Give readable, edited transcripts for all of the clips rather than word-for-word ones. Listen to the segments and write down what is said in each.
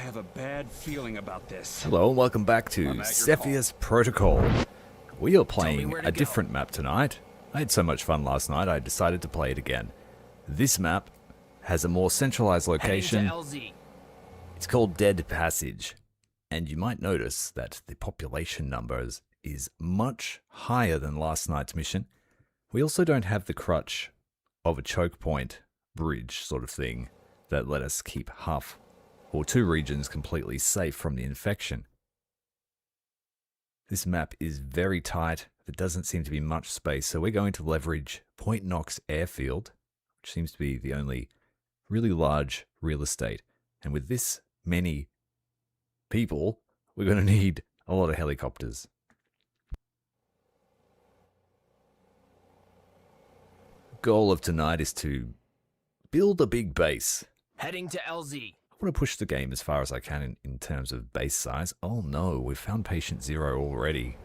have a bad feeling about this. Hello and welcome back to Cepheus Protocol. We are playing a different map tonight. I had so much fun last night, I decided to play it again. This map has a more centralized location. It's called Dead Passage. And you might notice that the population numbers is much higher than last night's mission. We also don't have the crutch of a choke point bridge sort of thing that let us keep half or two regions completely safe from the infection. This map is very tight. There doesn't seem to be much space, so we're going to leverage Point Knox Airfield, which seems to be the only really large real estate. And with this many people, we're going to need a lot of helicopters. Goal of tonight is to build a big base. Heading to LZ. I want to push the game as far as I can in terms of base size. Oh no, we've found Patient Zero already.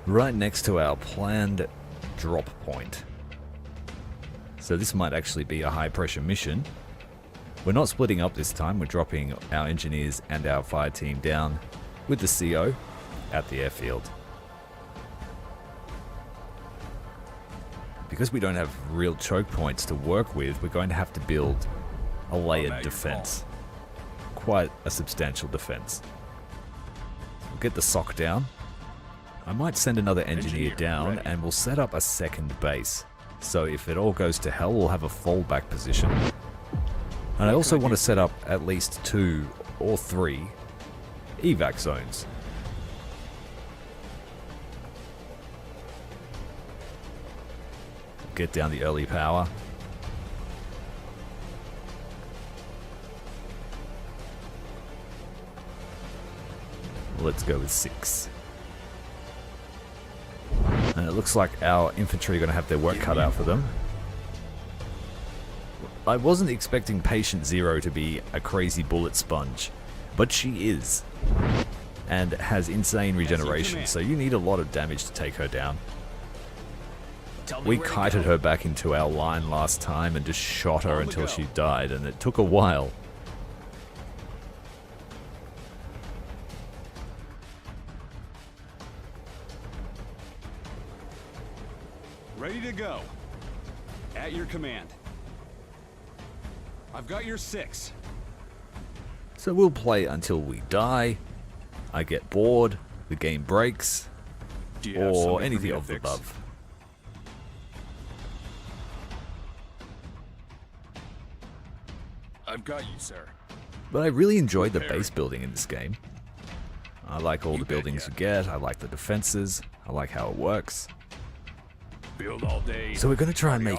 Right next to our planned drop point. So this might actually be a high pressure mission. We're not splitting up this time, we're dropping our engineers and our fire team down with the CO at the airfield. Because we don't have real choke points to work with, we're going to have to build a layered defense. Quite a substantial defense. We'll get the SOC down. I might send another engineer down and we'll set up a second base. So if it all goes to hell, we'll have a fallback position. And I also want to set up at least 2 or 3 evac zones. Get down the early power. Let's go with 6. And it looks like our infantry are going to have their work cut out for them. I wasn't expecting Patient Zero to be a crazy bullet sponge, but she is. And has insane regeneration, so you need a lot of damage to take her down. We kited her back into our line last time and just shot her until she died, and it took a while. Ready to go. At your command. I've got your 6. So we'll play until we die, I get bored, the game breaks, or anything of the above. I've got you, sir. But I really enjoyed the base building in this game. I like all the buildings you get, I like the defenses, I like how it works. Build all day. So we're going to try and make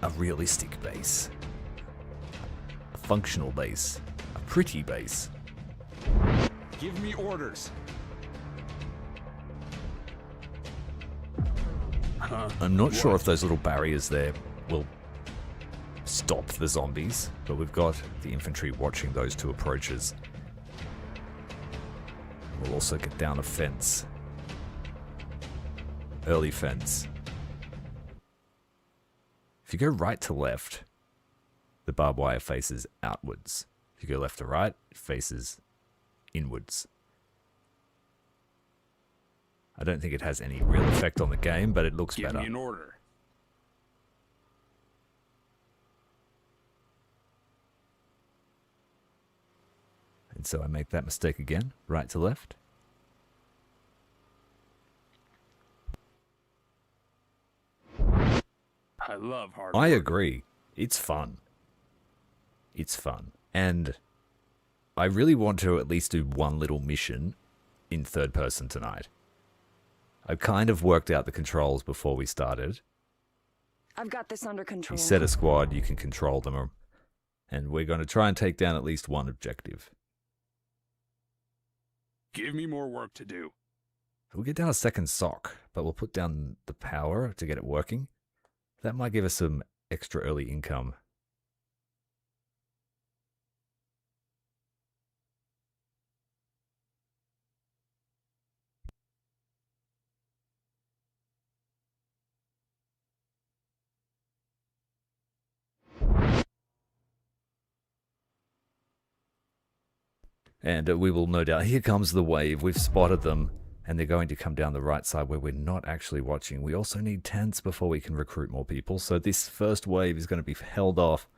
a realistic base. A functional base. A pretty base. Give me orders. I'm not sure if those little barriers there will stop the zombies, but we've got the infantry watching those 2 approaches. We'll also get down a fence. Early fence. If you go right to left, the barbed wire faces outwards. If you go left to right, it faces inwards. I don't think it has any real effect on the game, but it looks better. Give me an order. And so I make that mistake again, right to left. I love hard I work. agree. It's fun. It's fun. And I really want to at least do one little mission in third person tonight. I kind of worked out the controls before we started. I've got this under control. You set a squad, you can control them, and we're going to try and take down at least one objective. Give me more work to do. We'll get down a second SOC, but we'll put down the power to get it working. That might give us some extra early income. And we will no doubt... Here comes the wave. We've spotted them. And they're going to come down the right side where we're not actually watching. We also need tents before we can recruit more people. So this first wave is going to be held off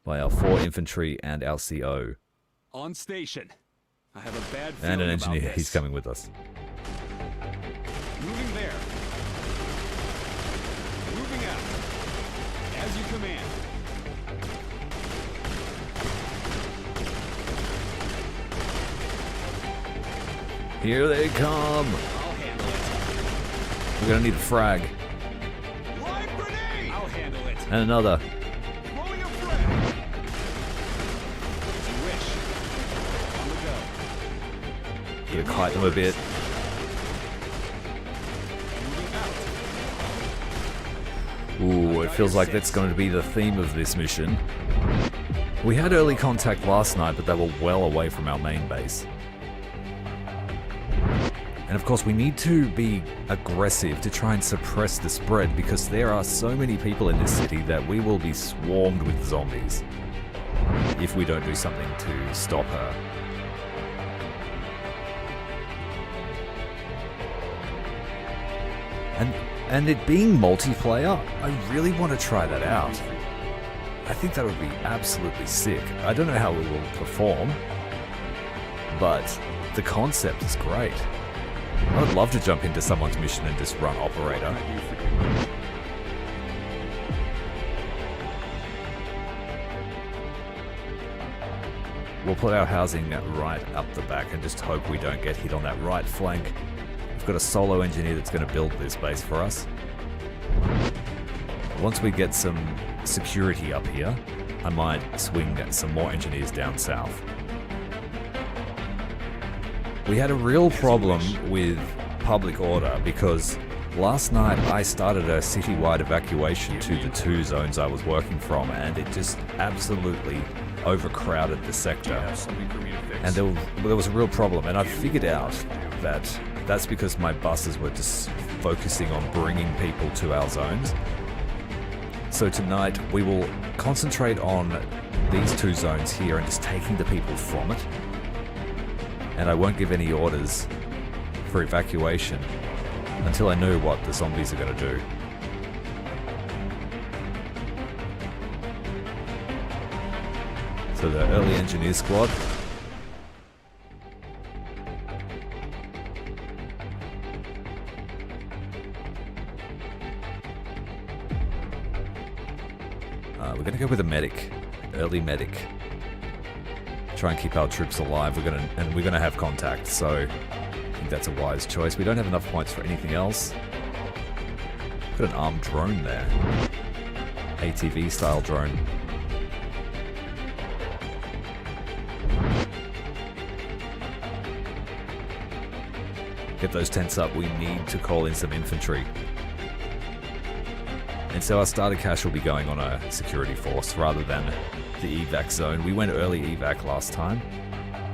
by our 4 infantry and our CO. On station. I have a bad feeling And an engineer. about this. He's coming with us. Moving there. Moving out. As you command. Here they come. I'll handle it. We're going to need a frag. Live grenade! I'll handle it. And another. Throwing a frag. As you wish. On the go. Gonna kite them a bit. Moving out. Ooh, it feels like that's going to be the theme of this mission. We had early contact last night, but they were well away from our main base. And of course, we need to be aggressive to try and suppress the spread, because there are so many people in this city that we will be swarmed with zombies if we don't do something to stop her. And it being multiplayer, I really want to try that out. I think that would be absolutely sick. I don't know how it will perform, but the concept is great. I would love to jump into someone's mission and just run operator. We'll put our housing right up the back and just hope we don't get hit on that right flank. We've got a solo engineer that's going to build this base for us. Once we get some security up here, I might swing some more engineers down south. We had a real problem with public order because last night I started a citywide evacuation to the 2 zones I was working from, and it just absolutely overcrowded the sector. And there was a real problem, and I figured out that that's because my buses were just focusing on bringing people to our zones. So tonight we will concentrate on these 2 zones here and just taking the people from it. And I won't give any orders for evacuation until I know what the zombies are going to do. So the early engineer squad. We're going to go with a medic, early medic. Try and keep our troops alive. We're gonna have contact, so I think that's a wise choice. We don't have enough points for anything else. Got an armed drone there, ATV style drone. Get those tents up. We need to call in some infantry. And so our starter cache will be going on a security force rather than the evac zone. We went early evac last time,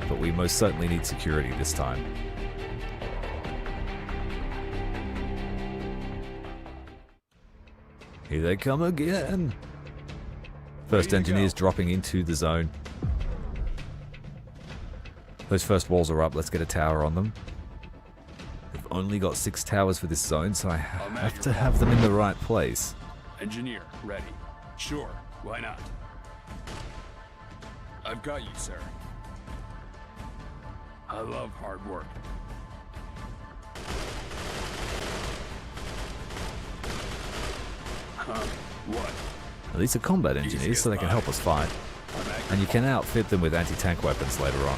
but we most certainly need security this time. Here they come again. First engineers dropping into the zone. Those first walls are up. Let's get a tower on them. We've only got 6 towers for this zone, so I have to have them in the right place. Engineer, ready. Sure, why not? I've got you, sir. I love hard work. What? Now, these are combat engineers, so they can help us fight. And you can outfit them with anti-tank weapons later on.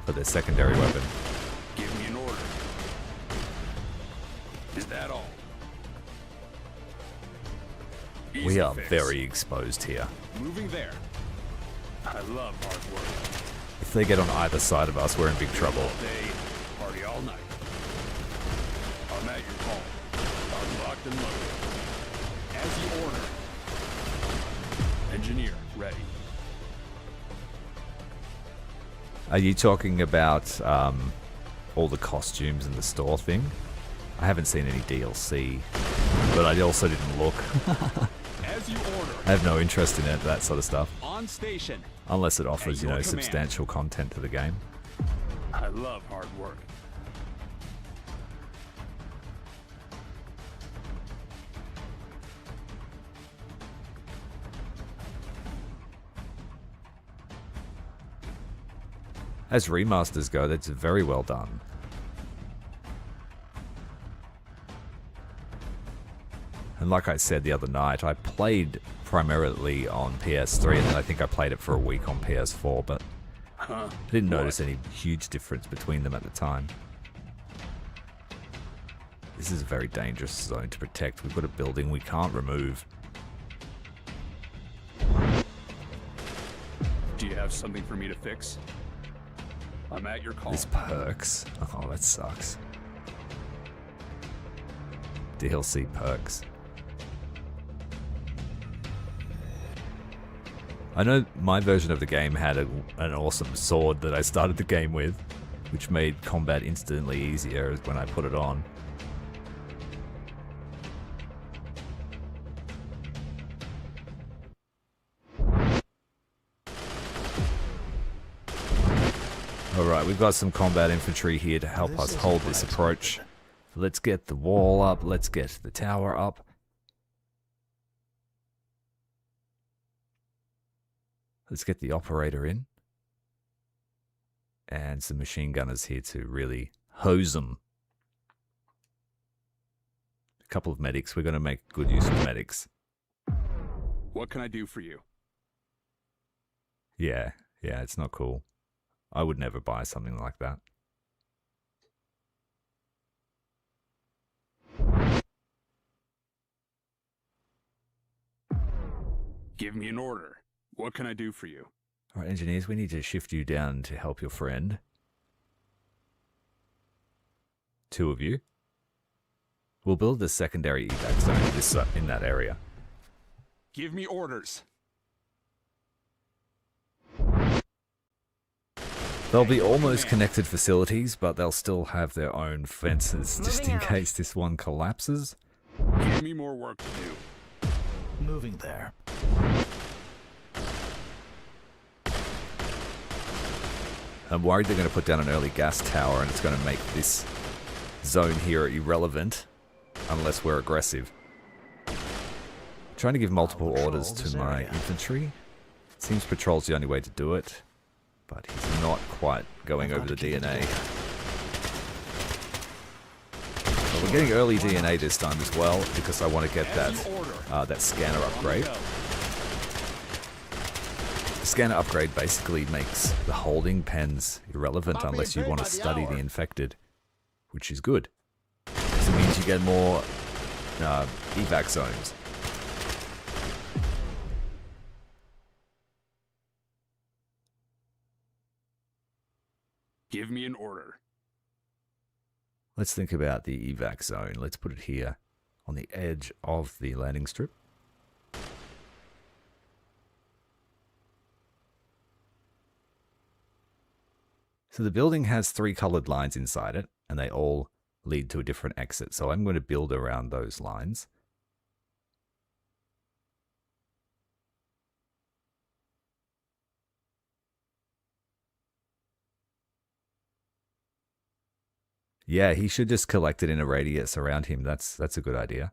For their secondary weapon. Give me an order. Is that all? We are very exposed here. Moving there. I love hard work. If they get on either side of us, we're in big trouble. All day, party all night. I'm at your call. I'm locked and loaded. As you order. Engineer, ready. Are you talking about all the costumes in the store thing? I haven't seen any DLC, but I also didn't look. As As you order. I have no interest in it, that sort of stuff. On station. Unless it offers, At you know, your command. substantial content to the game. I love hard work. As remasters go, that's very well done. And like I said the other night, I played primarily on PS3, and then I think I played it for a week on PS4, but I didn't notice any huge difference between them at the time. This is a very dangerous zone to protect. We've got a building we can't remove. Do you have something for me to fix? I'm at your call. This perks. Oh, that sucks. DLC perks. I know my version of the game had an awesome sword that I started the game with, which made combat instantly easier when I put it on. Alright, we've got some combat infantry here to help us hold this approach. Let's get the wall up, let's get the tower up. Let's get the operator in. And some machine gunners here to really hose them. A couple of medics, we're going to make good use of medics. What can I do for you? Yeah, it's not cool. I would never buy something like that. Give me an order. What can I do for you? Alright, engineers, we need to shift you down to help your friend. 2 of you. We'll build a secondary evac zone in that area. Give me orders. They'll be almost connected facilities, but they'll still have their own fences just in case this one collapses. Give me more work to do. Moving there. I'm worried they're going to put down an early gas tower and it's going to make this zone here irrelevant unless we're aggressive. Trying to give multiple orders to my infantry. Seems patrol's the only way to do it, but he's not quite going over the DNA. But we're getting early DNA this time as well because I want to get that scanner upgrade. The scanner upgrade basically makes the holding pens irrelevant unless you want to study the infected, which is good. So it means you get more evac zones. Give me an order. Let's think about the evac zone. Let's put it here on the edge of the landing strip. So the building has 3 colored lines inside it, and they all lead to a different exit. So I'm going to build around those lines. Yeah, he should just collect it in a radius around him. That's a good idea.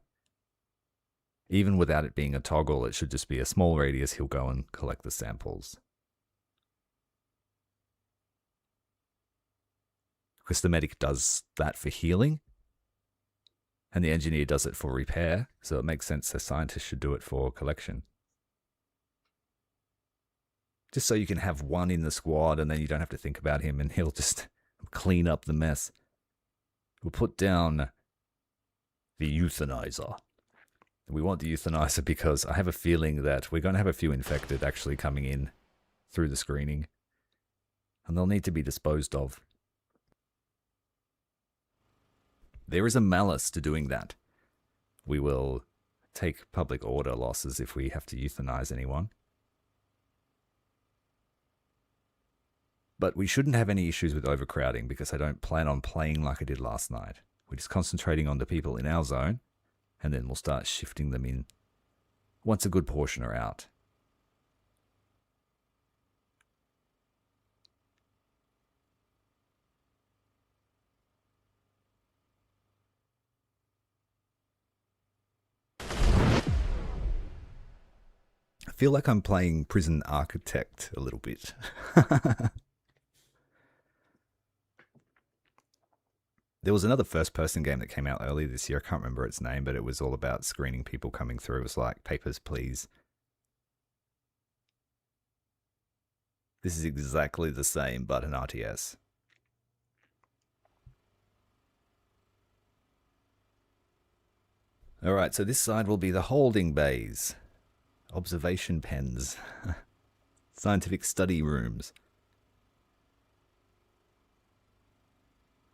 Even without it being a toggle, it should just be a small radius. He'll go and collect the samples. Because the medic does that for healing, and the engineer does it for repair, so it makes sense the scientist should do it for collection. Just so you can have one in the squad, and then you don't have to think about him, and he'll just clean up the mess. We'll put down the euthanizer. We want the euthanizer because I have a feeling that we're going to have a few infected actually coming in through the screening, and they'll need to be disposed of. There is a malice to doing that. We will take public order losses if we have to euthanize anyone. But we shouldn't have any issues with overcrowding because I don't plan on playing like I did last night. We're just concentrating on the people in our zone, and then we'll start shifting them in once a good portion are out. I feel like I'm playing Prison Architect a little bit. There was another first-person game that came out earlier this year. I can't remember its name, but it was all about screening people coming through. It was like Papers, Please. This is exactly the same, but an RTS. Alright, so this side will be the holding bays. Observation pens. Scientific study rooms.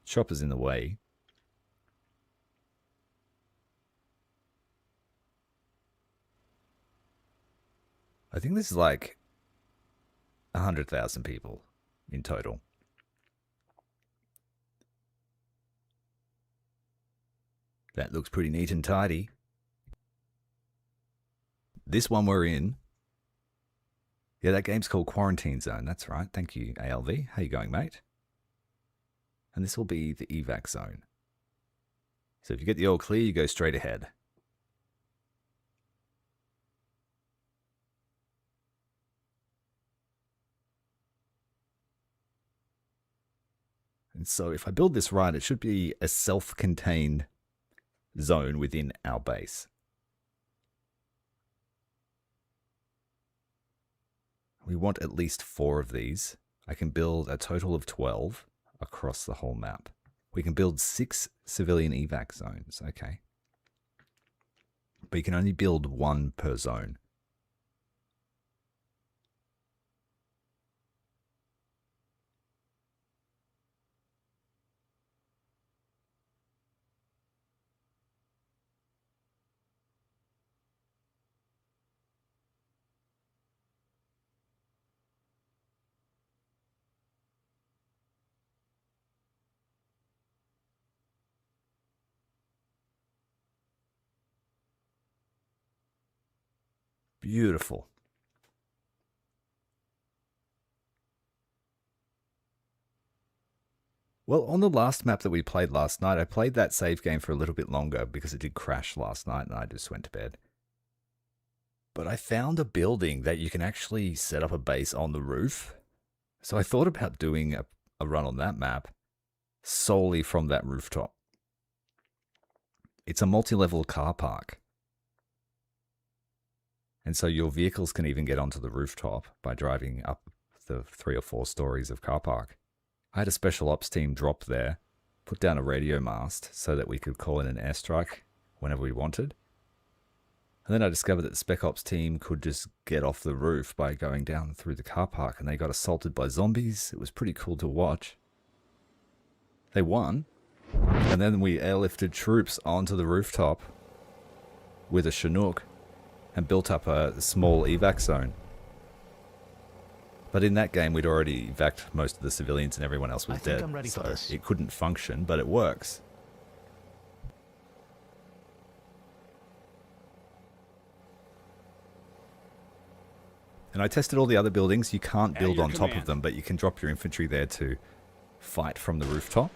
Chopper's in the way. I think this is like 100,000 people in total. That looks pretty neat and tidy. This one we're in. Yeah, that game's called Quarantine Zone. That's right. Thank you, ALV. How you going, mate? And this will be the evac zone. So if you get the all clear, you go straight ahead. And so if I build this right, it should be a self-contained zone within our base. We want at least 4 of these. I can build a total of 12 across the whole map. We can build 6 civilian evac zones, okay. But you can only build 1 per zone. Beautiful. Well, on the last map that we played last night, I played that save game for a little bit longer because it did crash last night and I just went to bed. But I found a building that you can actually set up a base on the roof. So I thought about doing a run on that map solely from that rooftop. It's a multi-level car park. And so your vehicles can even get onto the rooftop by driving up the 3 or 4 stories of car park. I had a special ops team drop there, put down a radio mast so that we could call in an airstrike whenever we wanted. And then I discovered that the spec ops team could just get off the roof by going down through the car park, and they got assaulted by zombies. It was pretty cool to watch. They won, and then we airlifted troops onto the rooftop with a Chinook and built up a small evac zone. But in that game, we'd already evac'd most of the civilians and everyone else was dead. So it couldn't function, but it works. And I tested all the other buildings. You can't build on top of them, but you can drop your infantry there to fight from the rooftop.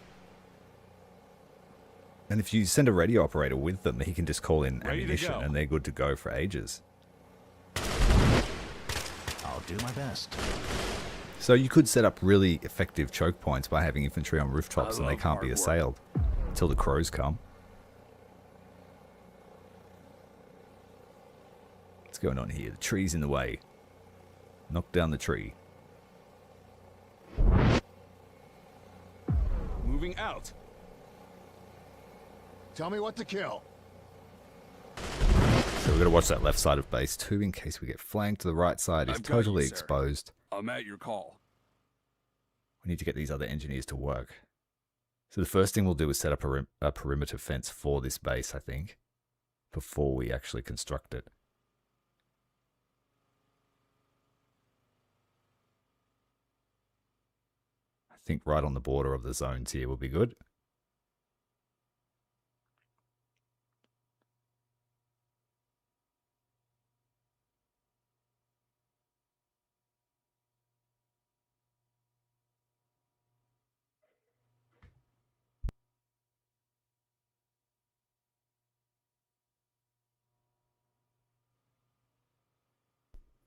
And if you send a radio operator with them, he can just call in ammunition and they're good to go for ages. I'll do my best. So you could set up really effective choke points by having infantry on rooftops and they can't be assailed until the crows come. What's going on here? The tree's in the way. Knock down the tree. Moving out. Tell me what to kill. So we've got to watch that left side of base too in case we get flanked. The right side is totally exposed. I'm at your call. We need to get these other engineers to work. So the first thing we'll do is set up a perimeter fence for this base, I think, before we actually construct it. I think right on the border of the zones here will be good.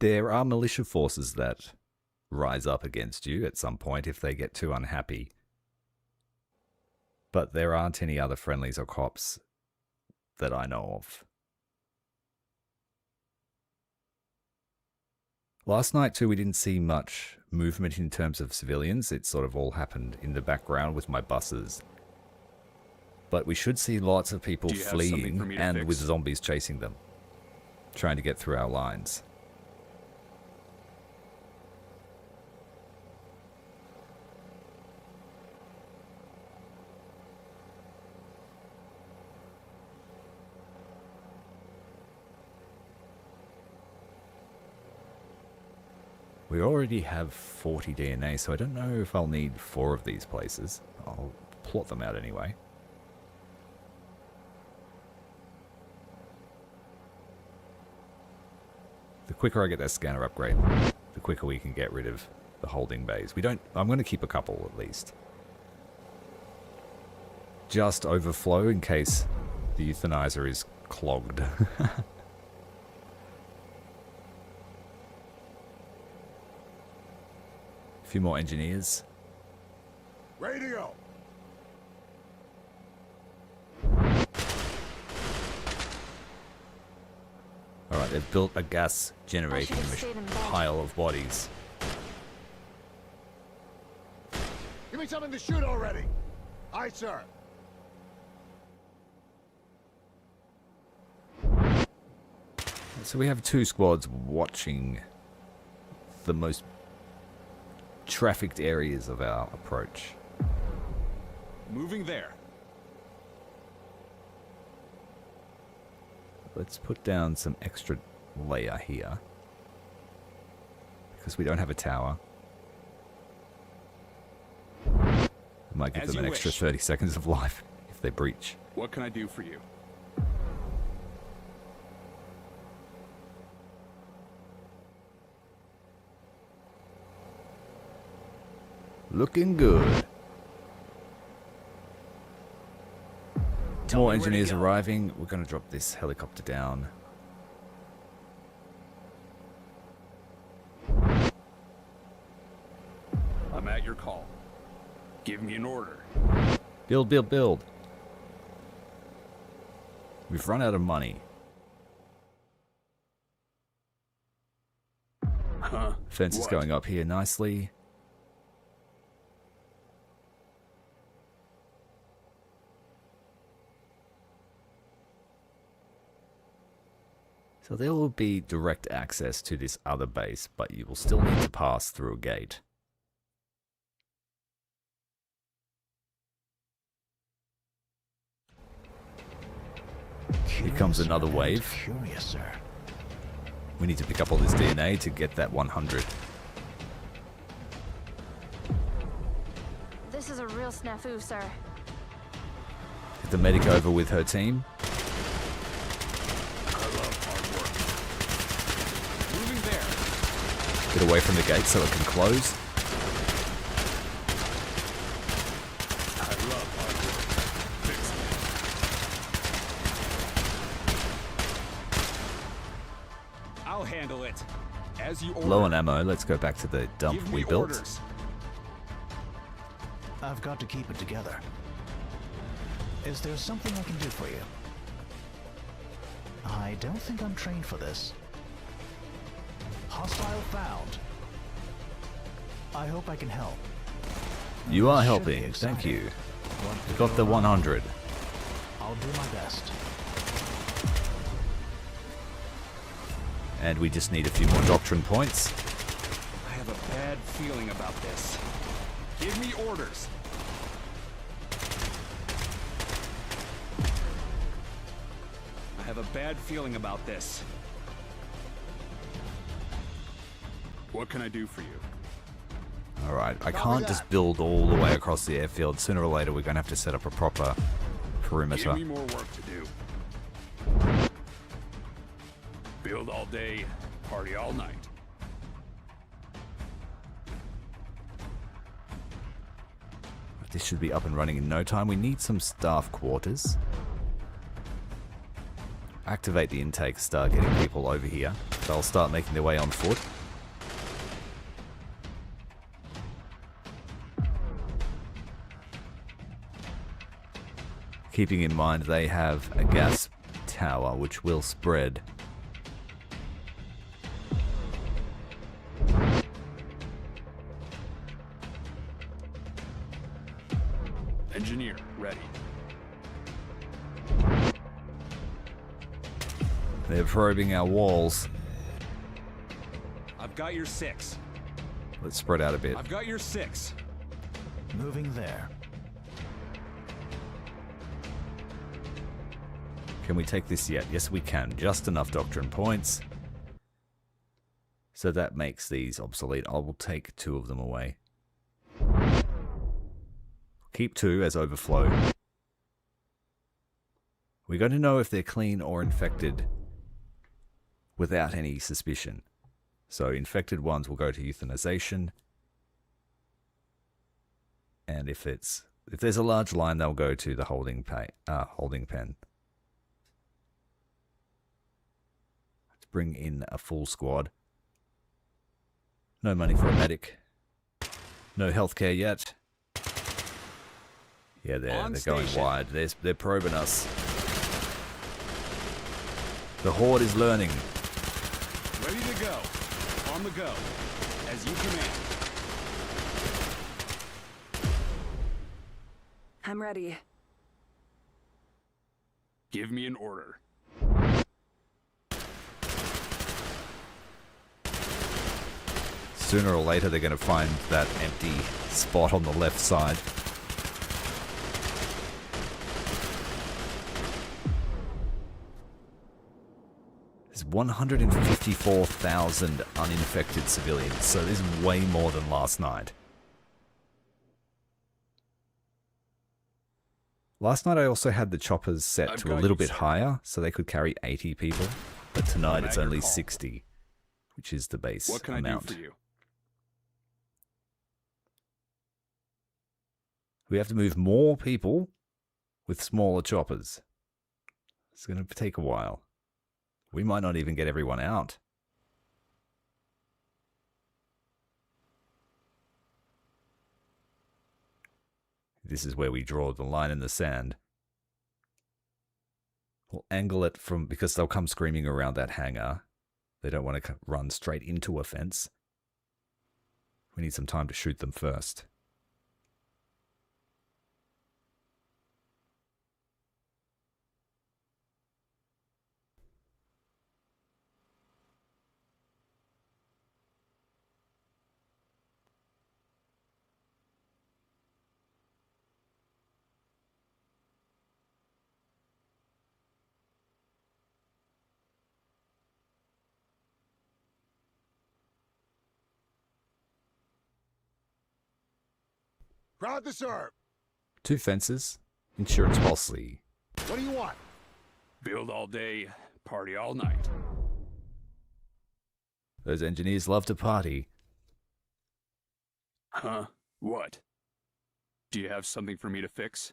There are militia forces that rise up against you at some point if they get too unhappy. But there aren't any other friendlies or cops that I know of. Last night too, we didn't see much movement in terms of civilians. It sort of all happened in the background with my buses. But we should see lots of people fleeing and with zombies chasing them, trying to get through our lines. We already have 40 DNA, so I don't know if I'll need 4 of these places. I'll plot them out anyway. The quicker I get that scanner upgrade, the quicker we can get rid of the holding bays. I'm going to keep a couple at least. Just overflow in case the euthanizer is clogged. Few more engineers. Radio. Alright, they've built a gas generating pile of bodies. Give me something to shoot already. Aye, sir. So we have 2 squads watching the most trafficked areas of our approach. Moving there. Let's put down some extra layer here, because we don't have a tower. I might give them an extra 30 seconds of life if they breach. What can I do for you? Looking good. More engineers arriving. We're going to drop this helicopter down. I'm at your call. Give me an order. Build, build, build. We've run out of money. Huh? Fence is going up here nicely. So there will be direct access to this other base, but you will still need to pass through a gate. Here comes another wave. Curious, sir. We need to pick up all this DNA to get that 100. This is a real snafu, sir. Get the medic over with her team. Get away from the gate so it can close. I love hard work. Fix it. I'll handle it. As you order. Low on ammo. Let's go back to the dump Give we me built. orders. I've got to keep it together. Is there something I can do for you? I don't think I'm trained for this. Hostile found. I hope I can help. You are Should be helping. exciting. Thank you. What We got the 100. I'll do my best. And we just need a few more doctrine points. I have a bad feeling about this. Give me orders. I have a bad feeling about this. What can I do for you? Alright, I can't just build all the way across the airfield. Sooner or later we're going to have to set up a proper perimeter. Give me more work to do. Build all day, party all night. This should be up and running in no time. We need some staff quarters. Activate the intake, start getting people over here. they'll start making their way on foot. Keeping in mind they have a gas tower which will spread. Engineer, ready. They're probing our walls. I've got your 6. Let's spread out a bit. I've got your 6. Moving there. Can we take this yet? Yes, we can. Just enough doctrine points. So that makes these obsolete. I will take 2 of them away. Keep 2 as overflow. We're going to know if they're clean or infected without any suspicion. So infected ones will go to euthanization. And if there's a large line, they'll go to the holding pen. Let's bring in a full squad. No money for a medic. No healthcare yet. Yeah, they're going wide. They're probing us. The Horde is learning. Ready to go. On the go. As you command. I'm ready. Give me an order. Sooner or later, they're going to find that empty spot on the left side. There's 154,000 uninfected civilians, so this is way more than last night. Last night I also had the choppers set to a little bit higher, so they could carry 80 people, but tonight it's only 60, which is the base amount. What can I do for you? We have to move more people with smaller choppers. It's going to take a while. We might not even get everyone out. This is where we draw the line in the sand. We'll angle it from, because they'll come screaming around that hangar. They don't want to run straight into a fence. We need some time to shoot them first. Crowd the serve. 2 fences, insurance policy. What do you want? Build all day, party all night. Those engineers love to party. Huh? What? Do you have something for me to fix?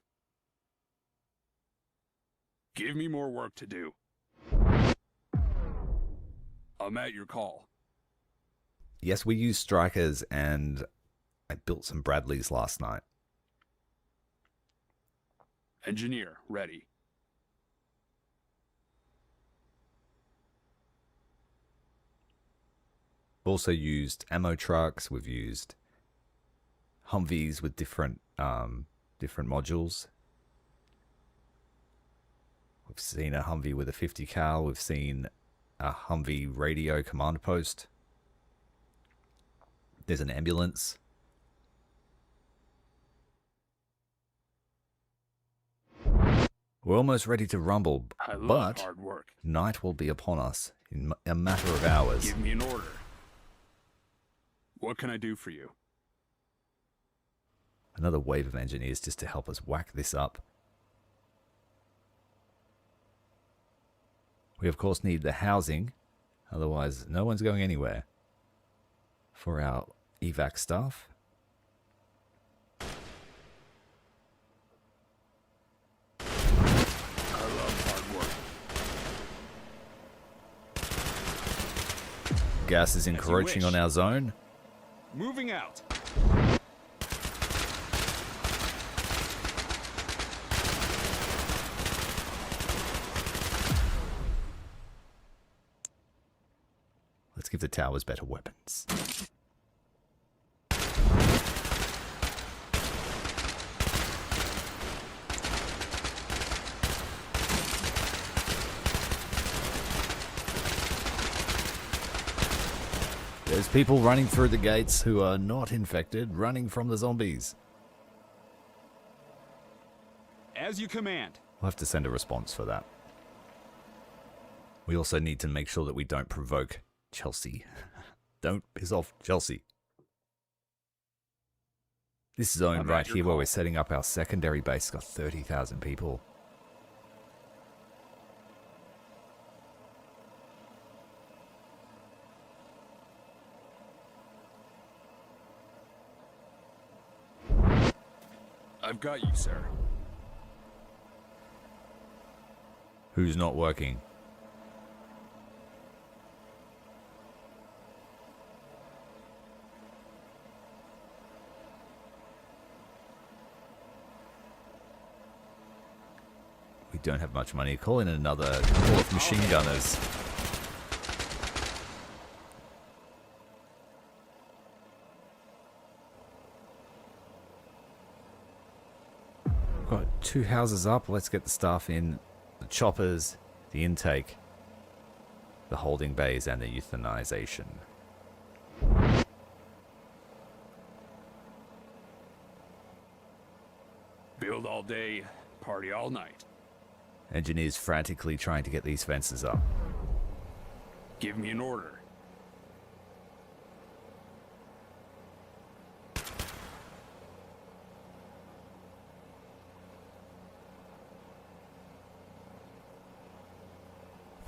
Give me more work to do. I'm at your call. Yes, we used strikers, and I built some Bradleys last night. Engineer, ready. Also used ammo trucks. We've used Humvees with different modules. We've seen a Humvee with a 50 cal. We've seen a Humvee radio command post. There's an ambulance. We're almost ready to rumble, but hard work. night will be upon us in a matter of hours. Give me an order. What can I do for you? Another wave of engineers just to help us whack this up. We of course need the housing, otherwise no one's going anywhere. For our evac staff. gas is encroaching on our zone. Moving out. Let's give the towers better weapons. There's people running through the gates who are not infected, running from the zombies. As you command. We'll have to send a response for that. We also need to make sure that we don't provoke Chelsea. Don't piss off Chelsea. This zone right here where we're setting up our secondary base got 30,000 people. I've got you, sir. Who's not working? We don't have much money. Call in another couple of machine gunners. Got 2 houses up. Let's get the staff in. The choppers, the intake, the holding bays, and the euthanization. Build all day, party all night. Engineers frantically trying to get these fences up. Give me an order.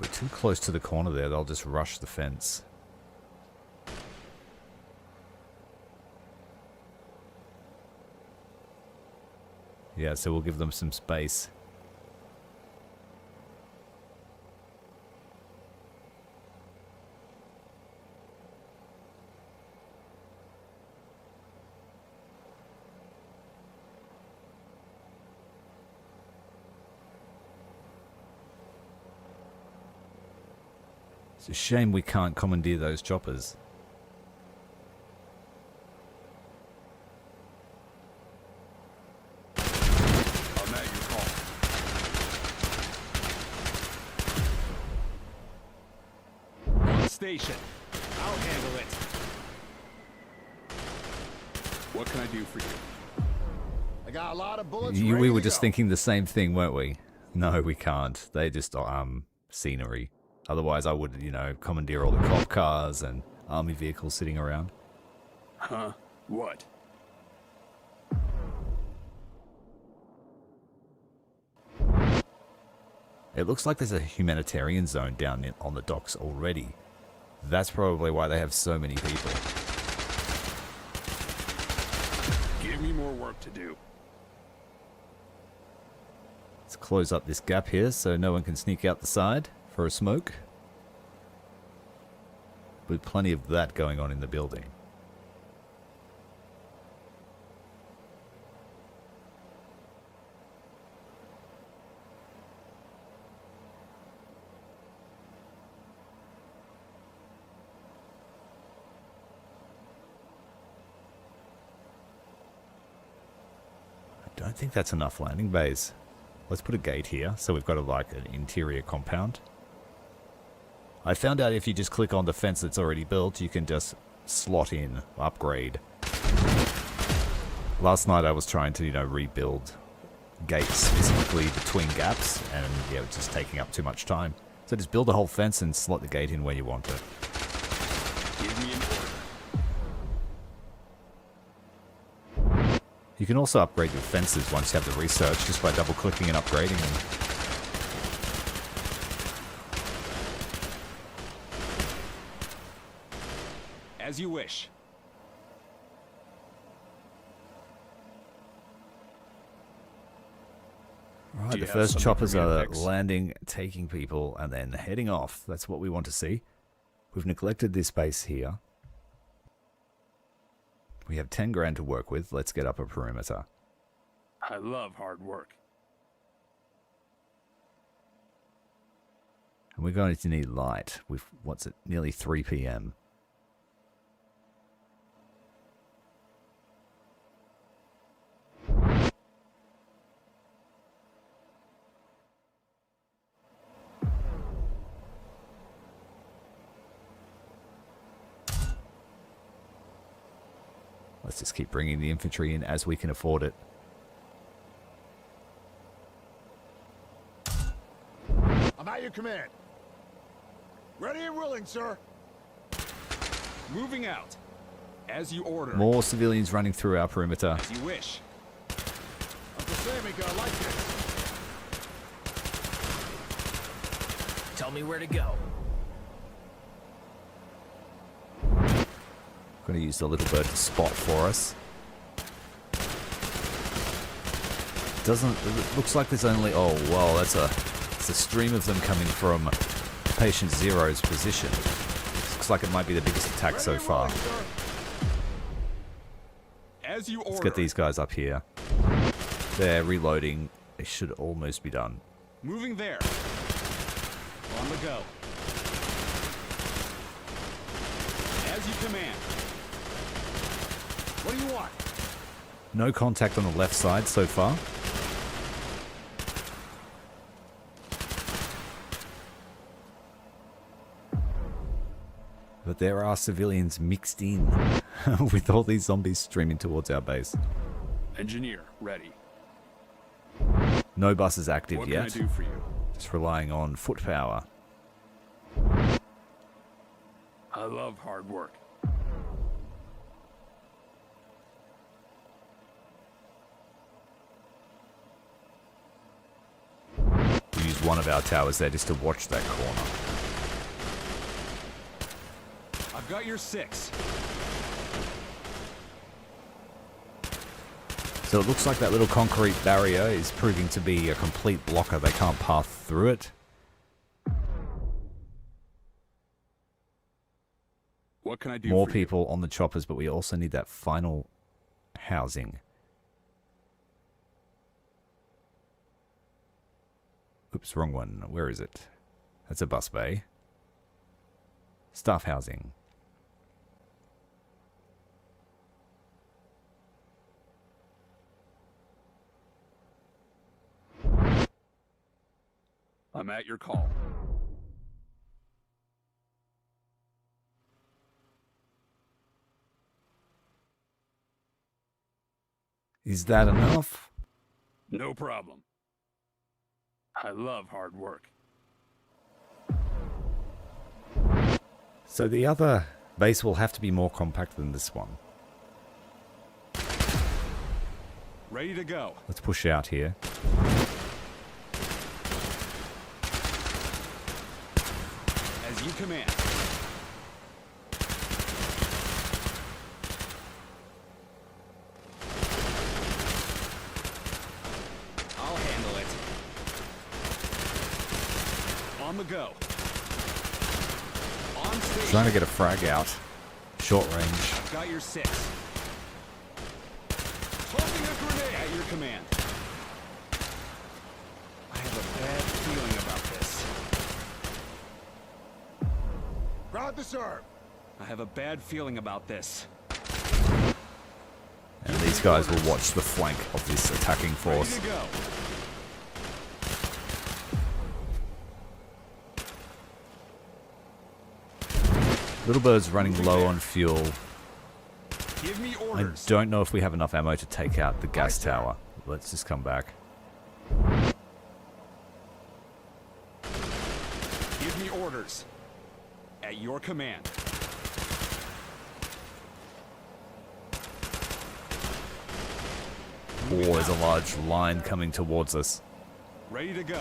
If we're too close to the corner there, they'll just rush the fence. Yeah, so we'll give them some space. It's a shame we can't commandeer those choppers. I'm at your call. On station. I'll handle it. What can I do for you? I got a lot of bullets. We ready were to just go. thinking the same thing, weren't we? No, we can't. They just scenery. Otherwise, I would, commandeer all the cop cars and army vehicles sitting around. Huh? What? It looks like there's a humanitarian zone down on the docks already. That's probably why they have so many people. Give me more work to do. Let's close up this gap here so no one can sneak out the side for a smoke. With plenty of that going on in the building. I don't think that's enough landing bays. Let's put a gate here, so we've got an interior compound. I found out if you just click on the fence that's already built, you can just slot in, upgrade. Last night I was trying to, rebuild gates specifically between gaps, and yeah, it was just taking up too much time. So just build a whole fence and slot the gate in where you want it. Give me an order. You can also upgrade your fences once you have the research, just by double-clicking and upgrading them. As you wish. Right, Do the you have first something choppers for me to are fix? landing, taking people, and then heading off. That's what we want to see. We've neglected this base here. We have 10 grand to work with. Let's get up a perimeter. I love hard work. And we're going to need light with, what's it, nearly 3 p.m. Let's just keep bringing the infantry in as we can afford it. I'm at your command. Ready and willing, sir. Moving out. As you order. More civilians running through our perimeter. As you wish. Uncle Sammy gonna like this. Tell me where to go. Going to use the little bird to spot for us. It looks like there's only, oh well, it's a stream of them coming from Patient Zero's position. Looks like it might be the biggest attack so far. As you order. Let's get these guys up here. They're reloading. They should almost be done. Moving there. On the go. As you command. What do you want? No contact on the left side so far. But there are civilians mixed in with all these zombies streaming towards our base. Engineer, ready. No buses active What yet. can I do for you? Just relying on foot power. I love hard work. We use one of our towers there just to watch that corner. I've got your 6. So it looks like that little concrete barrier is proving to be a complete blocker. They can't pass through it. What can I do More for people on the choppers, but we also need that final housing. Oops, wrong one. Where is it? That's a bus bay. Staff housing. I'm at your call. Is that enough? No problem. I love hard work. So the other base will have to be more compact than this one. Ready to go. Let's push out here. As you command. I'll handle it. On the go. On station. Trying to get a frag out. Short range. I've got your 6. Tossing a grenade at your command. I have a bad feeling about this. Proud to serve. I have a bad feeling about this. And these guys will watch the flank of this attacking force. Ready to go. Little Bird's running low on fuel. Give me I orders. don't know if we have enough ammo to take out the gas tower. Let's just come back. Give me orders. At your command. Oh, there's a large line coming towards us. Ready to go.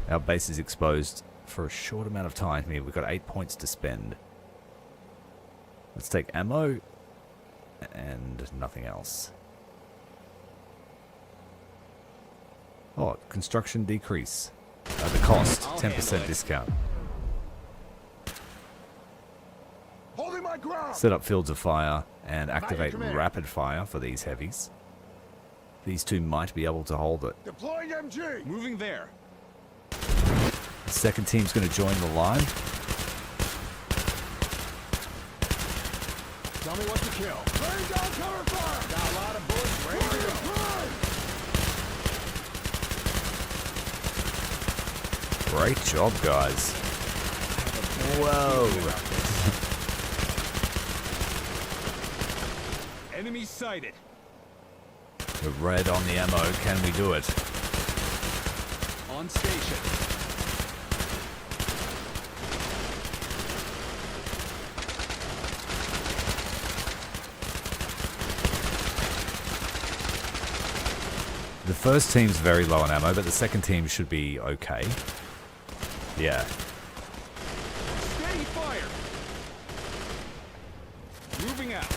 Our base is exposed for a short amount of time here. We've got 8 points to spend. Let's take ammo and nothing else. Oh, construction decrease. The cost, I'll 10% handle it. discount. Holding my ground. Set up fields of fire and At your activate command. rapid fire for these heavies. These two might be able to hold it. Deploying MG. Moving there. The second team's going to join the line. Tell me what to kill. Laying down cover fire. Got a lot of bullets ready to go. Great job, guys. Whoa. Enemy sighted. We're red on the ammo. Can we do it? On station. The first team's very low on ammo, but the second team should be okay. Yeah. Steady fire. Moving out.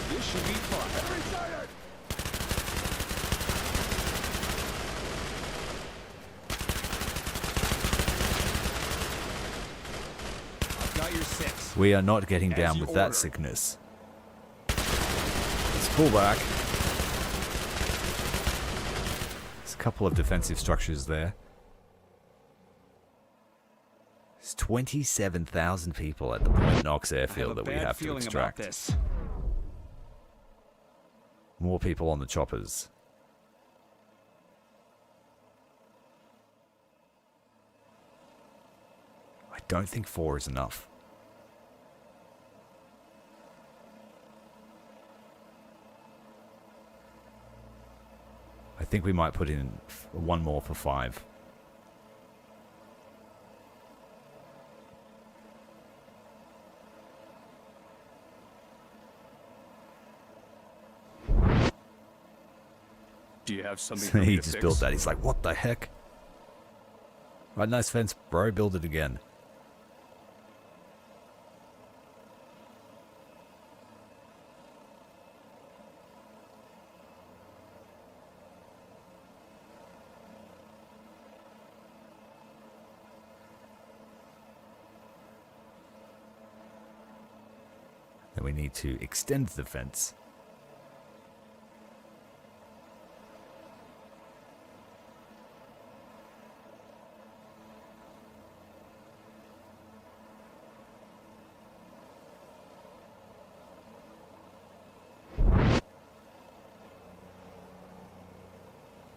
This should be fun. Enemy sighted. I've got your six. We are not getting down you with that order. sickness. Let's pull back. There's a couple of defensive structures there. There's 27,000 people at the Point Knox airfield that we have to extract. About this. More people on the choppers. I don't think 4 is enough. I think we might put in one more for 5. Do you have something for me He to just fix? built that. He's like, what the heck? Right, nice fence, bro. Build it again. Then we need to extend the fence.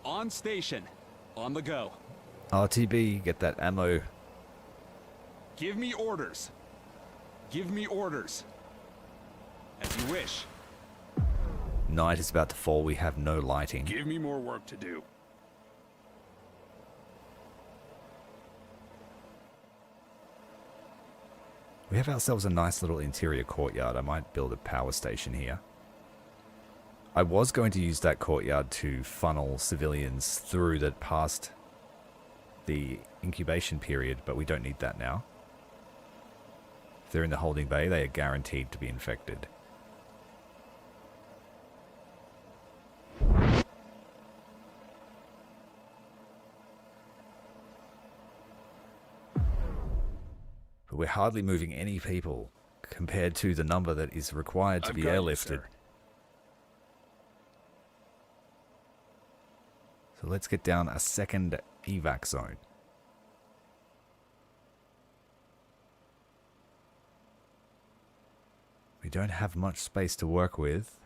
On station. On the go. RTB, get that ammo. Give me orders. Give me orders. As you wish. Night is about to fall. We have no lighting. Give me more work to do. We have ourselves a nice little interior courtyard. I might build a power station here. I was going to use that courtyard to funnel civilians through that past the incubation period, but we don't need that now. If they're in the holding bay, they are guaranteed to be infected. But we're hardly moving any people compared to the number that is required to I've be got you, airlifted. sir. So let's get down a second evac zone. We don't have much space to work with.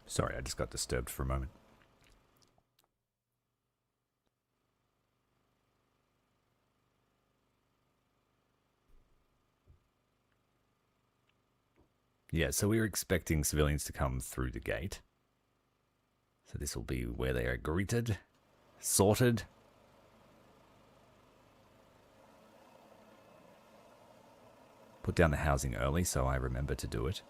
Sorry, I just got disturbed for a moment. Yeah, so we were expecting civilians to come through the gate. So this will be where they are greeted, sorted. Put down the housing early so I remember to do it.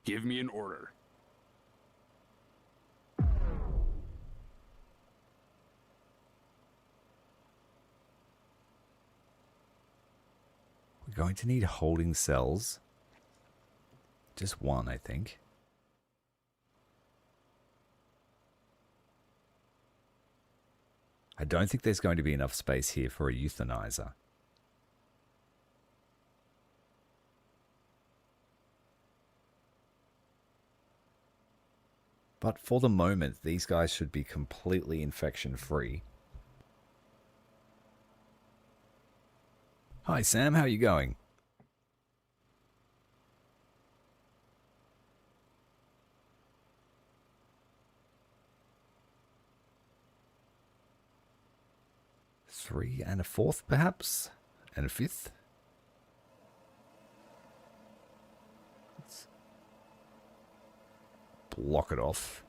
Give me an order. We're going to need holding cells. Just one, I think. I don't think there's going to be enough space here for a euthanizer. But for the moment, these guys should be completely infection-free. Hi Sam, how are you going? Three and a fourth, perhaps? And a fifth? Let's block it off.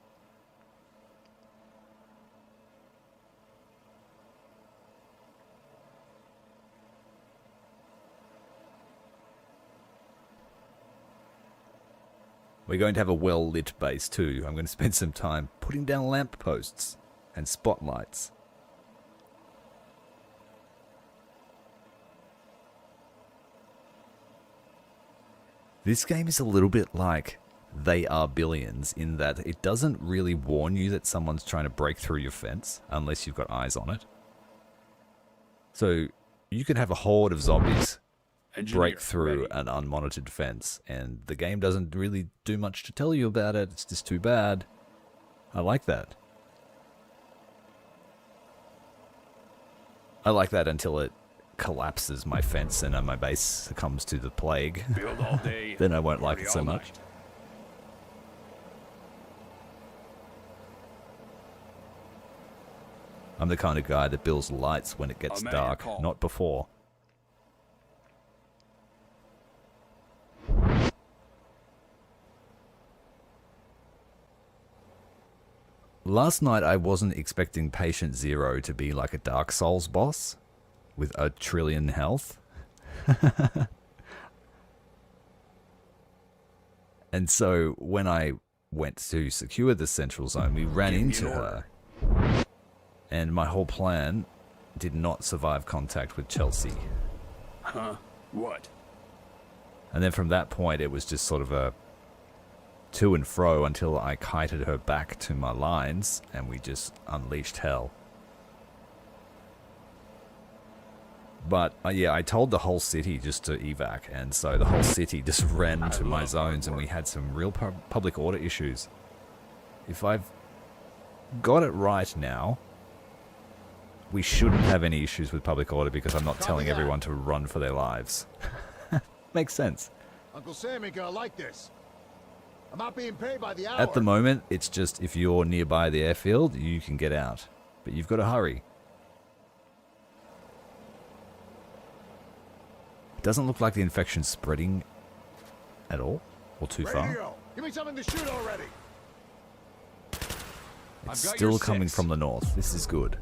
We're going to have a well-lit base too. I'm going to spend some time putting down lamp posts and spotlights. This game is a little bit like They Are Billions in that it doesn't really warn you that someone's trying to break through your fence unless you've got eyes on it. So you could have a horde of zombies break through an unmonitored fence and the game doesn't really do much to tell you about it. It's just too bad. I like that. I like that until it collapses my fence and my base succumbs to the plague. Build all day. Then I won't like party it so all much. night. I'm the kind of guy that builds lights when it gets I'm at your dark, call. not before. Last night I wasn't expecting Patient Zero to be like a Dark Souls boss with a trillion health. And so when I went to secure the central zone, we ran into her. And my whole plan did not survive contact with Chelsea. Huh? What? And then from that point, it was just sort of a to and fro until I kited her back to my lines and we just unleashed hell. But yeah, I told the whole city just to evac, and so the whole city just ran to my zones and we had some real public order issues. If I've got it right now, we shouldn't have any issues with public order because I'm not telling everyone to run for their lives. Makes sense. Uncle Sam ain't gonna like this. I'm not being paid by the hour. At the moment, it's just if you're nearby the airfield, you can get out. But you've got to hurry. It doesn't look like the infection's spreading at all, or too far. Radio, give me something to shoot already. It's got still your coming six. from the north. This is good.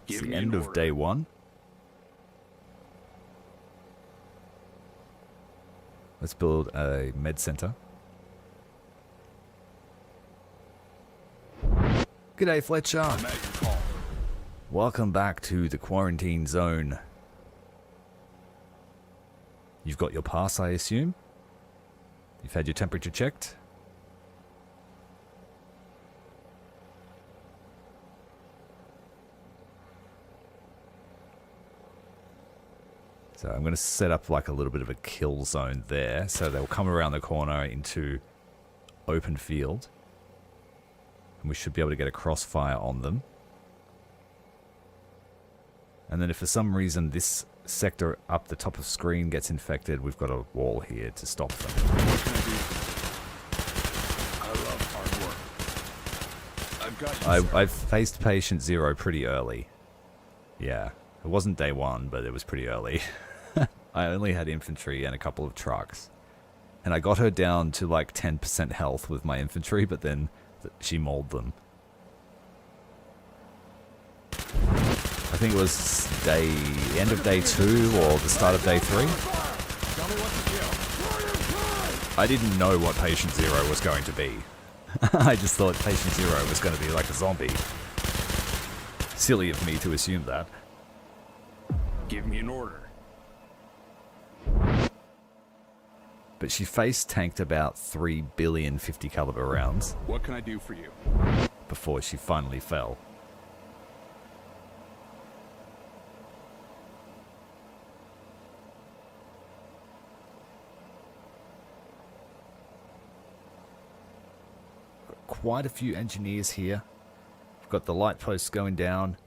It's Give the me end an of order. day one. Let's build a med center. G'day, Fletcher. I'm at your call. Welcome back to the quarantine zone. You've got your pass, I assume? You've had your temperature checked? So I'm going to set up like a little bit of a kill zone there. So they'll come around the corner into open field. And we should be able to get a crossfire on them. And then if for some reason this sector up the top of screen gets infected, we've got a wall here to stop them. What can I do? I love hard work. got you, sir. I faced patient 0 pretty early. Yeah, it wasn't day 1, but it was pretty early. I only had infantry and a couple of trucks. And I got her down to like 10% health with my infantry, but then she mauled them. I think it was end of day 2 or the start of day 3. Tell me what to kill. I didn't know what patient 0 was going to be. I just thought patient 0 was going to be like a zombie. Silly of me to assume that. Give me an order. But she face tanked about 3 billion 50 caliber rounds What can I do for you? before she finally fell. Got quite a few engineers here. We've got the light posts going down.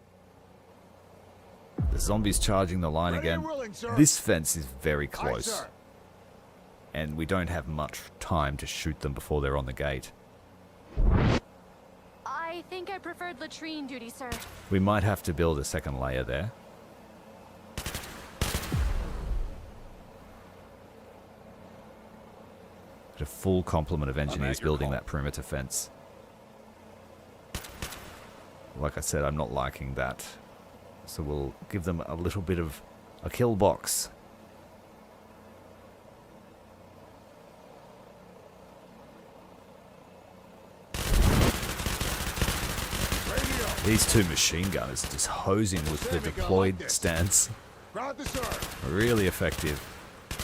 The zombies charging the line Ready again. and willing, sir. This fence is very Aye, close. sir. And we don't have much time to shoot them before they're on the gate. I think I preferred latrine duty, sir. We might have to build a second layer there. Got a full complement of engineers your building call. that perimeter fence. Like I said, I'm not liking that. So we'll give them a little bit of a kill box. Radio. These two machine gunners just hosing with the There we go, deployed like this. stance. Ground to sir. Really effective.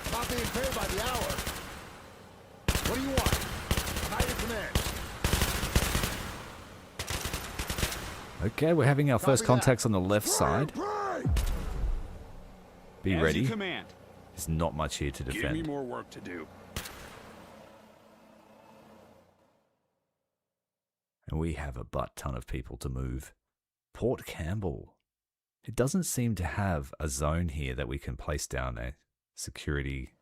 I'm not being paid by the hour. What do you want? I'm at your command. Okay, we're having our first Copy that. contacts on the left side. Pray! Be As ready. you command. There's not much here to Give me defend. more work to do. And we have a butt ton of people to move. Port Campbell. It doesn't seem to have a zone here that we can place down a security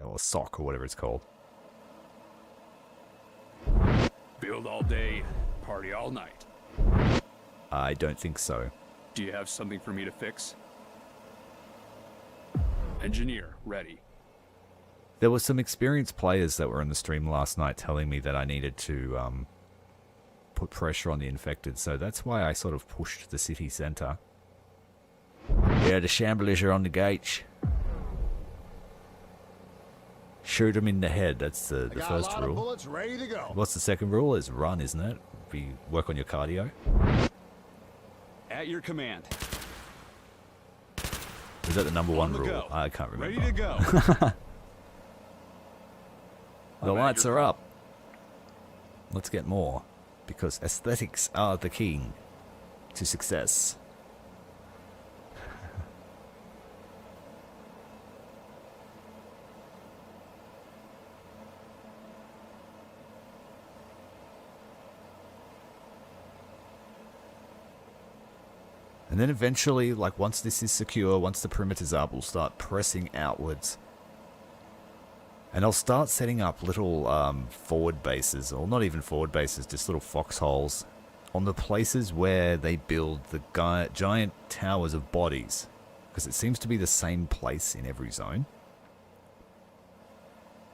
or SOC or whatever it's called. Build all day, party all night. I don't think so. Do you have something for me to fix? Engineer, ready. There were some experienced players that were in the stream last night telling me that I needed to put pressure on the infected, so that's why I sort of pushed the city centre. Yeah, the shamblers are on the gates. Shoot them in the head, that's the I got first a lot of rule. bullets ready to go. What's the second rule? Is run, isn't it? Work on your cardio. At your command. Is that the number one On the rule? go. I can't remember. Ready to go. The I'm at lights your are call. up. Let's get more. Because aesthetics are the key to success. And then eventually, like once this is secure, once the perimeter's up, we'll start pressing outwards. And I'll start setting up little forward bases, or not even forward bases, just little foxholes on the places where they build the giant towers of bodies. Because it seems to be the same place in every zone.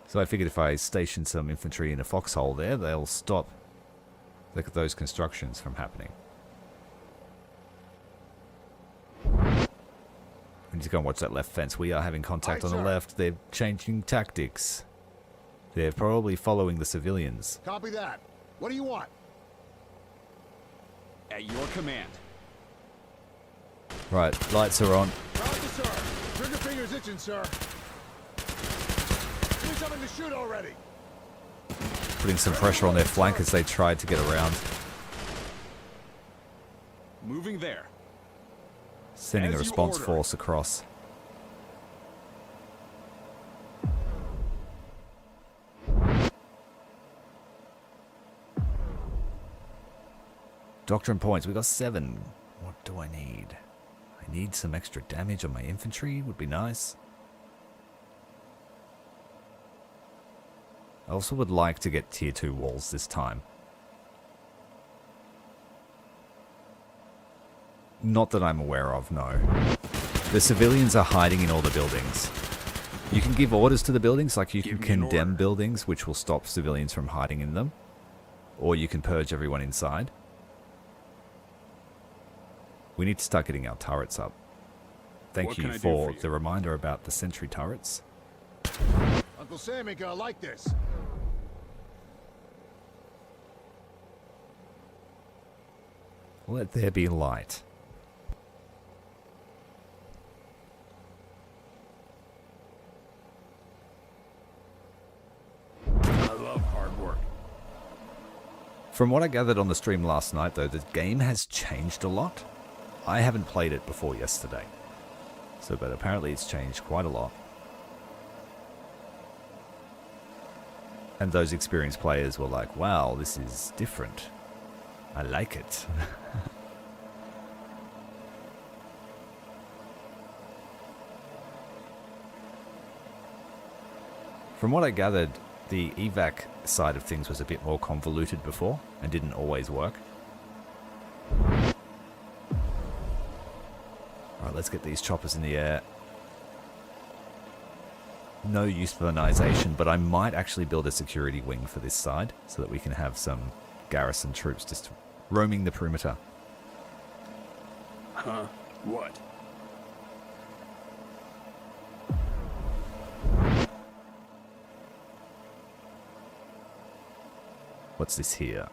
So I figured if I station some infantry in a foxhole there, they'll stop those constructions from happening. We need to go and watch that left fence. We are having contact Aye, on the sir. left. They're changing tactics. They're probably following the civilians. Copy that. What do you want? At your command. Right, lights are on. Ground to sir. Trigger finger's itching, sir. Give me something to shoot already. Putting some pressure on their flank as they tried to get around. Moving there. Sending a As you response order. force across. Doctrine points. We got 7. What do I need? I need some extra damage on my infantry. Would be nice. I also would like to get tier 2 walls this time. Not that I'm aware of, no. The civilians are hiding in all the buildings. You can give orders to the buildings, like you can condemn buildings, which will stop civilians from hiding in them. Or you can purge everyone inside. We need to start getting our turrets up. Thank you for the reminder about the sentry turrets. Uncle Sam ain't gonna like this. Let there be light. I love hard work. From what I gathered on the stream last night, though, the game has changed a lot. I haven't played it before yesterday. So, but apparently it's changed quite a lot. And those experienced players were like, wow, this is different. I like it. From what I gathered, the evac side of things was a bit more convoluted before and didn't always work. Alright, let's get these choppers in the air. No euthanization, but I might actually build a security wing for this side so that we can have some garrison troops just roaming the perimeter. Huh? What? What's this here?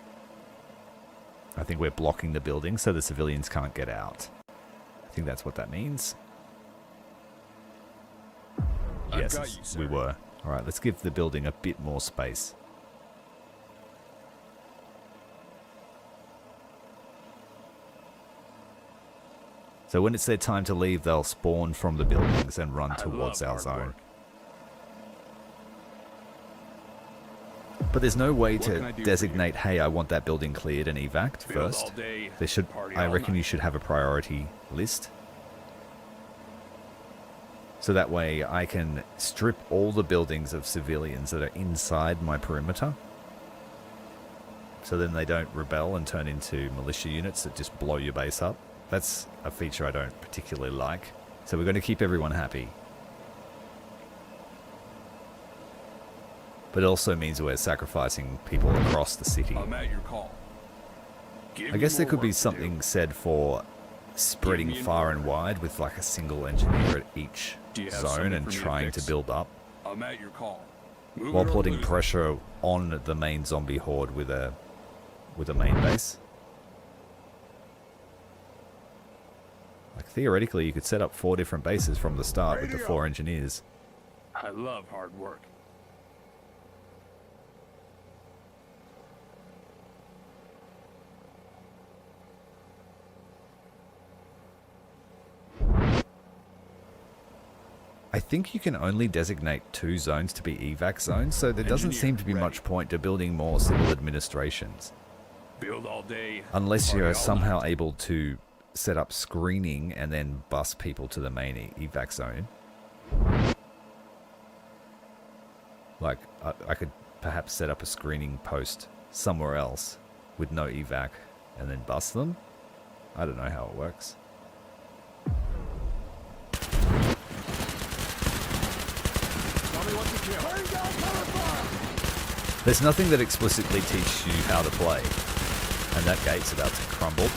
I think we're blocking the building so the civilians can't get out. I think that's what that means. Yes, got you, sir. we were. Alright, let's give the building a bit more space. So when it's their time to leave, they'll spawn from the buildings and run towards our zone. But there's no way to designate, hey, I want that building cleared and evac'd first. There should, I reckon you should have a priority list. So that way I can strip all the buildings of civilians that are inside my perimeter. So then they don't rebel and turn into militia units that just blow your base up. That's a feature I don't particularly like. So we're going to keep everyone happy. But it also means we're sacrificing people across the city. I'm at your call. I guess there could be something said for spreading far and wide with like a single engineer at each zone and trying to build up. I'm at your call. While putting pressure on the main zombie horde with a main base. Like theoretically you could set up 4 different bases from the start with the 4 engineers. I love hard work. I think you can only designate 2 zones to be evac zones, so there doesn't seem to be much point to building more civil administrations. Build all day. Unless you're somehow able to set up screening and then bus people to the main evac zone. Like, I could perhaps set up a screening post somewhere else with no evac and then bus them. I don't know how it works. There's nothing that explicitly teaches you how to play, and that gate's about to crumble.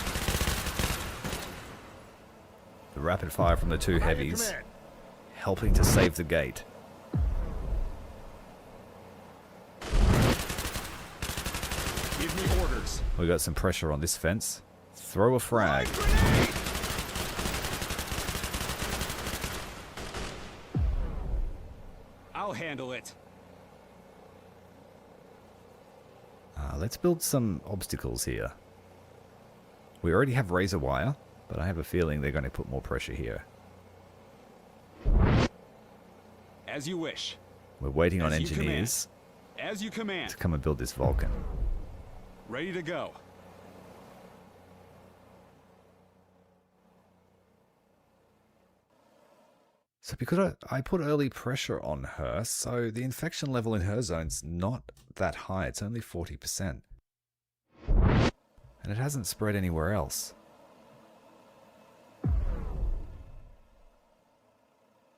The rapid fire from the 2 heavies, helping to save the gate. Give me orders. We got some pressure on this fence. Throw a frag. I'll handle it. Let's build some obstacles here. We already have razor wire, but I have a feeling they're going to put more pressure here. As you wish. We're waiting on engineers As you command. to come and build this Vulcan. Ready to go. So because I put early pressure on her, so the infection level in her zone's not that high. It's only 40%. And it hasn't spread anywhere else.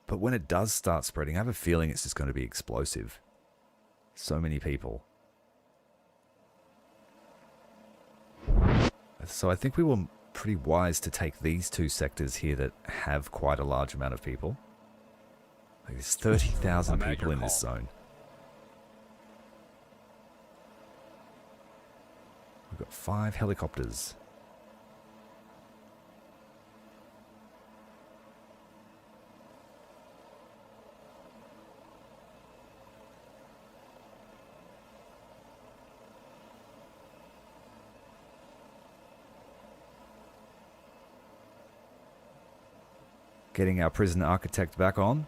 But when it does start spreading, I have a feeling it's just going to be explosive. So many people. So I think we were pretty wise to take these two sectors here that have quite a large amount of people. Like there's 30,000 people in this zone. We've got 5 helicopters. Getting our prison architect back on.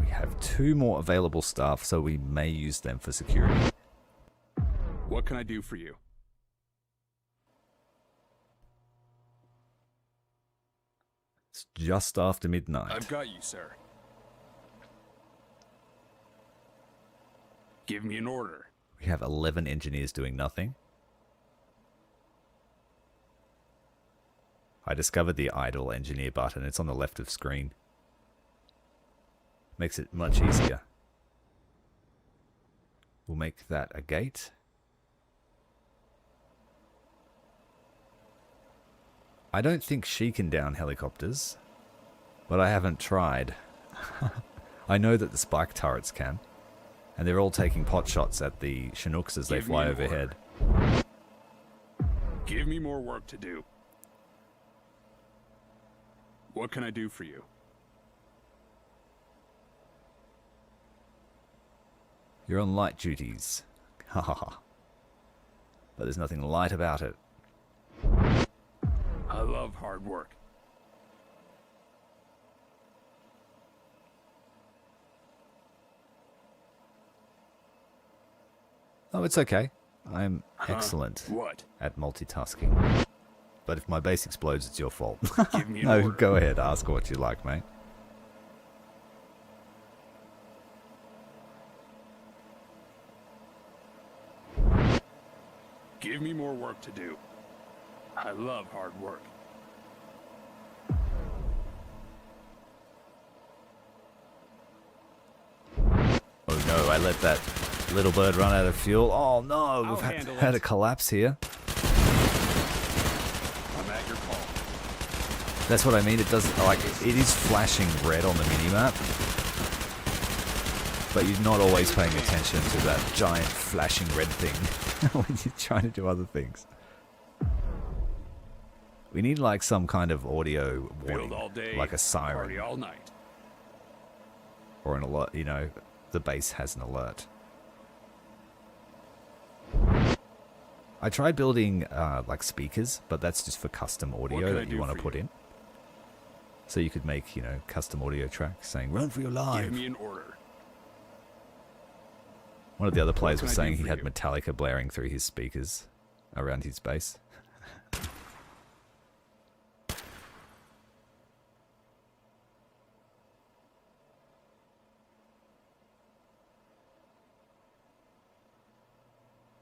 Have 2 more available staff, so we may use them for security. What can I do for you? It's just after midnight. I've got you, sir. Give me an order. We have 11 engineers doing nothing. I discovered the idle engineer button. It's on the left of screen. Makes it much easier. We'll make that a gate. I don't think she can down helicopters, but I haven't tried. I know that the spike turrets can, and they're all taking pot shots at the Chinooks as they fly overhead. Give me more work to do. What can I do for you? You're on light duties. Ha ha ha. But there's nothing light about it. I love hard work. Oh, it's okay. I'm excellent at multitasking. But if my base explodes, it's your fault. Give me an No, order. go ahead. Ask what you like, mate. Give me more work to do. I love hard work. Oh no, I let that little bird run out of fuel. Oh no, we've had a collapse here. I'm at your call. That's what I mean. It does, like, it is flashing red on the minimap, but you're not always paying attention to that giant flashing red thing when you're trying to do other things. We need like some kind of audio warning, Build all day, like a siren party all night. or an alert. You know, the base has an alert. I tried building like speakers, but that's just for custom audio that you want to put in. So you could make, you know, custom audio tracks saying "Run for your life." Give me an order. One of the other players was can I saying do he for had you? Metallica blaring through his speakers around his base.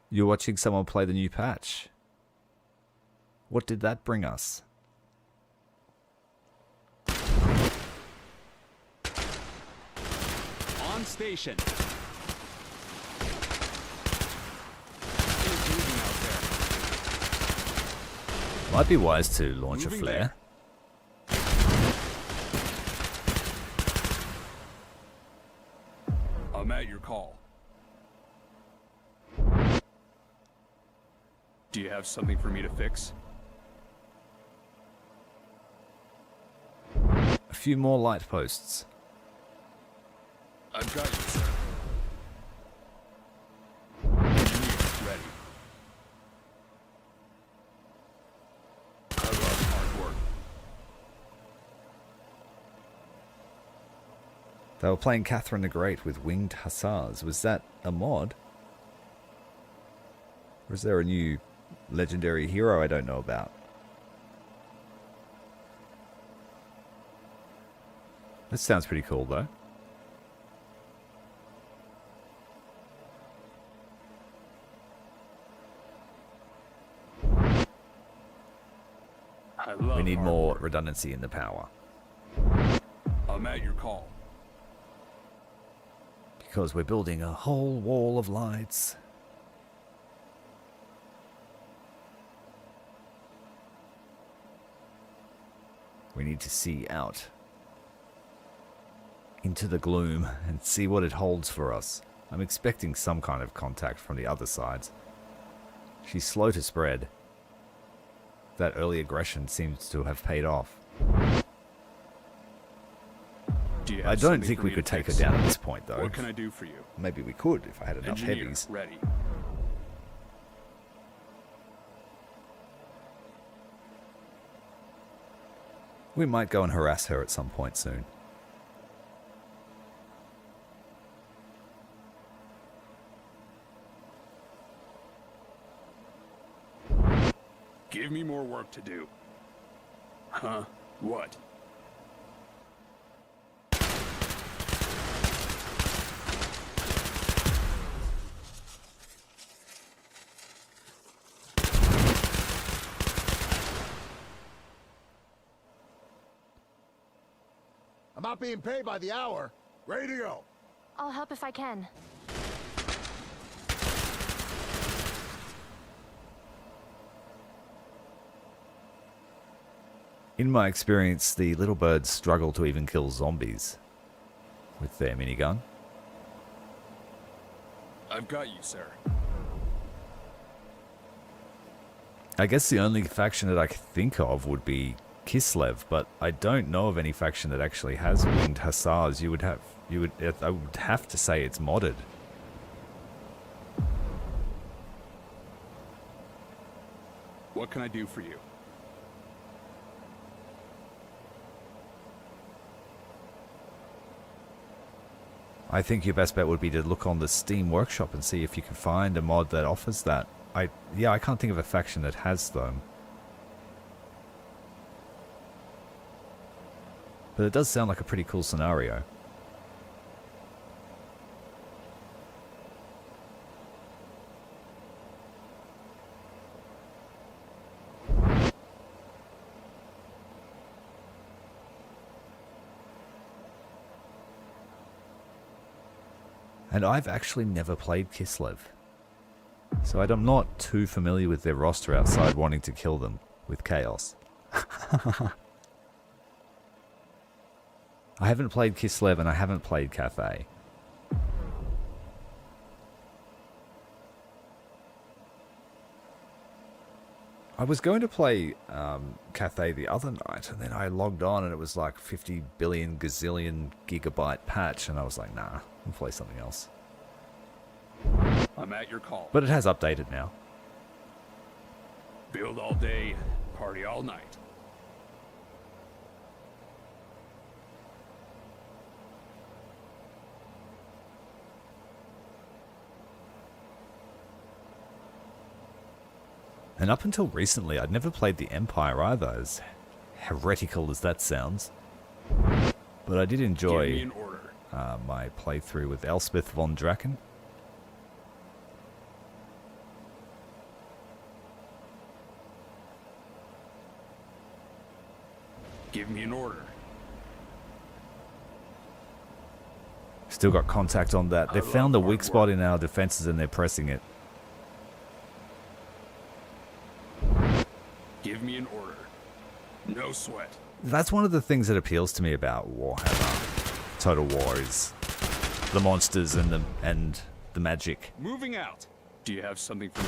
You're watching someone play the new patch. What did that bring us? On station. Might be wise to launch Moving a flare. I'm at your call. Do you have something for me to fix? A few more light posts. I've got you, sir. Engineers ready. I love hard work. They were playing Catherine the Great with winged hussars. Was that a mod? Or is there a new legendary hero I don't know about? This sounds pretty cool though. We need more redundancy in the power. I'm at your call. Because we're building a whole wall of lights. We need to see out into the gloom and see what it holds for us. I'm expecting some kind of contact from the other sides. She's slow to spread. That early aggression seems to have paid off. I don't think we could take her down at this point, though. What can I do for you? Maybe we could if I had enough Engineer, heavies. ready. We might go and harass her at some point soon. Give me more work to do. Huh? What? I'm not being paid by the hour. Ready to go. I'll help if I can. In my experience, the little birds struggle to even kill zombies with their minigun. I've got you, sir. I guess the only faction that I could think of would be Kislev, but I don't know of any faction that actually has winged hussars. I would have to say it's modded. What can I do for you? I think your best bet would be to look on the Steam Workshop and see if you can find a mod that offers that. I can't think of a faction that has them. But it does sound like a pretty cool scenario. And I've actually never played Kislev. So I'm not too familiar with their roster outside wanting to kill them with chaos. I haven't played Kislev and I haven't played Cathay. I was going to play Cathay the other night, and then I logged on and it was like 50 billion gazillion gigabyte patch, and I was like, nah, I'll play something else. I'm at your call. But it has updated now. Build all day, party all night. And up until recently, I'd never played the Empire either, as heretical as that sounds. But I did enjoy Give me an order. my playthrough with Elspeth von Draken. Give me an order. Still got contact on that. They found the weak spot in our defenses and they're pressing it. Give me an order. No sweat. That's one of the things that appeals to me about Warhammer Total War is the monsters and the magic. Moving out. Do you have something for me?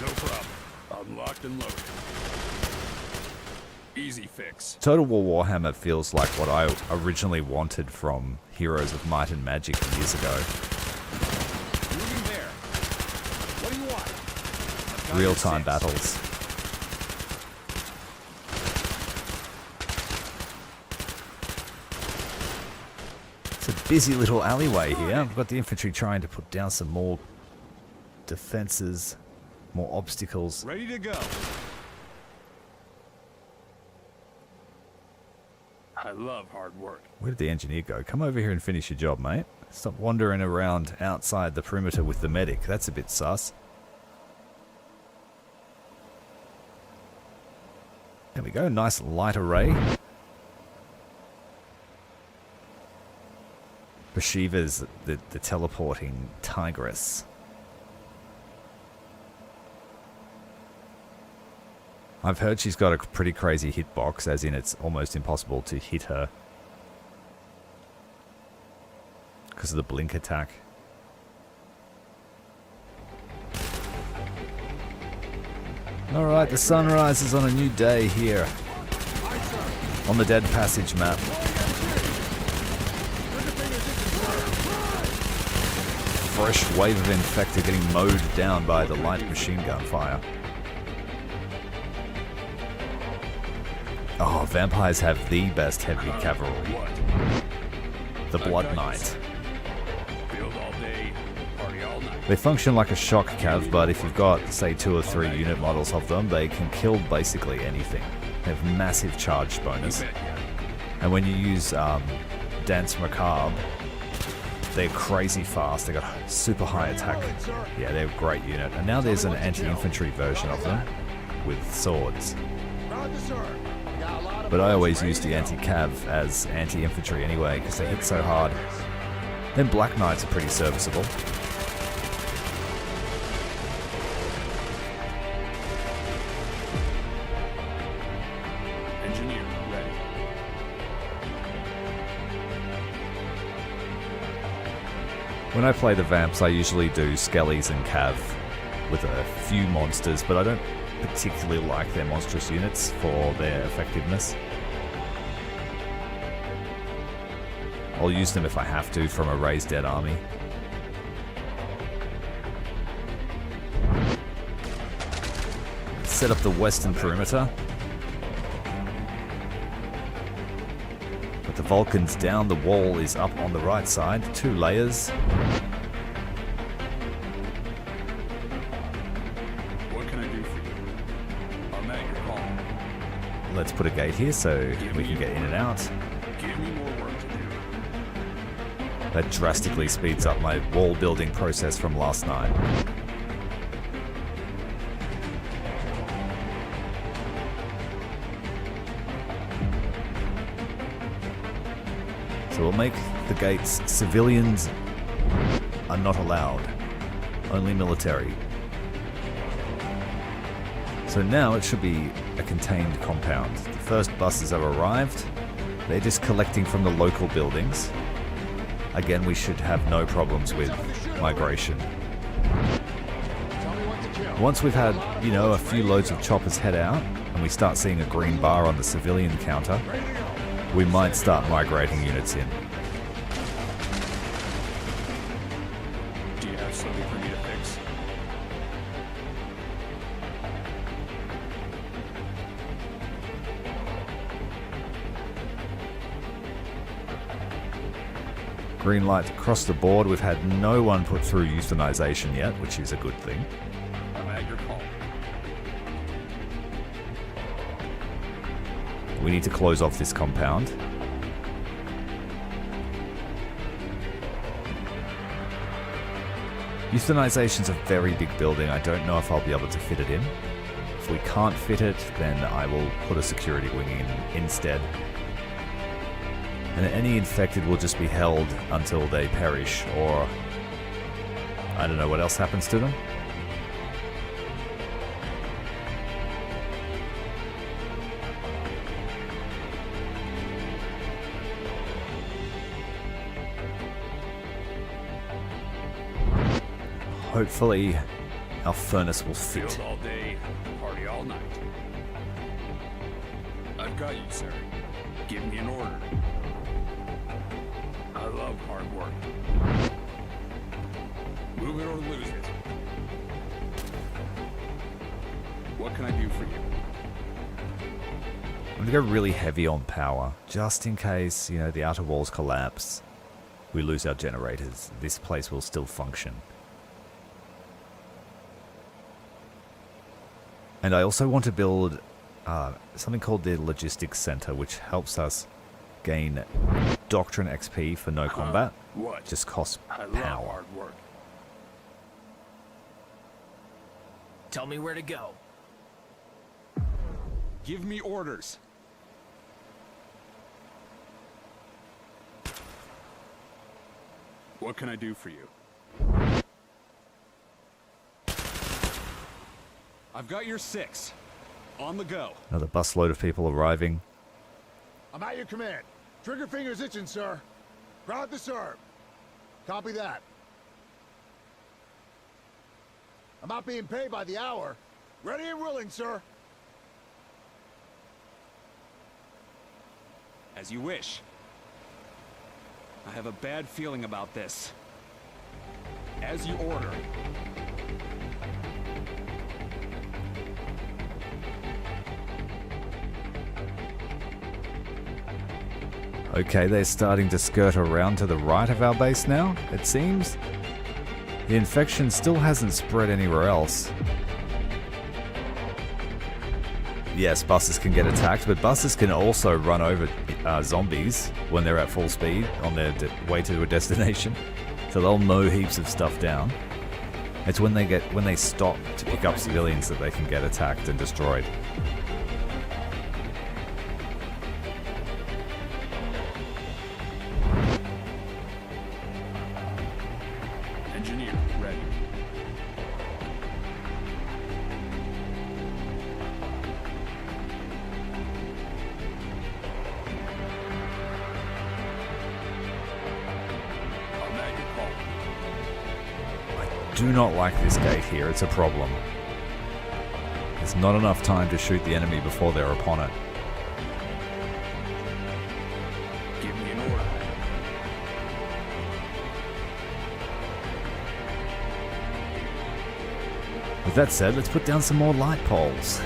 No problem. I'm locked and loaded. Easy fix. Total War Warhammer feels like what I originally wanted from Heroes of Might and Magic years ago. Moving there. What do you want? I've got Real-time your six. battles. It's a busy little alleyway here. I've got the infantry trying to put down some more defenses, more obstacles. Ready to go. I love hard work. Where did the engineer go? Come over here and finish your job, mate. Stop wandering around outside the perimeter with the medic. That's a bit sus. There we go. Nice light array. Bashiva's the teleporting tigress. I've heard she's got a pretty crazy hitbox, as in it's almost impossible to hit her because of the blink attack. Alright, the sun rises on a new day here on the Dead Passage map. Fresh wave of infected getting mowed down by the light machine gun fire. Oh, vampires have the best heavy cavalry. The Blood Knight. Field all day, party all night. They function like a shock cav, but if you've got, say, 2 or 3 unit models of them, they can kill basically anything. They have massive charge bonus. And when you use Dance Macabre, they're crazy fast. They got super high attack. Yeah, they're a great unit. And now there's an anti-infantry version of them with swords. But I always use the anti-cav as anti-infantry anyway, because they hit so hard. Then Black Knights are pretty serviceable. Engineer, ready. When I play the Vamps, I usually do Skellies and Cav with a few monsters, but I don't particularly like their monstrous units for their effectiveness. I'll use them if I have to from a raised dead army. Set up the western perimeter. With the Vulcans down, the wall is up on the right side. 2 layers. Let's put a gate here so we can get in and out. Give me more work to do. That drastically speeds up my wall building process from last night. So we'll make the gates civilians are not allowed, only military. So now it should be a contained compound. The first buses have arrived. They're just collecting from the local buildings. Again, we should have no problems with migration. Once we've had, you know, a few loads of choppers head out, and we start seeing a green bar on the civilian counter, we might start migrating units in. Do you have something for me to fix? Green light across the board. We've had no one put through euthanization yet, which is a good thing. I'm at your call. We need to close off this compound. Euthanization's a very big building. I don't know if I'll be able to fit it in. If we can't fit it, then I will put a security wing in instead. And any infected will just be held until they perish, or I don't know what else happens to them. Hopefully, our furnace will fit. Field all day, party all night. I've got you, sir. Give me an order. I love hard work. Move it or lose it. What can I do for you? I'm going to go really heavy on power, just in case, you know, the outer walls collapse. we lose our generators, this place will still function. And I also want to build something called the Logistics Center, which helps us gain Doctrine XP for no combat. What? Just costs I love power. hard work. Tell me where to go. Give me orders. What can I do for you? I've got your 6. On the go. Another busload of people arriving. I'm at your command. Trigger finger's itching, sir. Crowd to serve. Copy that. I'm not being paid by the hour. Ready and willing, sir. As you wish. I have a bad feeling about this. As you order. Okay, they're starting to skirt around to the right of our base now, it seems. The infection still hasn't spread anywhere else. Yes, buses can get attacked, but buses can also run over zombies when they're at full speed on their way to a destination. So they'll mow heaps of stuff down. It's when they stop to pick up civilians that they can get attacked and destroyed. Engineer, ready. I'm at your call. Do not like this gate here, it's a problem. There's not enough time to shoot the enemy before they're upon it. Give me an order. With that said, let's put down some more light poles.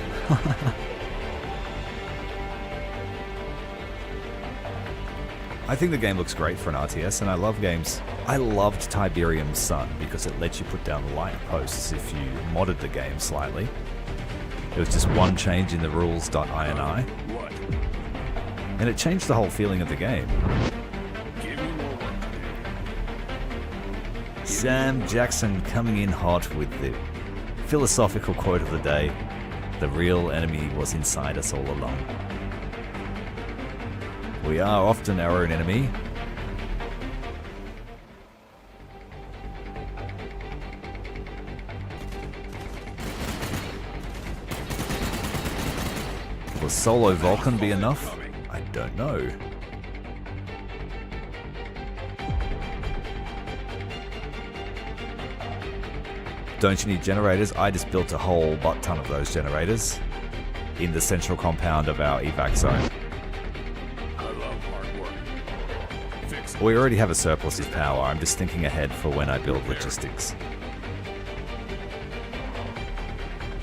I think the game looks great for an RTS, and I love games. I loved Tiberium's Sun because it lets you put down light posts if you modded the game slightly. There was just one change in the rules.ini, What? and it changed the whole feeling of the game. Give me more work to do. Sam Jackson coming in hot with the philosophical quote of the day: "The real enemy was inside us all along." We are often our own enemy. Will solo Vulcan be enough? I don't know. Don't you need generators? I just built a whole butt ton of those generators in the central compound of our evac zone. I love hard work. Fix it. We already have a surplus of power. I'm just thinking ahead for when I build logistics.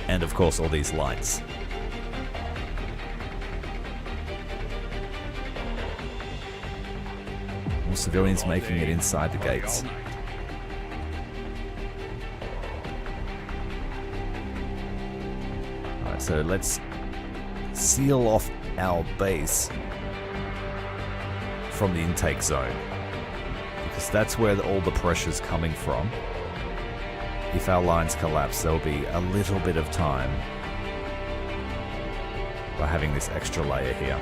And of course all these lights. More civilians making it inside the gates. All night. Alright, so let's seal off our base from the intake zone, because that's where all the pressure's coming from. If our lines collapse, there'll be a little bit of time by having this extra layer here.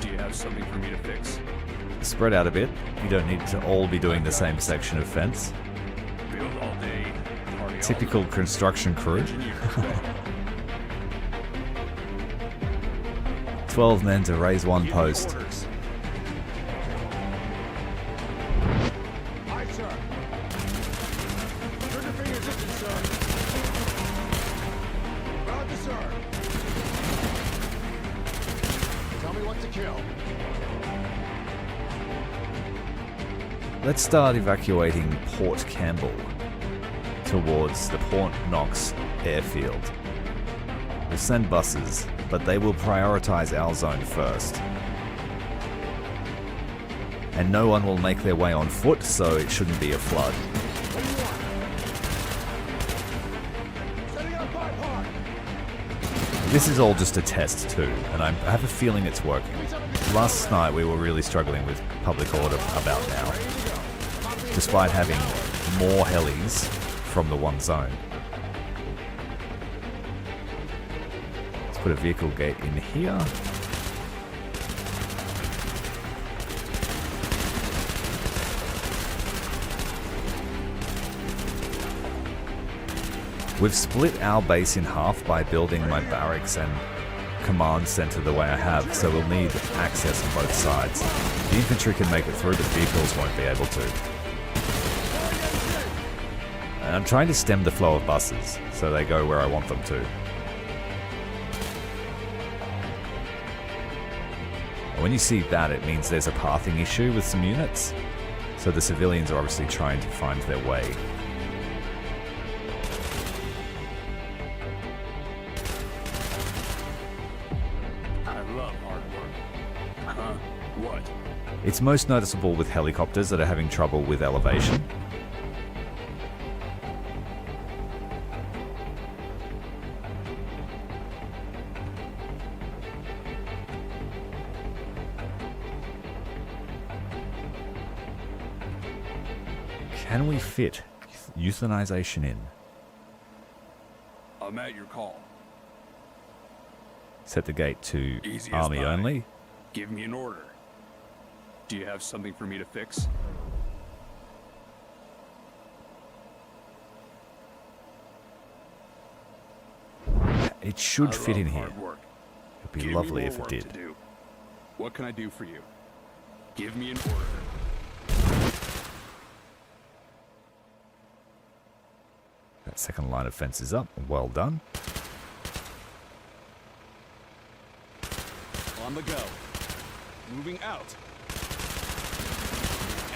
Do you have something for me to fix? Spread out a bit. You don't need to all be doing the same section of fence. Build all day, party Typical construction crew. all night. Engineer, ready. 12 men to raise one post. Orders. Aye, sir. Trigger fingers itching, sir. Roger, sir. Tell me what to kill. Let's start evacuating Port Campbell towards the Port Knox Airfield. We'll send buses, but they will prioritize our zone first. And no one will make their way on foot, so it shouldn't be a flood. Setting up by park. This is all just a test too, and I have a feeling it's working. Last night we were really struggling with public order about now, despite having more helis from the one zone. Let's put a vehicle gate in here. We've split our base in half by building my barracks and command center the way I have, so we'll need access on both sides. The infantry can make it through, but vehicles won't be able to. And I'm trying to stem the flow of buses, so they go where I want them to. And when you see that, it means there's a pathing issue with some units, so the civilians are obviously trying to find their way. What? It's most noticeable with helicopters that are having trouble with elevation. Can we fit euthanization in? I'm at your call. Set the gate to Easy as army pie. only. Give me an order. Do you have something for me to fix? It should I fit in love here. hard work. It'd be Give me lovely more if it work did. to do. What can I do for you? Give me an order. That second line of fence is up. Well done. On the go. Moving out.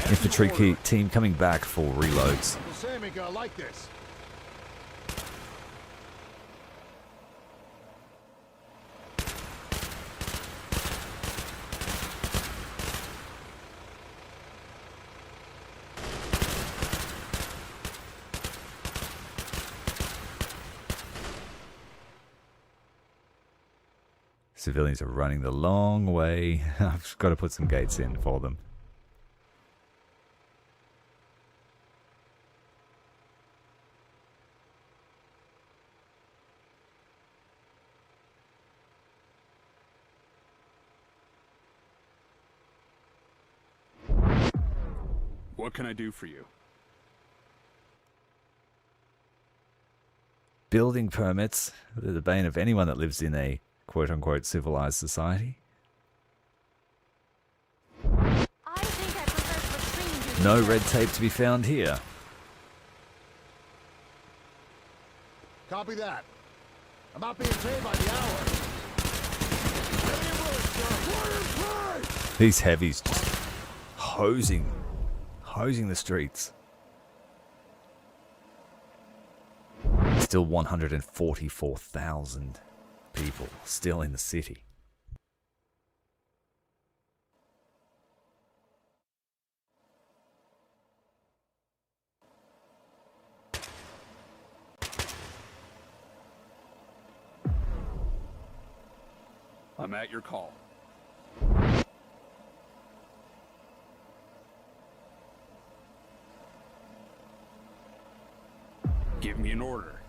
Infantry team coming back for reloads. Uncle Sam ain't gonna like this. Civilians are running the long way. I've got to put some gates in for them. What can I do for you? Building permits, they're the bane of anyone that lives in a quote-unquote civilized society. I think I prefer latrine duty. No sir. red tape to be found here. Copy that. I'm not being paid by the hour. Ready and willing, sir. Fire and pray! These heavies just hosing the streets. Still 144,000 people still in the city. I'm at your call. Give me an order.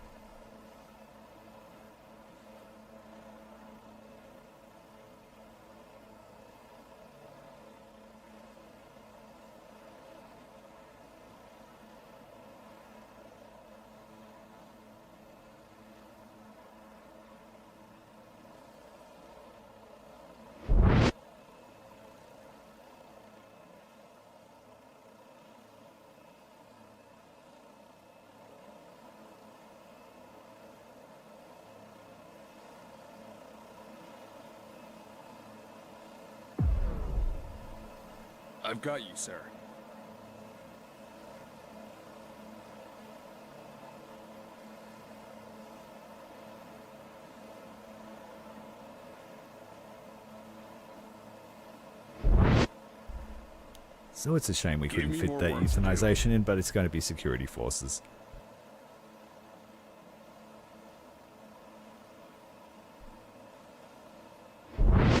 I've got you, sir. So it's a shame we couldn't me fit more that work to do. euthanization in, but it's going to be security forces.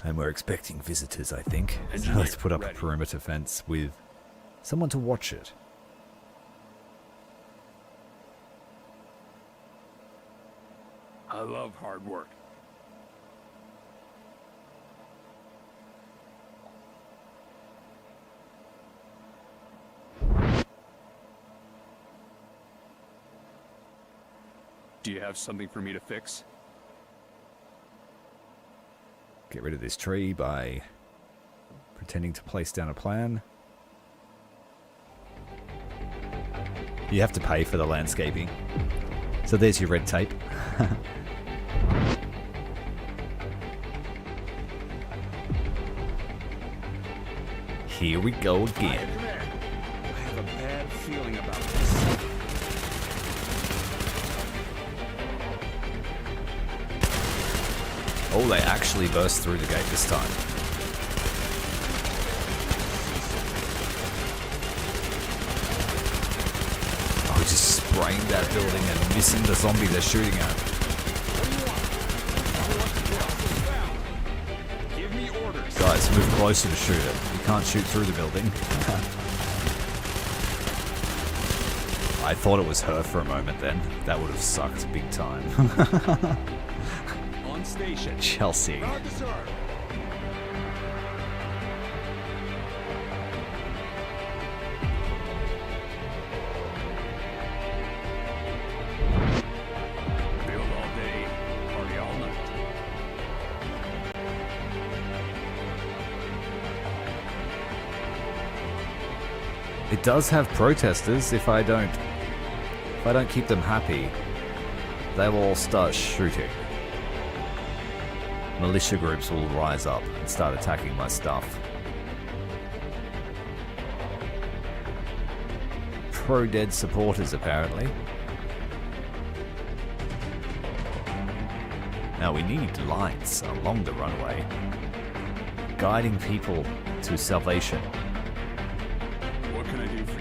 And we're expecting visitors, I think. So Engineer, let's put up a ready. perimeter fence with someone to watch it. I love hard work. Do you have something for me to fix? Get rid of this tree by pretending to place down a plan. You have to pay for the landscaping. So there's your red tape. Here we go again. I have a bad feeling about this. Oh, they actually burst through the gate this time. Oh, just spraying that building and missing the zombie they're shooting at. Give me orders. Guys, move closer to shoot it. You can't shoot through the building. I thought it was her for a moment then. That would have sucked big time. On station. Chelsea. Roger, sir. Build all day, party all night. It does have protesters. If I don't keep them happy, they will all start shooting. Militia groups will rise up and start attacking my stuff. Pro-dead supporters, apparently. Now we need lights along the runway, guiding people to salvation. What can I do for you?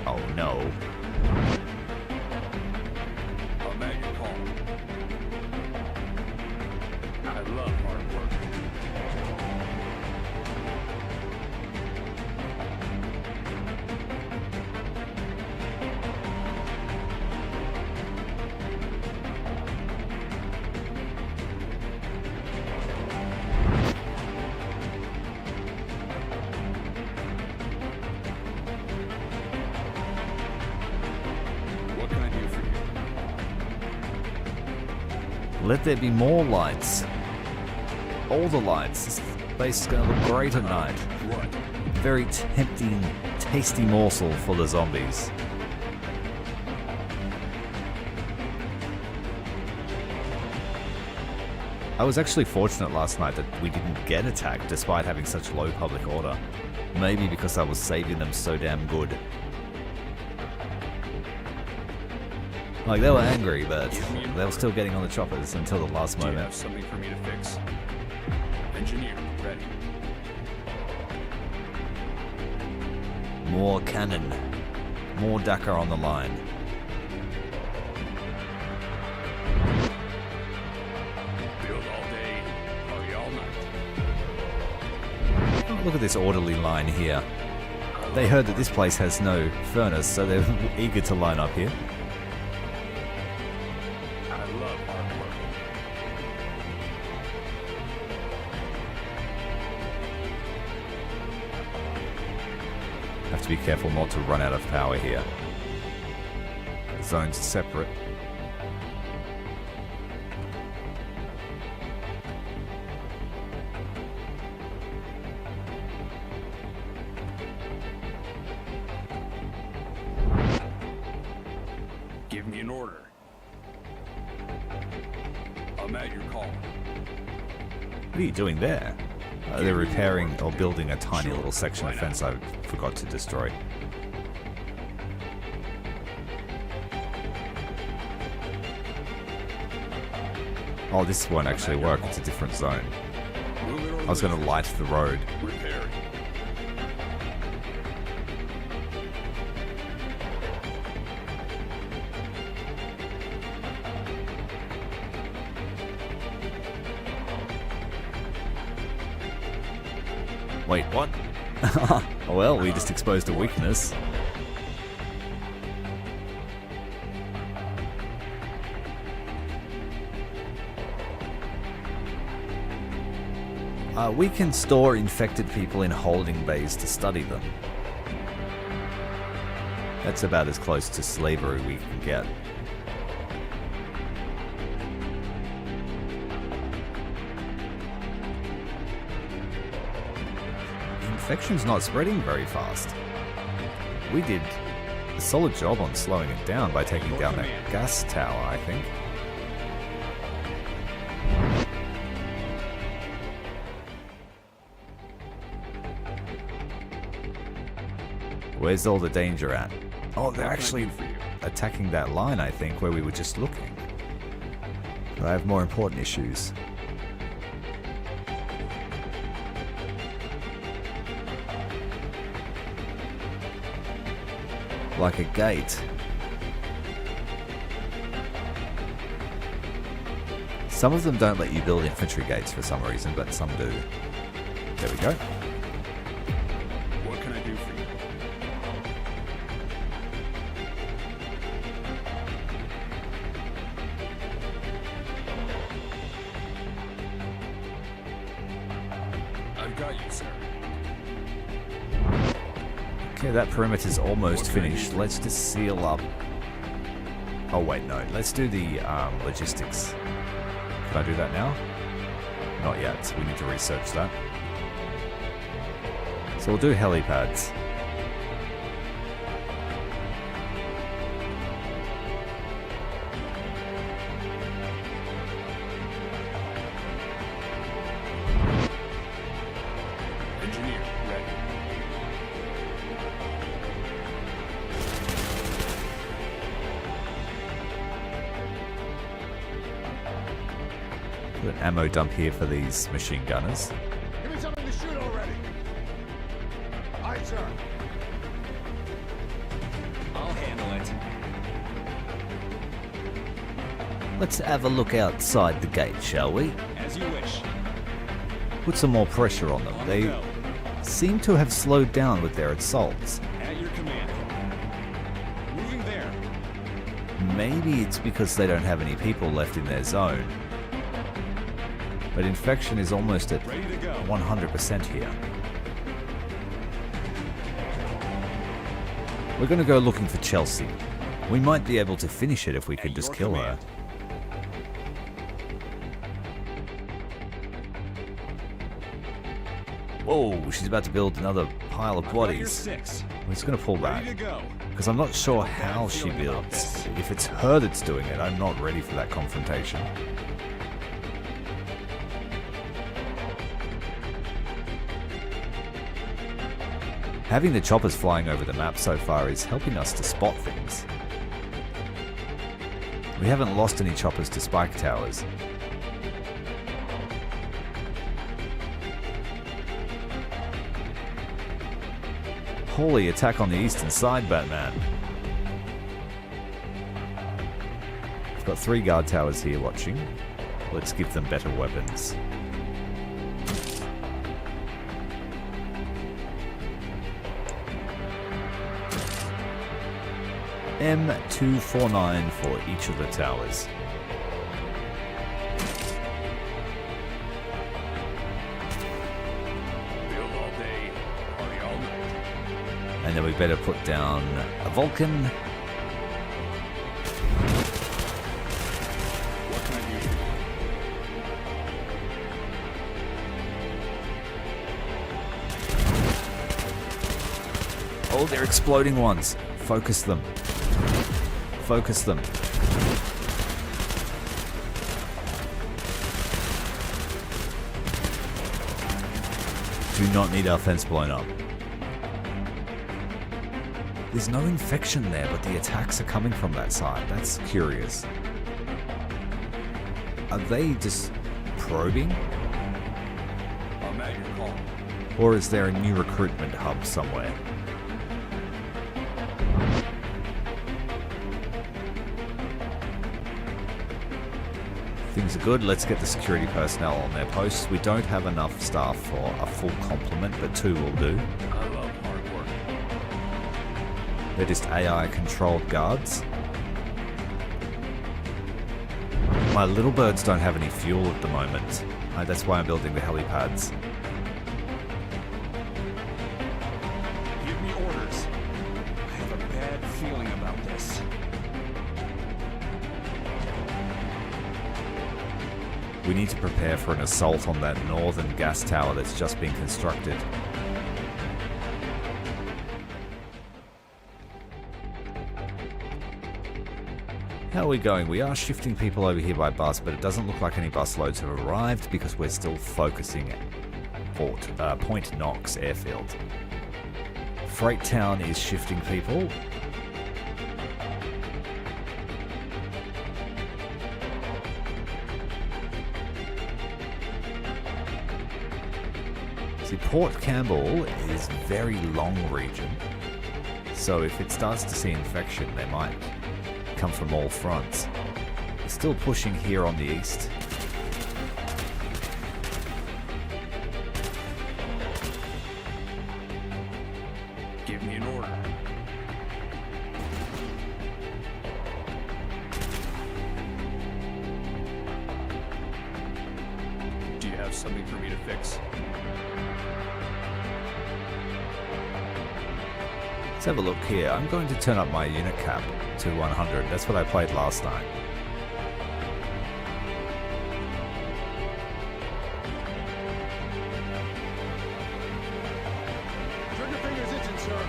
Oh no. I'm at your call. I love hard work. What can I do for you? Let there be more lights. All the lights. This place is going to look great at night. What? Very tempting, tasty morsel for the zombies. I was actually fortunate last night that we didn't get attacked despite having such low public order. Maybe because I was saving them so damn good. Like, they were angry, but they were still getting on the choppers until the last Do you moment. have something for me to fix? Engineer, ready. More cannon. More Dakar on the line. Build all day, party all night. Look at this orderly line here. They heard that this place has no furnace, so they're eager to line up here. I love hard work. Have to be careful not to run out of power here. The zones are separate. Give me an order. at your call. What are you doing there? They're repairing or building a tiny little section of fence I forgot to destroy. Oh, this won't actually work. It's a different zone. I was going to light the road. Repairing. Wait, what? Well, we just exposed a weakness. We can store infected people in holding bays to study them. That's about as close to slavery we can get. Infection's not spreading very fast. We did a solid job on slowing it down by taking down that gas tower, I think. Where's all the danger at? Oh, they're actually attacking that line, I think, where we were just looking. But I have more important issues. Like a gate. Some of them don't let you build infantry gates for some reason, but some do. There we go. What can I do for you? I've got you, sir. Okay, that perimeter's almost finished. Let's just seal up. Oh wait, no. Let's do the logistics. Can I do that now? Not yet, so we need to research that. So we'll do helipads. Engineer, ready. Put an ammo dump here for these machine gunners. Give me something to shoot already. Aye, sir. I'll handle it. Let's have a look outside the gate, shall we? As you wish. Put some more pressure on them. They seem to have slowed down with their assaults. At your command. Moving there. Maybe it's because they don't have any people left in their zone. But infection is almost at Ready to go. 100% here. We're going to go looking for Chelsea. We might be able to finish it if we could just kill her. Whoa, she's about to build another pile of bodies. Six. We're just going to pull Ready back. to go. Because I'm not sure how she builds. If it's her that's doing it, I'm not ready for that confrontation. Having the choppers flying over the map so far is helping us to spot things. We haven't lost any choppers to spike towers. Holy attack on the eastern side, Batman. We've got 3 guard towers here watching. Let's give them better weapons. M249 for each of the towers. Build all day, party all night. And then we better put down a Vulcan. What can I do for you? Oh, they're exploding ones. Focus them. Focus them. Do not need our fence blown up. There's no infection there, but the attacks are coming from that side. That's curious. Are they just probing? I'm at your call. Or is there a new recruitment hub somewhere? Things are good. Let's get the security personnel on their posts. We don't have enough staff for a full complement, but 2 will do. I love hard work. They're just AI-controlled guards. My little birds don't have any fuel at the moment. That's why I'm building the helipads. Give me orders. I have a bad feeling about this. We need to prepare for an assault on that northern gas tower that's just been constructed. How are we going? We are shifting people over here by bus, but it doesn't look like any bus loads have arrived because we're still focusing at Point Knox Airfield. Freight Town is shifting people. See, Port Campbell is a very long region, so if it starts to see infection, they might come from all fronts. Still pushing here on the east. Give me an order. Do you have something for me to fix? Let's have a look here. I'm going to turn up my unit cap to 100. That's what I played last night. Trigger finger's itching, sir.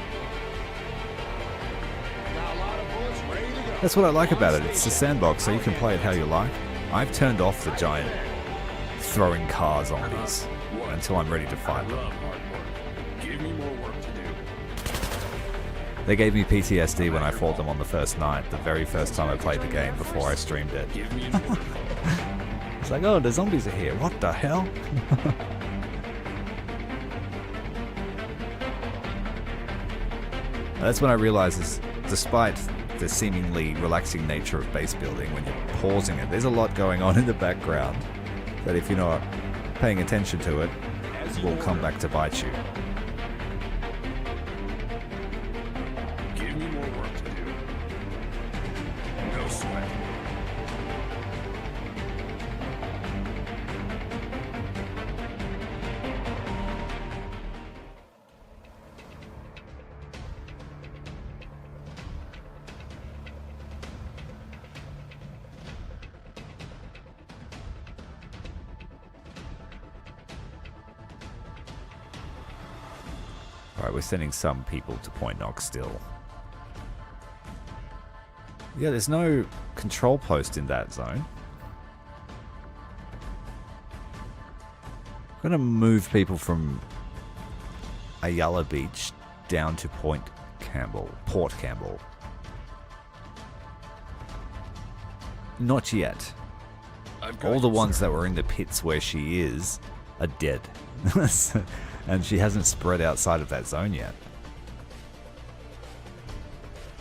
Got a lot of bullets ready to go. That's what I like about it. It's a sandbox, so you can play it how you like. I've turned off the giant throwing car zombies until I'm ready to fight I them. love hard work. Give me more work to do. They gave me PTSD when I fought them on the first night, the very first time I played the game before I streamed it. Give me an order. It's like, oh, the zombies are here. What the hell? That's when I realized is, despite the seemingly relaxing nature of base building, when you're pausing it, there's a lot going on in the background that if you're not paying attention to it, will come back to bite you. Give me more work to do. No sweat. Alright, we're sending some people to Point Knox still. Yeah, there's no control post in that zone. I'm gonna move people from Ayala Beach down to Port Campbell. Not yet. I've got All the you, ones sir. that were in the pits where she is are dead. And she hasn't spread outside of that zone yet.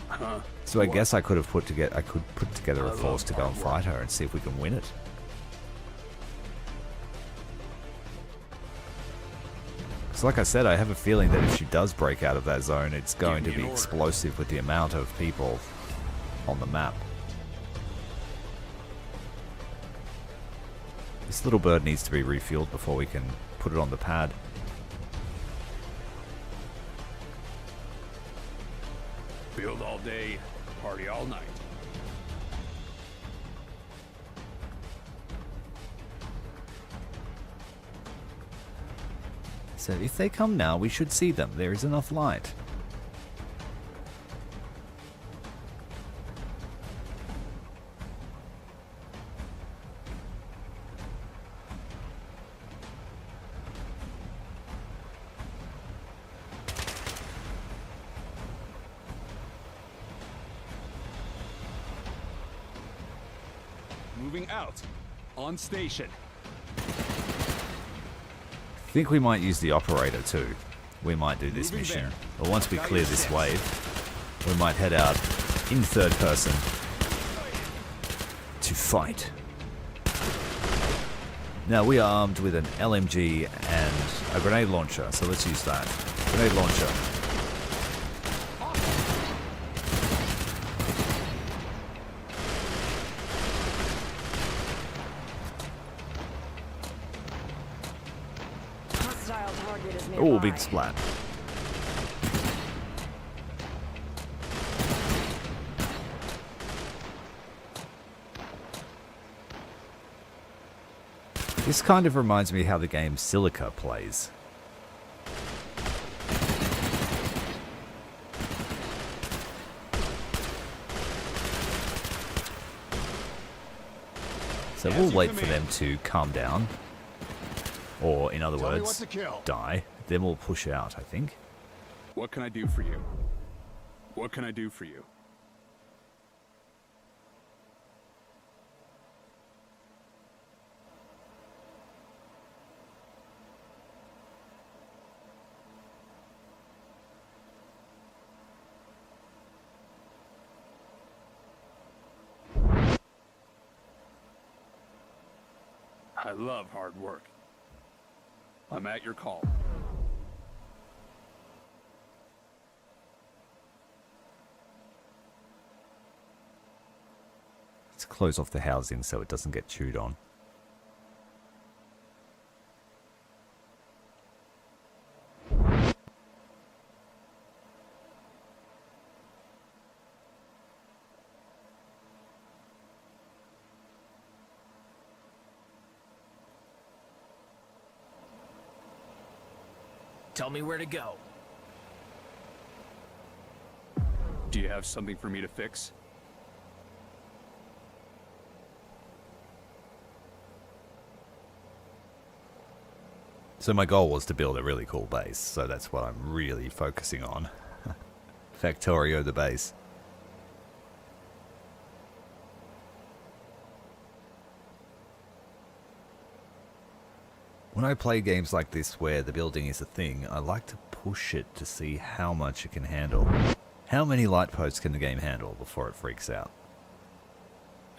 Huh? So I guess I could put together a force to go and fight her and see if we can win it. Because like I said, I have a feeling that if she does break out of that zone, it's going to Give me be an order. explosive with the amount of people on the map. This little bird needs to be refueled before we can put it on the pad. Build all day, party all night. So if they come now, we should see them. There is enough light. Moving out. On station. I think we might use the operator too. We might do this Moving mission. there. But once we Got clear your this six. wave, we might head out in third person to fight. Now we are armed with an LMG and a grenade launcher, so let's use that. Grenade launcher. Hostile target is nearby. Oh, big splat. This kind of reminds me how the game Silica plays. So we'll wait for them to calm down. Or, in other Tell me what words, to kill. die. Then we'll push out, I think. What can I do for you? What can I do for you? I love hard work. I'm at your call. Let's close off the housing so it doesn't get chewed on. Tell me where to go. Do you have something for me to fix? So my goal was to build a really cool base, so that's what I'm really focusing on. Factorio the base. When I play games like this where the building is a thing, I like to push it to see how much it can handle. How many light posts can the game handle before it freaks out?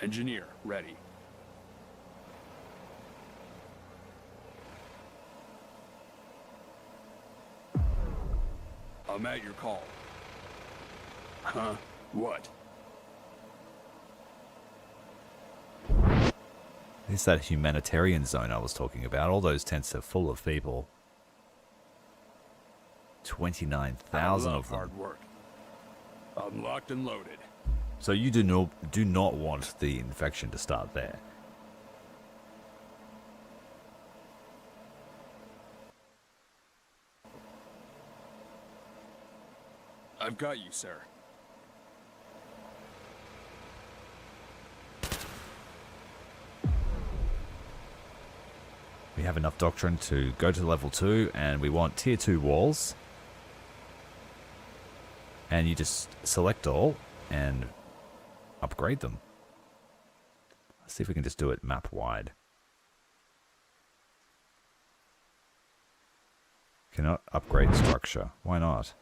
Engineer, ready. I'm at your call. Huh? What? It's that humanitarian zone I was talking about. All those tents are full of people. 29,000 I of love them. hard work. I'm locked and loaded. So you do not want the infection to start there. I've got you, sir. We have enough doctrine to go to level 2, and we want tier 2 walls. And you just select all and upgrade them. Let's see if we can just do it map wide. Cannot upgrade structure. Why not?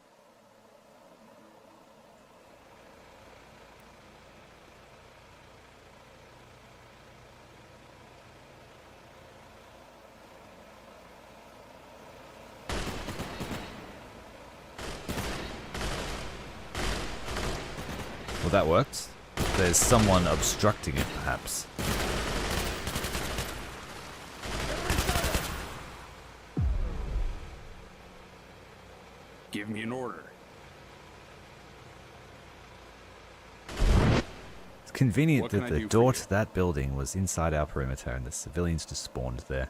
Well, that worked. There's someone obstructing it, perhaps. Give me an order. It's convenient What can that I the do for door you? to that building was inside our perimeter and the civilians just spawned there.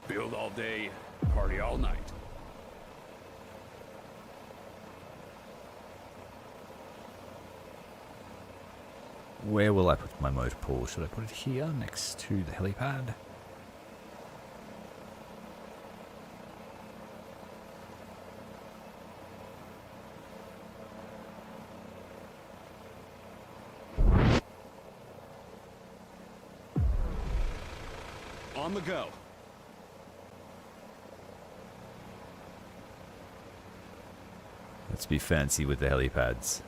Build all day, party all night. Where will I put my motor pool? Should I put it here next to the helipad? On the go. Let's be fancy with the helipads.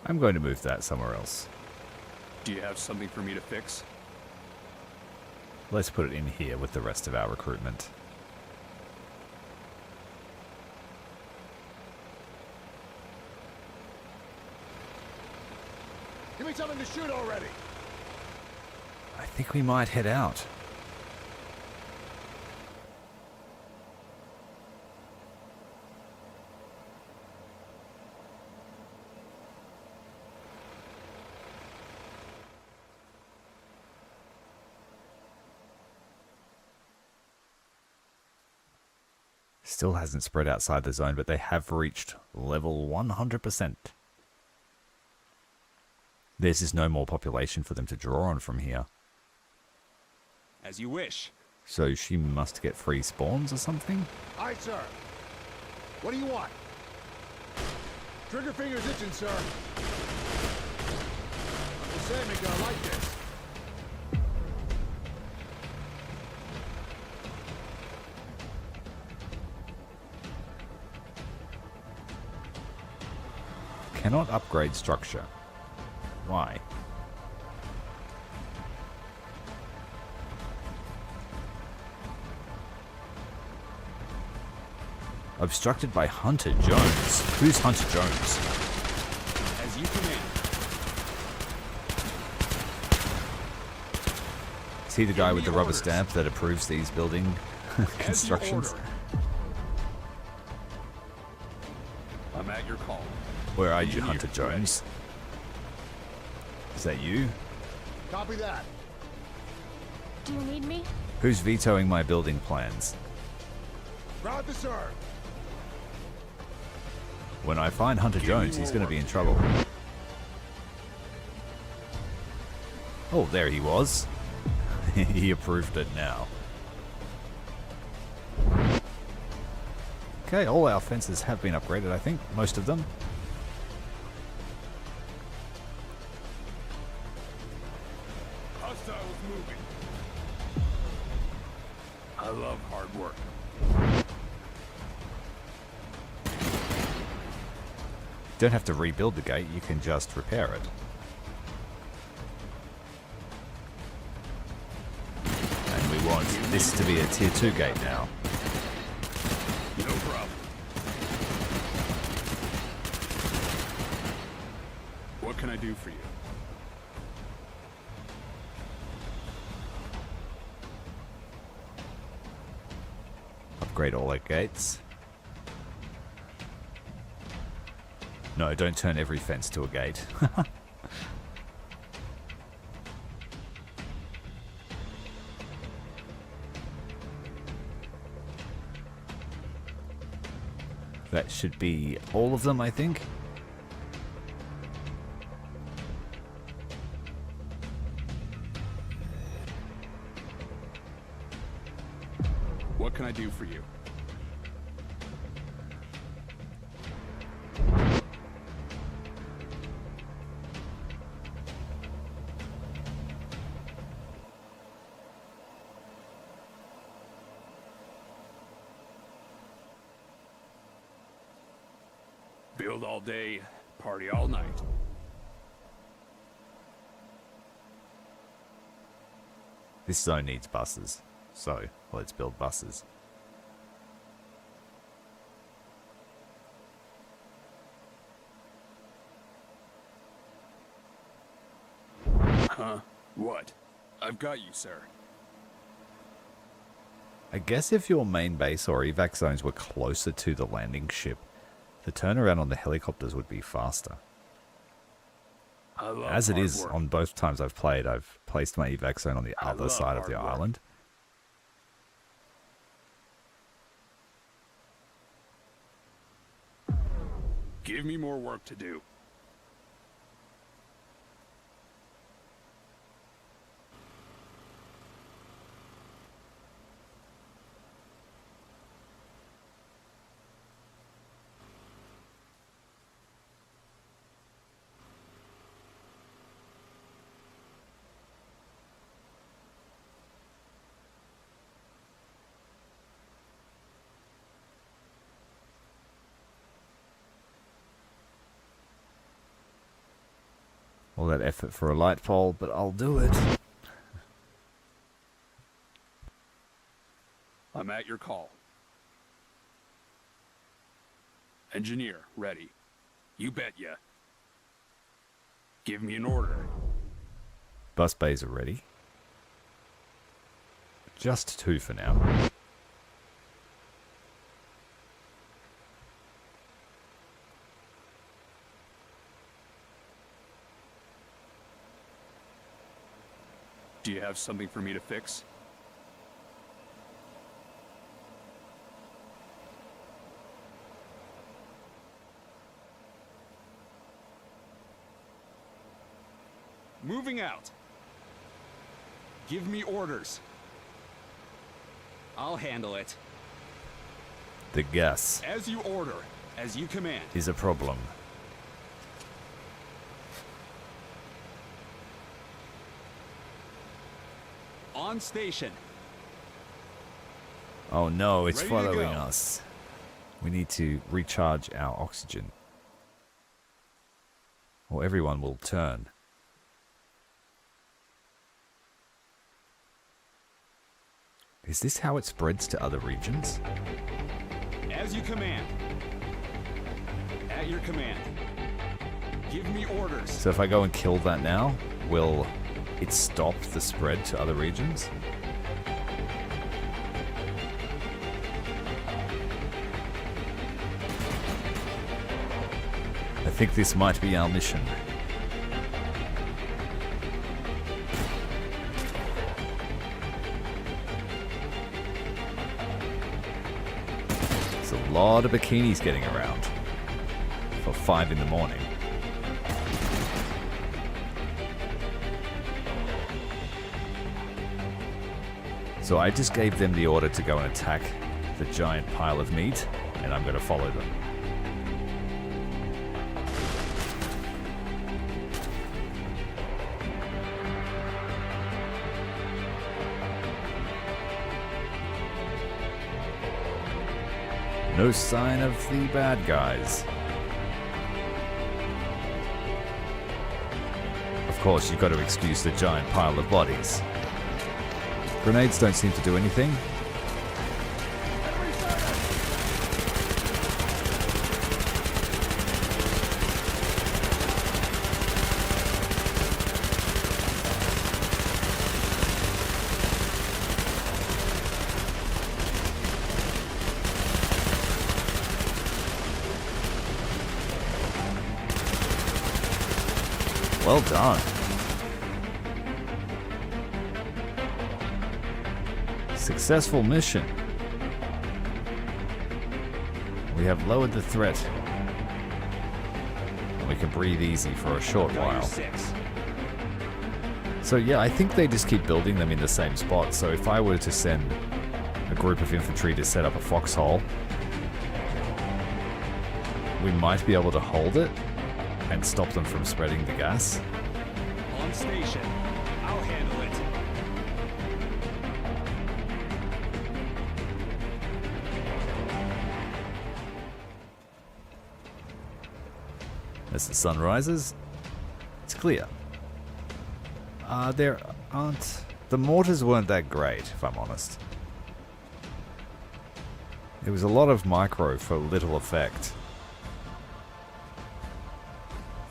I'm going to move that somewhere else. Do you have something for me to fix? Let's put it in here with the rest of our recruitment. Give me something to shoot already. I think we might head out. Still hasn't spread outside the zone, but they have reached level 100%. There's just no more population for them to draw on from here. As you wish. So she must get free spawns or something? Aye, sir. What do you want? Trigger finger's itching, sir. Uncle Sam ain't gonna like this. Cannot upgrade structure. Why? Obstructed by Hunter Jones. Who's Hunter Jones? As you command. Is he the guy with the rubber stamp that approves these building constructions? I'm at your call. Where are you, Hunter Jones? Is that you? Copy that. Do you need me? Who's vetoing my building plans? Roger, sir. When I find Hunter Jones, he's going to be in trouble. Oh, there he was. He approved it now. Okay, all our fences have been upgraded, I think. Most of them. Hostiles moving. I love hard work. You don't have to rebuild the gate, you can just repair it. And we want this to be a tier 2 gate now. No problem. What can I do for you? Upgrade all our gates. No, don't turn every fence to a gate. That should be all of them, I think. What can I do for you? Build all day, party all night. This zone needs buses, so let's build buses. Huh? What? I've got you, sir. I guess if your main base or evac zones were closer to the landing ship, the turnaround on the helicopters would be faster. I love As it hard is, work. on both times I've played, I've placed my evac zone on the I other love side of the hard work. island. Give me more work to do. All that effort for a light pole, but I'll do it. I'm at your call. Engineer, ready. You bet ya. Give me an order. Bus bays are ready. Just 2 for now. Do you have something for me to fix? Moving out. Give me orders. I'll handle it. The gas As you order, as you command. is a problem. On station. Oh no, it's Ready to following go. us. We need to recharge our oxygen. Or everyone will turn. Is this how it spreads to other regions? As you command. At your command. Give me orders. So if I go and kill that now, will it stop the spread to other regions? I think this might be our mission. There's a lot of bikinis getting around for 5 in the morning. So I just gave them the order to go and attack the giant pile of meat, and I'm going to follow them. No sign of the bad guys. Of course, you've got to excuse the giant pile of bodies. Grenades don't seem to do anything. Well done. Successful mission. We have lowered the threat. And we can breathe easy for a short Got your while. 6. So yeah, I think they just keep building them in the same spot. So if I were to send a group of infantry to set up a foxhole, we might be able to hold it and stop them from spreading the gas. On station. I'll handle it. As the sun rises, it's clear. There aren't... The mortars weren't that great, if I'm honest. There was a lot of micro for little effect.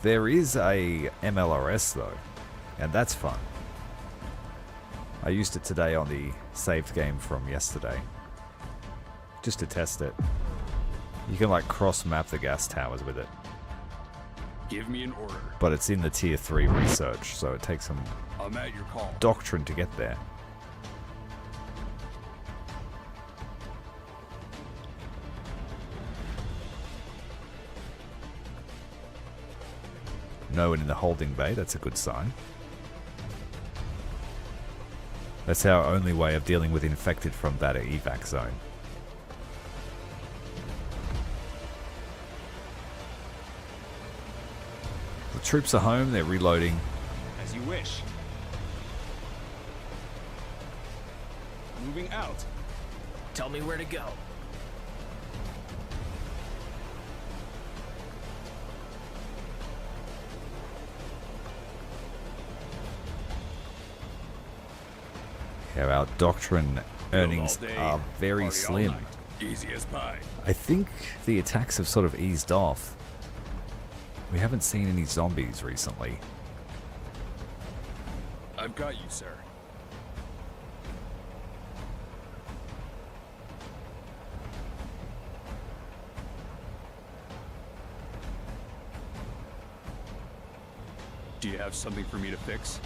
There is a MLRS though, And that's fun. I used it today on the saved game from yesterday. Just to test it. You can like cross-map the gas towers with it. Give me an order. But it's in the tier 3 research, so it takes some I'm at your call. doctrine to get there. No one in the holding bay, that's a good sign. That's our only way of dealing with infected from that evac zone. The troops are home, they're reloading. As you wish. Moving out. Tell me where to go. Yeah, our doctrine earnings Build all day, are very party all slim. night. Easy as pie. I think the attacks have sort of eased off. We haven't seen any zombies recently. I've got you, sir. Do you have something for me to fix?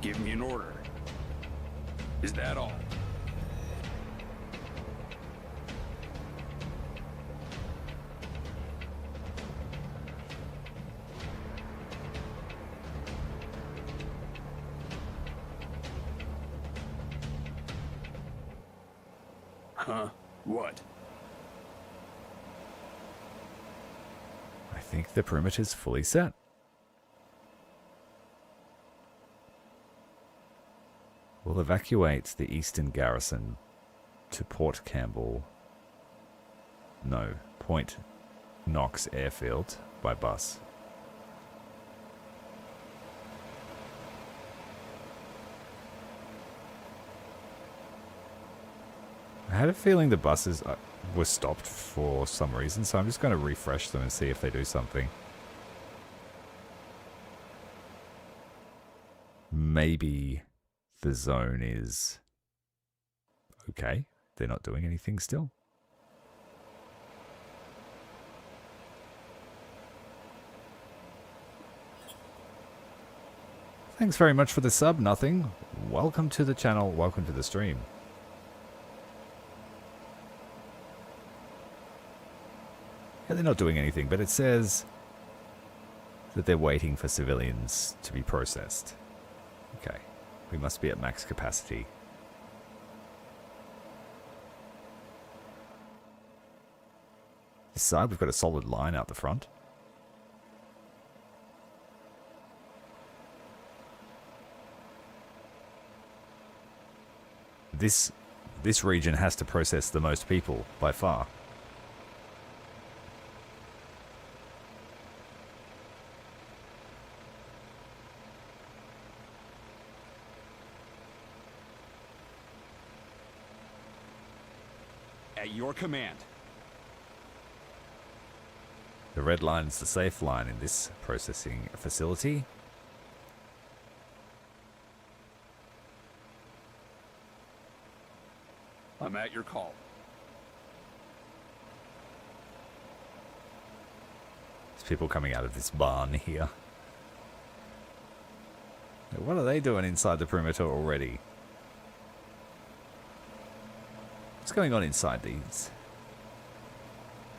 Give me an order. Is that all? Huh? What? I think the perimeter's fully set. We'll evacuate the eastern garrison to Port Campbell. No, Point Knox Airfield by bus. I had a feeling the buses were stopped for some reason, so I'm just going to refresh them and see if they do something. Maybe the zone is okay. They're not doing anything still. Thanks very much for the sub, Nothing. Welcome to the channel, welcome to the stream. Yeah, they're not doing anything, but it says that they're waiting for civilians to be processed. Okay, we must be at max capacity. This side, we've got a solid line out the front. This region has to process the most people, by far. At your command. The red line is the safe line in this processing facility. I'm at your call. There's people coming out of this barn here. What are they doing inside the perimeter already? What's going on inside these?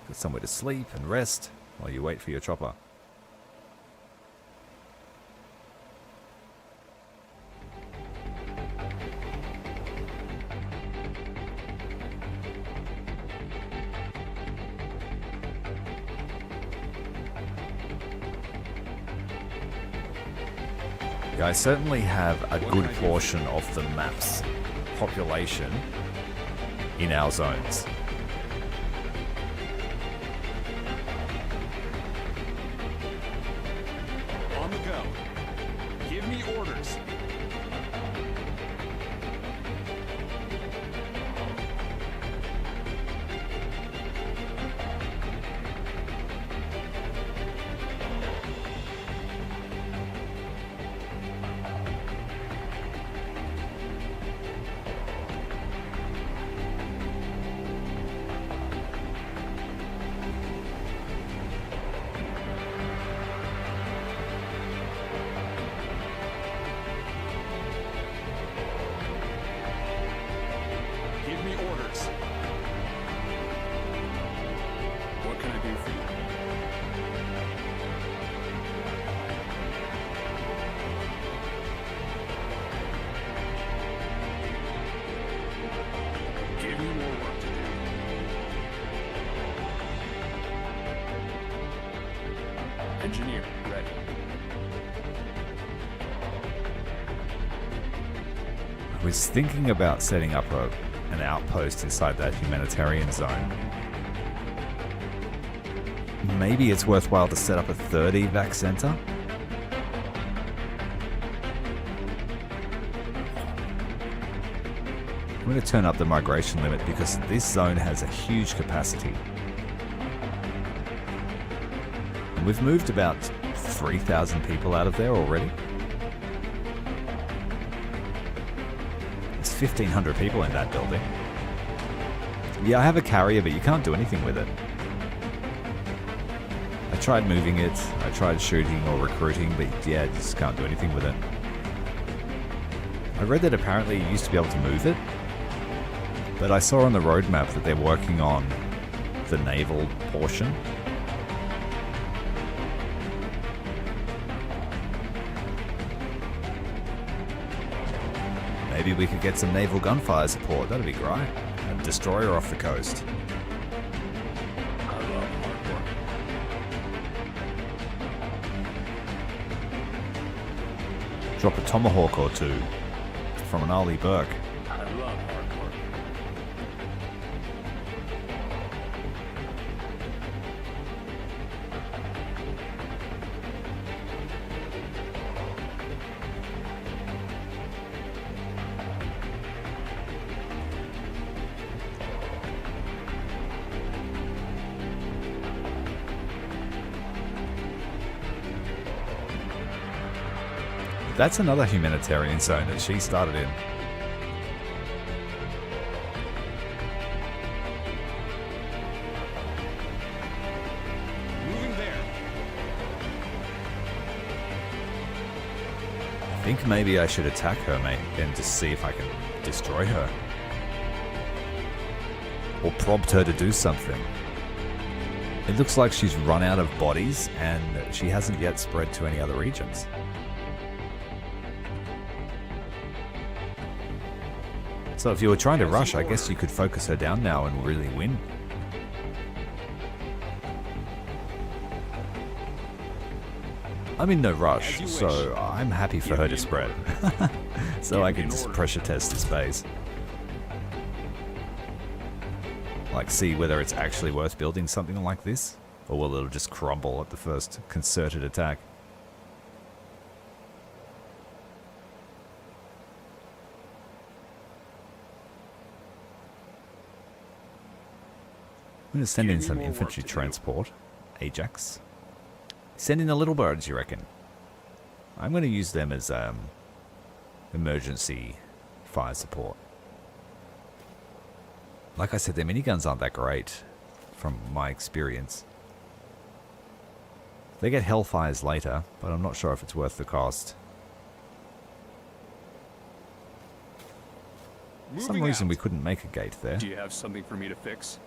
Got somewhere to sleep and rest while you wait for your chopper. Yeah, I certainly have a good portion of the map's population in our zones. On the go. Give me orders. Give me orders. What can I do for you? Give me more work to do. Engineer, ready. I was thinking about setting up an outpost inside that humanitarian zone. Maybe it's worthwhile to set up a third evac center. I'm going to turn up the migration limit because this zone has a huge capacity. And we've moved about 3,000 people out of there already. There's 1,500 people in that building. Yeah, I have a carrier, but you can't do anything with it. I tried moving it, I tried shooting or recruiting, but yeah, you just can't do anything with it. I read that apparently you used to be able to move it, but I saw on the roadmap that they're working on the naval portion. Maybe we could get some naval gunfire support, that'd be great. A destroyer off the coast. I love hard work. Drop a tomahawk or two from an Arleigh Burke. I love hard work. That's another humanitarian zone that she started in. Moving there. I think maybe I should attack her, mate, and just see if I can destroy her. Or prompt her to do something. It looks like she's run out of bodies and she hasn't yet spread to any other regions. So if you were trying to rush, I guess you could focus her down now and really win. I'm in no rush, so I'm happy for her to spread. So I can just pressure test this base. Like, see whether it's actually worth building something like this, or will it just crumble at the first concerted attack. I'm going to send in some infantry transport. Ajax. Send in the little birds, you reckon? I'm going to use them as emergency fire support. Like I said, their miniguns aren't that great from my experience. They get Hellfires later, but I'm not sure if it's worth the cost. For some reason we couldn't make a gate there. Do you have something for me to fix?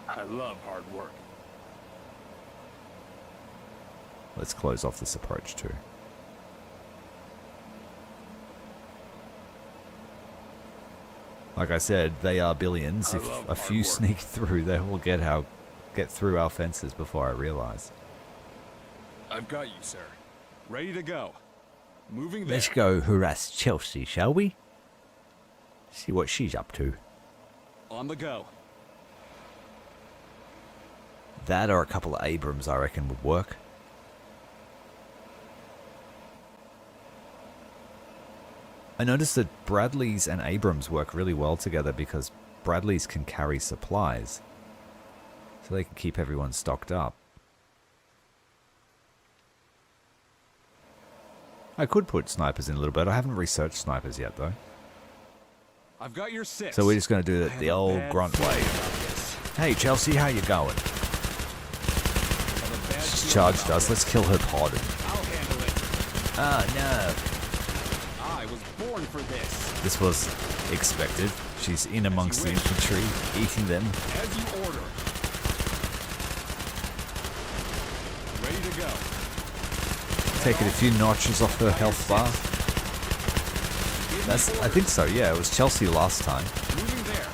I love hard work. Let's close off this approach too. Like I said, they are billions. I If love a few hard work. sneak through, they will get through our fences before I realize. I've got you, sir. Ready to go. Moving there. Let's go harass Chelsea, shall we? See what she's up to. On the go. That or a couple of Abrams, I reckon, would work. I noticed that Bradleys and Abrams work really well together because Bradleys can carry supplies. So they can keep everyone stocked up. I could put snipers in a little bit. I haven't researched snipers yet, though. I've got your 6. So we're just going to do I it have the a old bad grunt feeling way. about this. Hey, Chelsea, how you going? I have a bad She's feeling charged about us. this. Let's kill her pod. I'll handle it. Oh, no. I was born for this. This was expected. She's in amongst the infantry, eating them. As you order. Ready to go. Taking a few notches off her health bar. I think so, yeah. It was Chelsea last time. Moving there.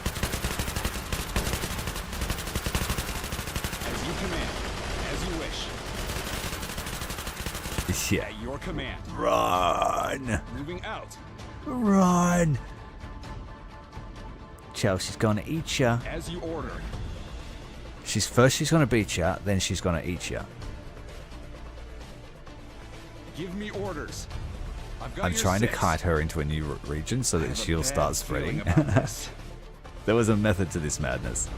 As you command. As you wish. Yeah. At your command. Run! Moving out. Run! Chelsea's gonna eat ya. As you order. She's gonna beat ya, then she's gonna eat ya. Give me orders. I've got I'm your trying to 6. kite her into a new region so I that have a she'll bad start feeling spreading. about this. There was a method to this madness.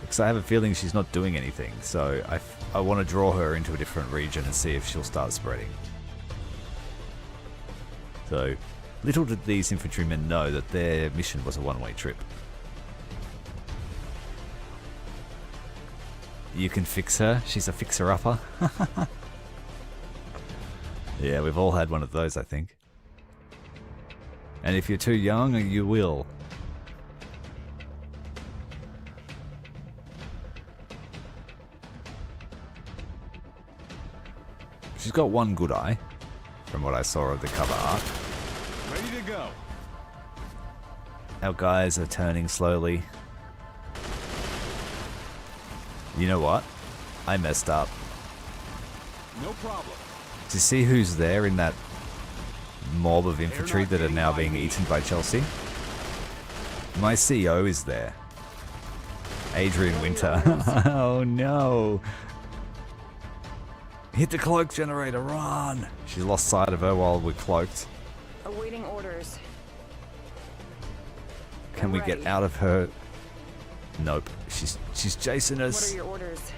Because I have a feeling she's not doing anything, so I want to draw her into a different region and see if she'll start spreading. So, little did these infantrymen know that their mission was a one-way trip. You can fix her? She's a fixer-upper? Yeah, we've all had one of those, I think. And if you're too young, you will. She's got one good eye, from what I saw of the cover art. Ready to go. Our guys are turning slowly. You know what? I messed up. No problem. Do you see who's there in that mob of infantry that are now being eaten by Chelsea? My CEO is there. Adrian Winter. Oh no. Hit the cloak generator, run! She lost sight of her while we're cloaked. Awaiting orders. Can we get out of her? Nope. She's chasing What us. are your orders?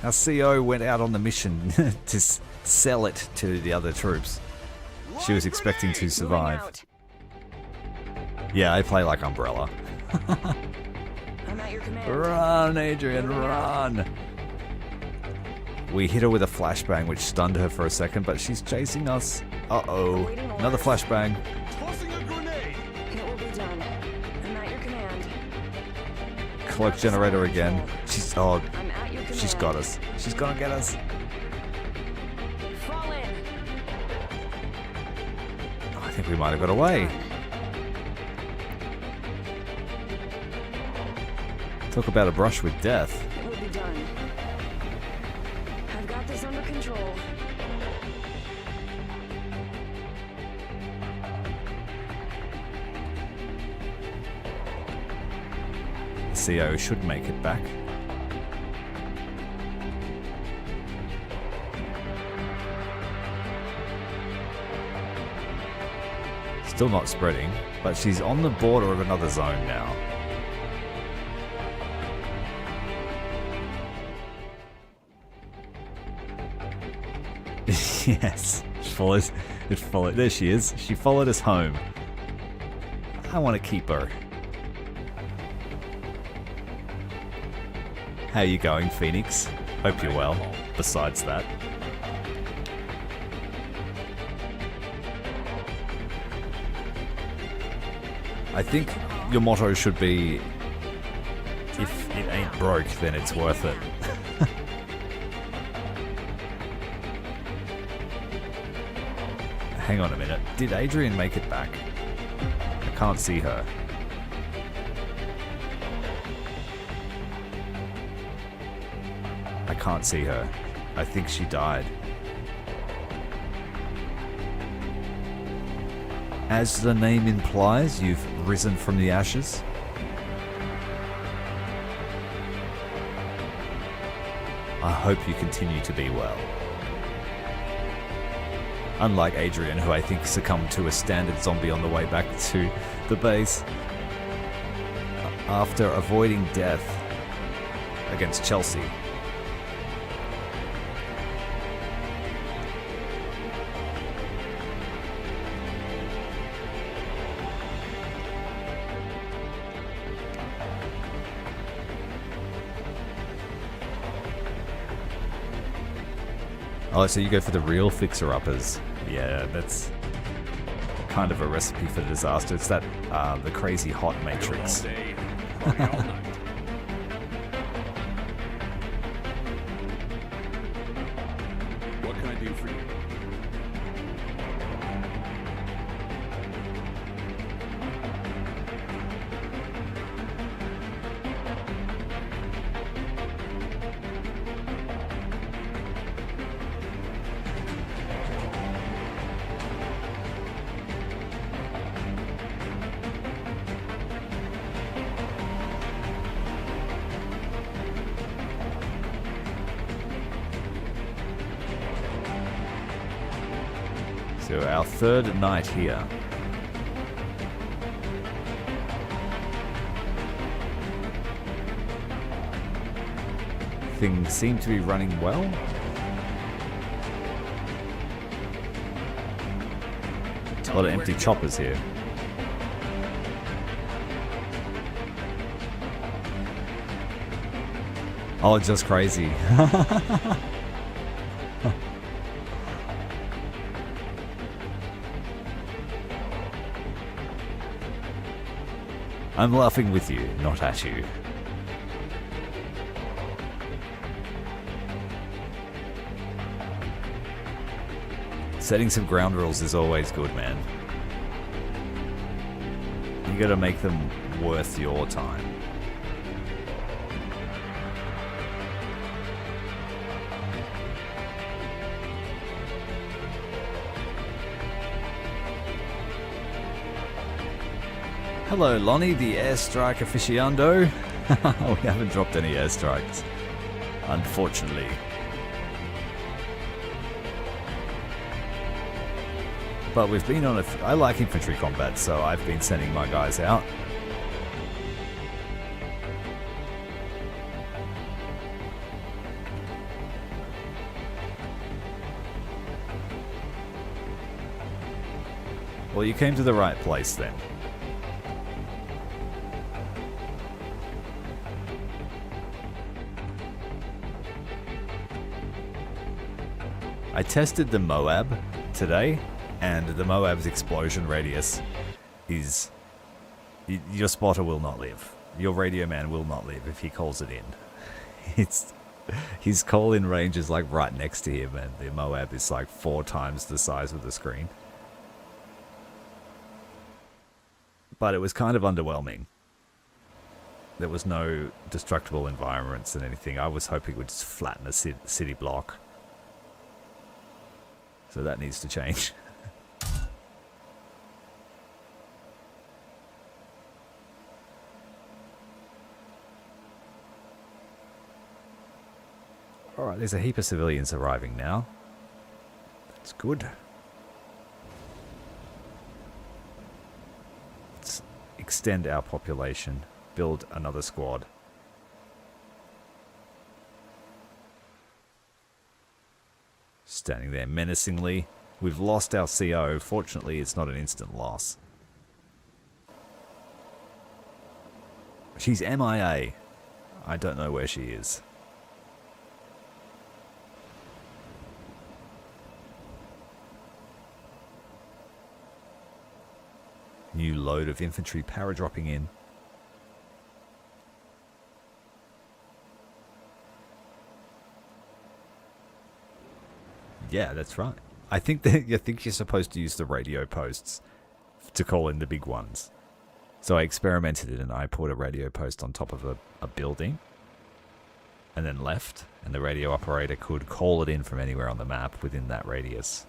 Our CO went out on the mission to sell it to the other troops. She was expecting to Moving survive. out. Yeah, I play like Umbrella. I'm at your command. Run, Adrian, Moving out. run! We hit her with a flashbang, which stunned her for a second, but she's chasing us. Uh-oh. Awaiting Another orders. flashbang. Tossing a grenade. It will be done. I'm at your command. Cloak generator again. She's... Oh, I'm at your command. she's got us. She's gonna get us. Fall in. I think we might have got away. Talk about a brush with death. It will be done. I've got this under control. The CO should make it back. Still not spreading, but she's on the border of another zone now. Yes, it followed. There she is. She followed us home. I want to keep her. How you going, Phoenix? Hope you're well. Besides that. I think your motto should be, if it ain't broke, then it's worth it. Hang on a minute. Did Adrian make it back? I can't see her. I can't see her. I think she died. As the name implies, you've risen from the ashes. I hope you continue to be well. Unlike Adrian, who I think succumbed to a standard zombie on the way back to the base after avoiding death against Chelsea. Oh, so you go for the real fixer-uppers. Yeah, that's kind of a recipe for disaster. It's that, the crazy hot matrix. All day, party all night. What can I do for you? So our third night here. Things seem to be running well. A lot of empty choppers here. Oh, just crazy. I'm laughing with you, not at you. Setting some ground rules is always good, man. You gotta make them worth your time. Hello, Lonnie, the airstrike aficionado. We haven't dropped any airstrikes, unfortunately. But we've been on I like infantry combat, so I've been sending my guys out. Well, you came to the right place then. I tested the Moab today, and the Moab's explosion radius is... your spotter will not live. Your radio man will not live if he calls it in. His call-in range is like right next to him, and the Moab is like 4 times the size of the screen. But it was kind of underwhelming. There was no destructible environments and anything. I was hoping it would just flatten a city block. So that needs to change. Alright, there's a heap of civilians arriving now. That's good. Let's extend our population. Build another squad. Standing there menacingly. We've lost our CO. Fortunately, it's not an instant loss. She's MIA. I don't know where she is. New load of infantry paradropping in. Yeah, that's right. I think you're supposed to use the radio posts to call in the big ones. So I experimented it and I put a radio post on top of a building and then left, and the radio operator could call it in from anywhere on the map within that radius.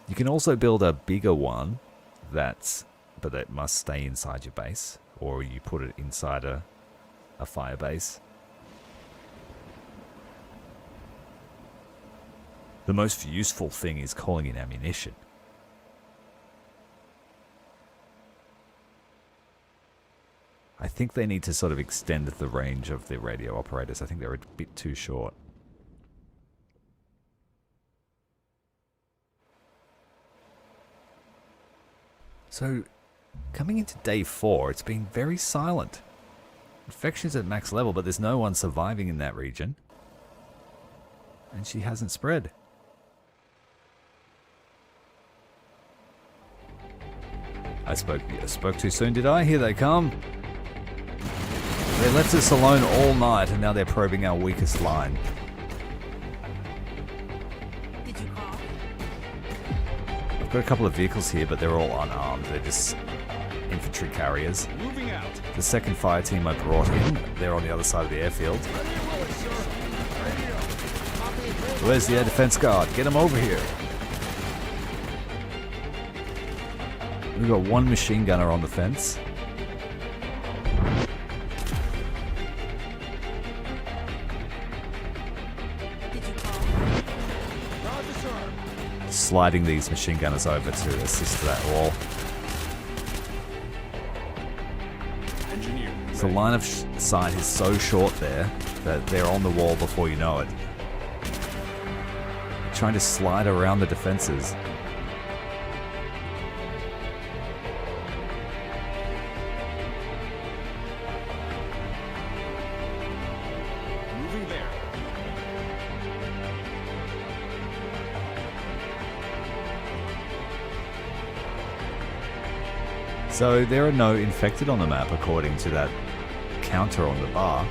You can also build a bigger one but that must stay inside your base, or you put it inside a fire base. The most useful thing is calling in ammunition. I think they need to sort of extend the range of the radio operators. I think they're a bit too short. So, coming into day 4, it's been very silent. Infection's at max level, but there's no one surviving in that region. And she hasn't spread. I spoke too soon, did I? Here they come. They left us alone all night, and now they're probing our weakest line. Did you call? I've got a couple of vehicles here, but they're all unarmed. They're just infantry carriers. Moving out. The second fire team I brought in, they're on the other side of the airfield. Where's the air defense guard? Get him over here. We've got one machine gunner on the fence. Did you call? Sliding these machine gunners over to assist that wall. Engineer. So the line of sight is so short there that they're on the wall before you know it. Trying to slide around the defenses. Moving there. So there are no infected on the map according to that counter on the bar.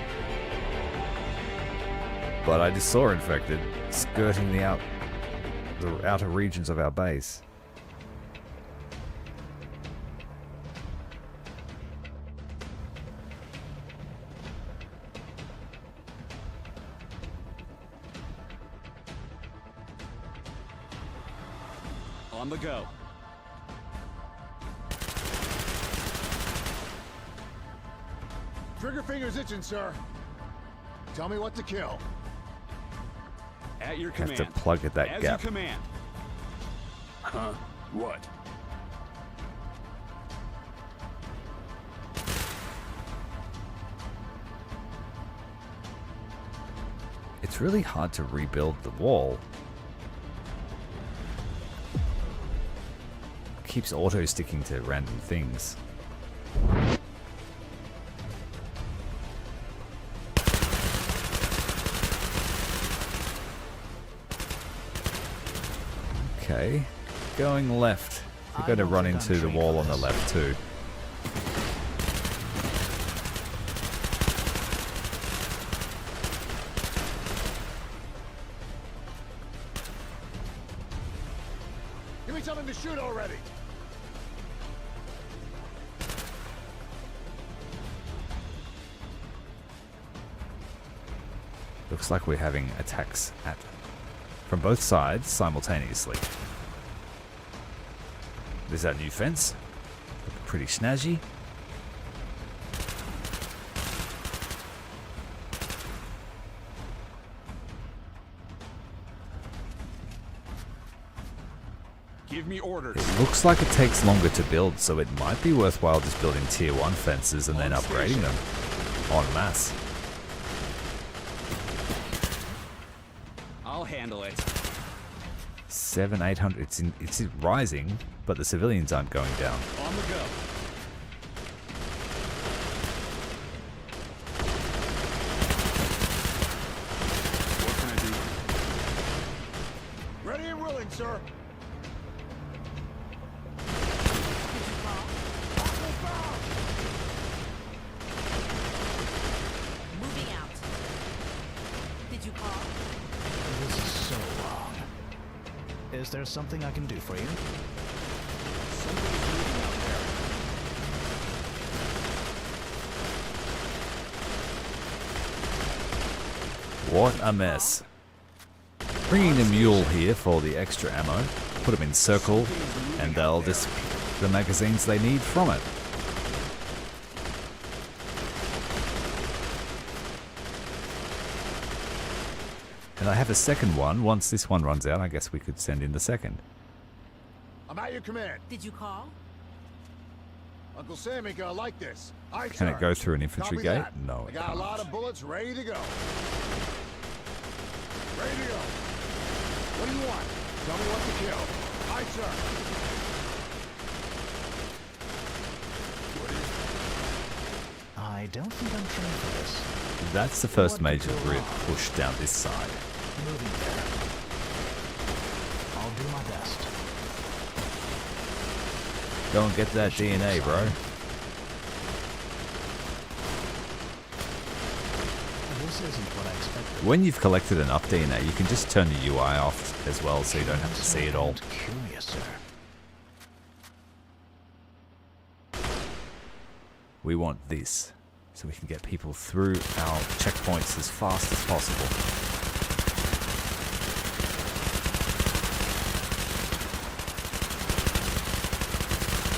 But I just saw infected skirting the outer regions of our base. On the go. Trigger finger's itching, sir. Tell me what to kill. At your Have command. to plug at that As gap. your command. Huh? What? It's really hard to rebuild the wall. It keeps auto sticking to random things. Okay, going left. We're going to run into the wall on the left too. Give me something to shoot already. Looks like we're having attacks from both sides simultaneously. There's that new fence. Looking pretty snazzy. Give me orders. It looks like it takes longer to build, so it might be worthwhile just building tier 1 fences and then upgrading them en masse. I'll handle it. 700-800. It's rising, but the civilians aren't going down. On the go. What can I do? Ready and willing, sir. Moving out. Did you call? This is so long. Is there something I can do for you? Something is moving out there. What a mess. Bringing the mule here for the extra ammo. Put them in circle, and they'll just pick the magazines they need from it. And I have a second one. Once this one runs out, I guess we could send in the second. I'm at your command. Did you call? Uncle Sam ain't gonna like this. Aye, Can sir. it go through an infantry Copy gate? that. No, I it got can't. a lot of bullets ready to go. Ready to go. What do you want? Tell me what to kill. Aye, sir. I don't think I'm trained for this. That's the first major grid push down this side. Moving there. I'll do my best. Go and get that DNA, bro. This isn't what I expected. When you've collected enough DNA, you can just turn the UI off as well, so you don't have to see it all. Curious, sir. We want this, so we can get people through our checkpoints as fast as possible.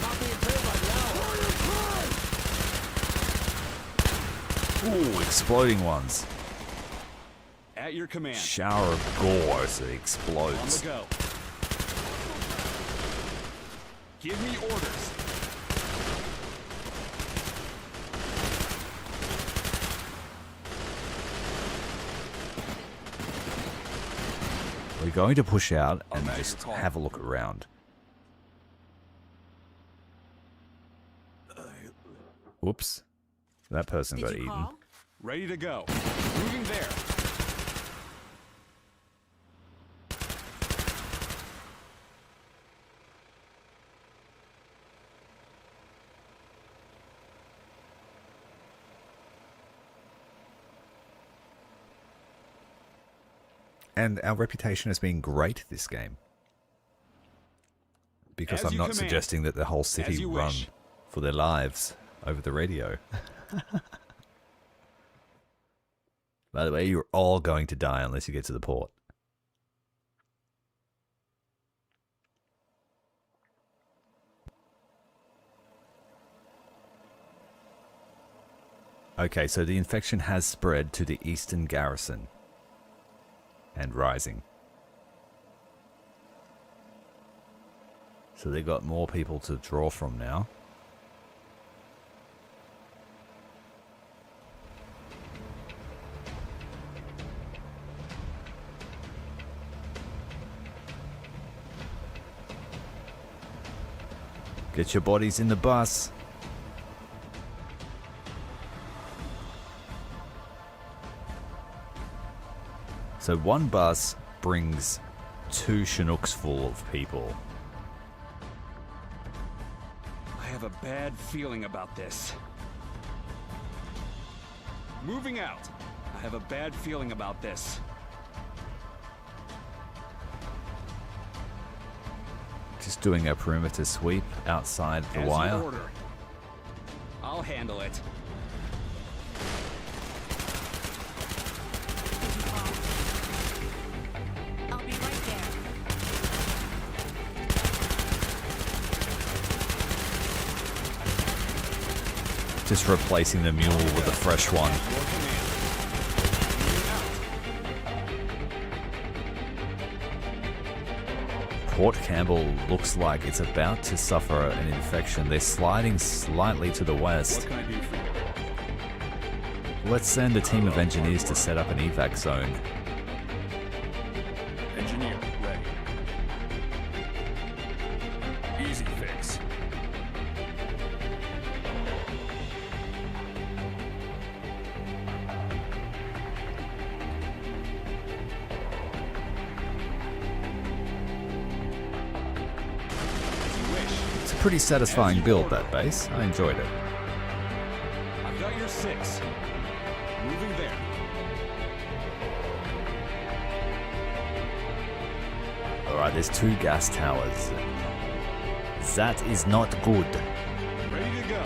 Not being paid by the hour. Ooh, exploding ones. At your command. Shower of gore as it On the explodes. go. Give me orders. We're going to push out and I'm at your just call. have a look around. Whoops. That person Did got you eaten. call? Ready to go. Moving there. And our reputation has been great this game. Because As I'm you not command. suggesting that the whole city you run wish. for their lives over the radio. By the way, you're all going to die unless you get to the port. Okay, so the infection has spread to the eastern garrison. And rising. So they got more people to draw from now. Get your bodies in the bus. So one bus brings 2 Chinooks full of people. I have a bad feeling about this. Moving out. I have a bad feeling about this. Just doing a perimeter sweep outside the As you wire. order. I'll handle it. Did you call? I'll be right there. Just replacing the mule with a fresh one. Your command. Port Campbell looks like it's about to suffer an infection. They're sliding slightly to the What west. can I do for you? Let's send a team of engineers to set up an evac zone. Engineer, ready. Easy fix. As you wish. It's a pretty satisfying build, that base. I enjoyed it. I've got your 6. Moving there. Alright, there's 2 gas towers. That is not good. Ready to go.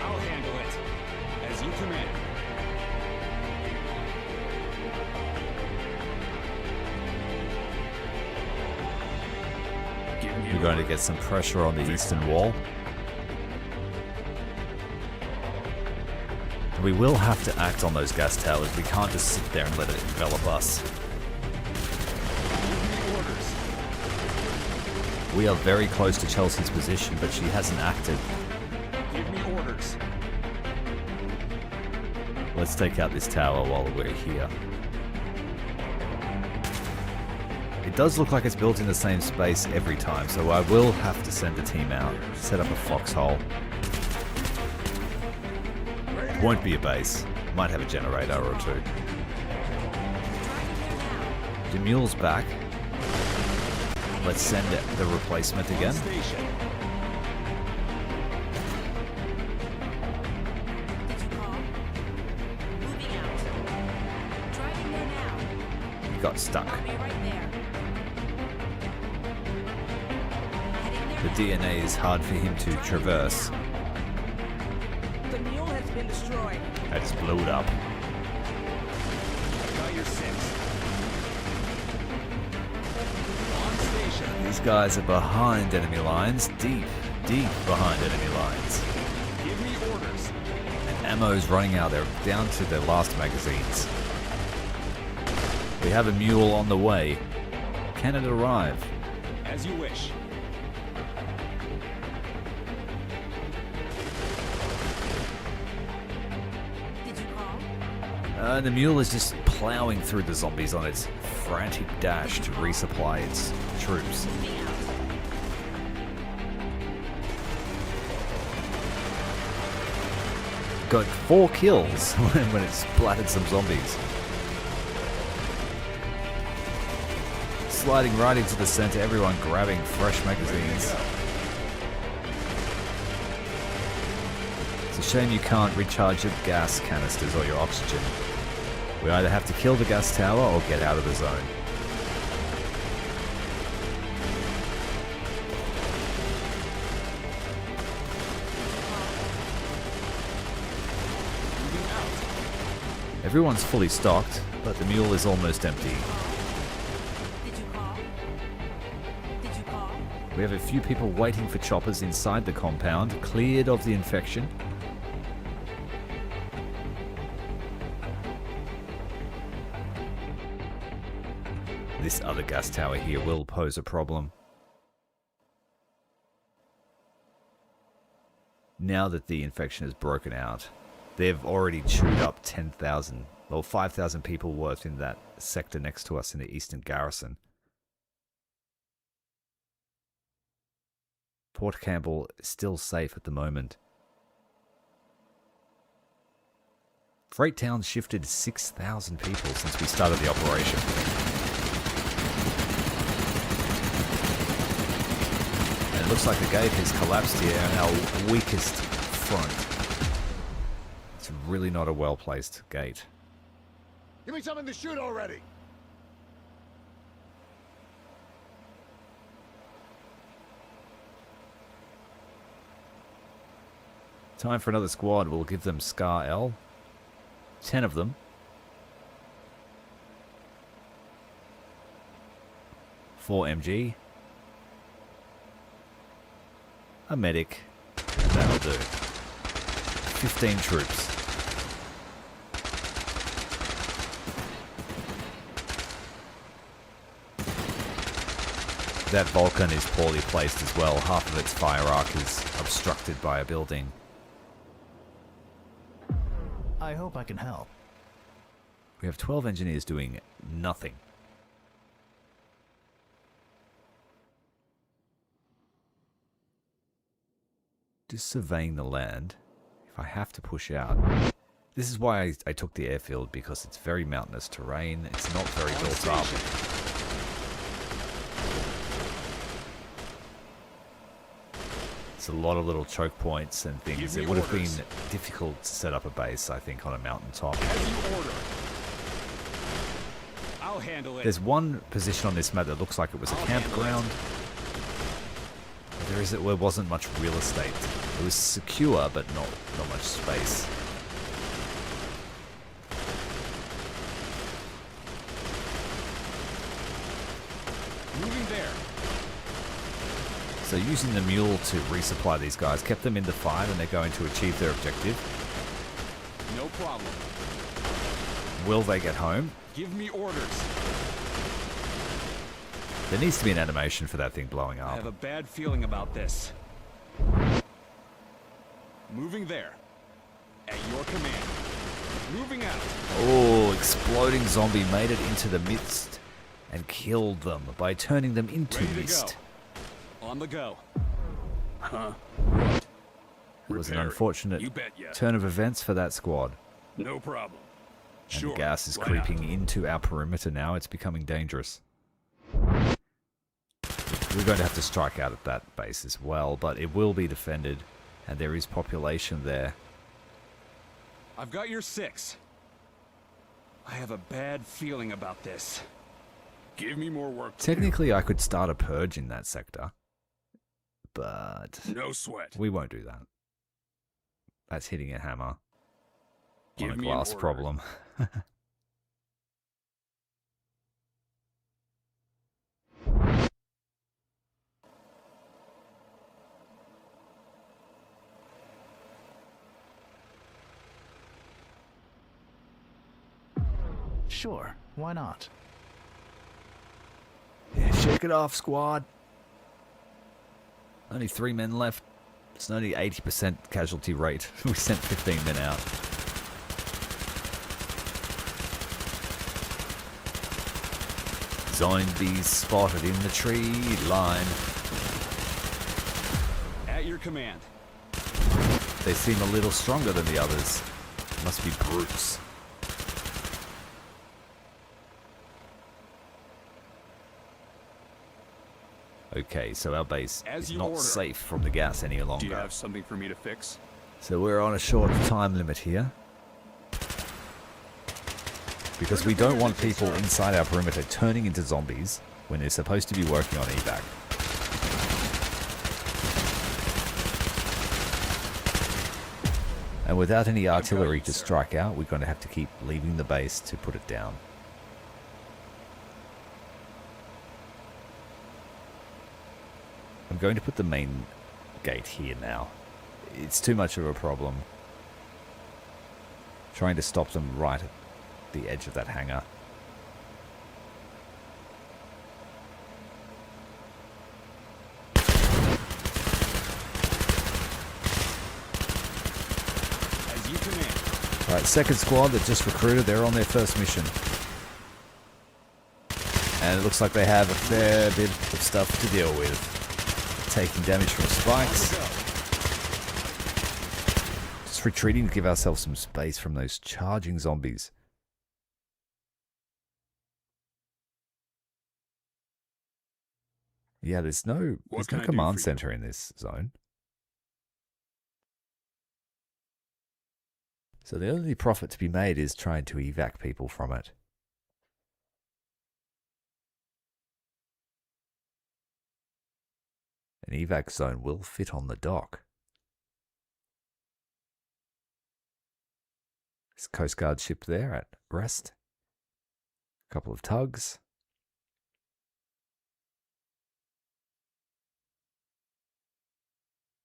I'll handle it. As you command. We're going to get some pressure on the eastern wall. We will have to act on those gas towers. We can't just sit there and let it envelop us. We are very close to Chelsea's position, but she hasn't acted. Give me orders. Let's take out this tower while we're here. It does look like it's built in the same space every time, so I will have to send a team out, set up a foxhole. Won't be a base. Might have a generator or two. The mule's back. Let's send the replacement again. Station. Did you call? Moving out. Driving there now. He got stuck. I'll be right there. Heading there The now. DNA is hard for him to traverse. The mule has been destroyed. I just blew it up. Got your six. On station. These guys are behind enemy lines, deep behind enemy lines. Give me orders. And ammo's running out. They're down to their last magazines. We have a mule on the way. Can it arrive? As you wish. Did you call? The mule is just plowing through the zombies on its frantic dash to resupply its troops. Moving out. Got 4 kills when it splattered some zombies. Sliding right into the center, everyone grabbing fresh magazines. It's a shame you can't recharge your gas canisters or your oxygen. We either have to kill the gas tower or get out of the zone. Moving out. Everyone's fully stocked, but the mule is almost empty. Did you call? Did you call? We have a few people waiting for choppers inside the compound, cleared of the infection. This other gas tower here will pose a problem. Now that the infection has broken out, they've already chewed up 10,000, well 5,000 people worth in that sector next to us in the eastern garrison. Port Campbell is still safe at the moment. Freight Town shifted 6,000 people since we started the operation. And it looks like the gate has collapsed here on our weakest front. It's really not a well-placed gate. Give me something to shoot already. Time for another squad. We'll give them Scar L. 10 of them. 4 MG. A medic. That'll do. 15 troops. That Vulcan is poorly placed as well. Half of its fire arc is obstructed by a building. I hope I can help. We have 12 engineers doing nothing. Just surveying the land. If I have to push out. This is why I took the airfield, because it's very mountainous terrain. It's not very built up. It's a lot of little choke points and things. It would have been difficult to set up a base, I think, on a mountaintop. As you order. I'll handle it. There's one position on this map that looks like it was a campground. There wasn't much real estate. It was secure, but not much space. Moving there. So using the mule to resupply these guys kept them in the fight, and they're going to achieve their objective. No problem. Will they get home? Give me orders. There needs to be an animation for that thing blowing I have up. a bad feeling about this. Moving there. At your command. Moving out. Oh, exploding zombie made it into the midst and killed them by turning them into Ready to mist. go. On the go. Huh? What? It was an Repair it. unfortunate You bet ya. turn of events for that squad. No problem. And Sure. the gas is why creeping not? into our perimeter now. It's becoming dangerous. We're going to have to strike out at that base as well, but it will be defended, and there is population there. I've got your 6. I have a bad feeling about this. Give me more work. to Technically, I could start a purge in that sector, but do. No sweat. we won't do that. That's hitting a hammer Give on a me an glass order. problem. Sure, why not? Yeah, shake it off, squad. Only 3 men left. It's only 80% casualty rate. We sent 15 men out. Zombies spotted in the tree line. At your command. They seem a little stronger than the others. Must be brutes. Okay, so our base As is you not order. safe from the gas any Do you longer. have something for me to fix? So we're on a short time limit here. Because we don't want people inside our perimeter turning into zombies when they're supposed to be working on evac. And without any artillery to strike out, we're going to have to keep leaving the base to put it down. I'm going to put the main gate here now. It's too much of a problem trying to stop them right at the edge of that hangar. As you command. Alright, second squad that just recruited, they're on their first mission. And it looks like they have a fair bit of stuff to deal with. Taking damage from spikes. Just retreating to give ourselves some space from those charging zombies. Yeah, there's no can I do command for you? center in this zone. So the only profit to be made is trying to evac people from it. An evac zone will fit on the dock. There's a Coast Guard ship there at rest. A couple of tugs.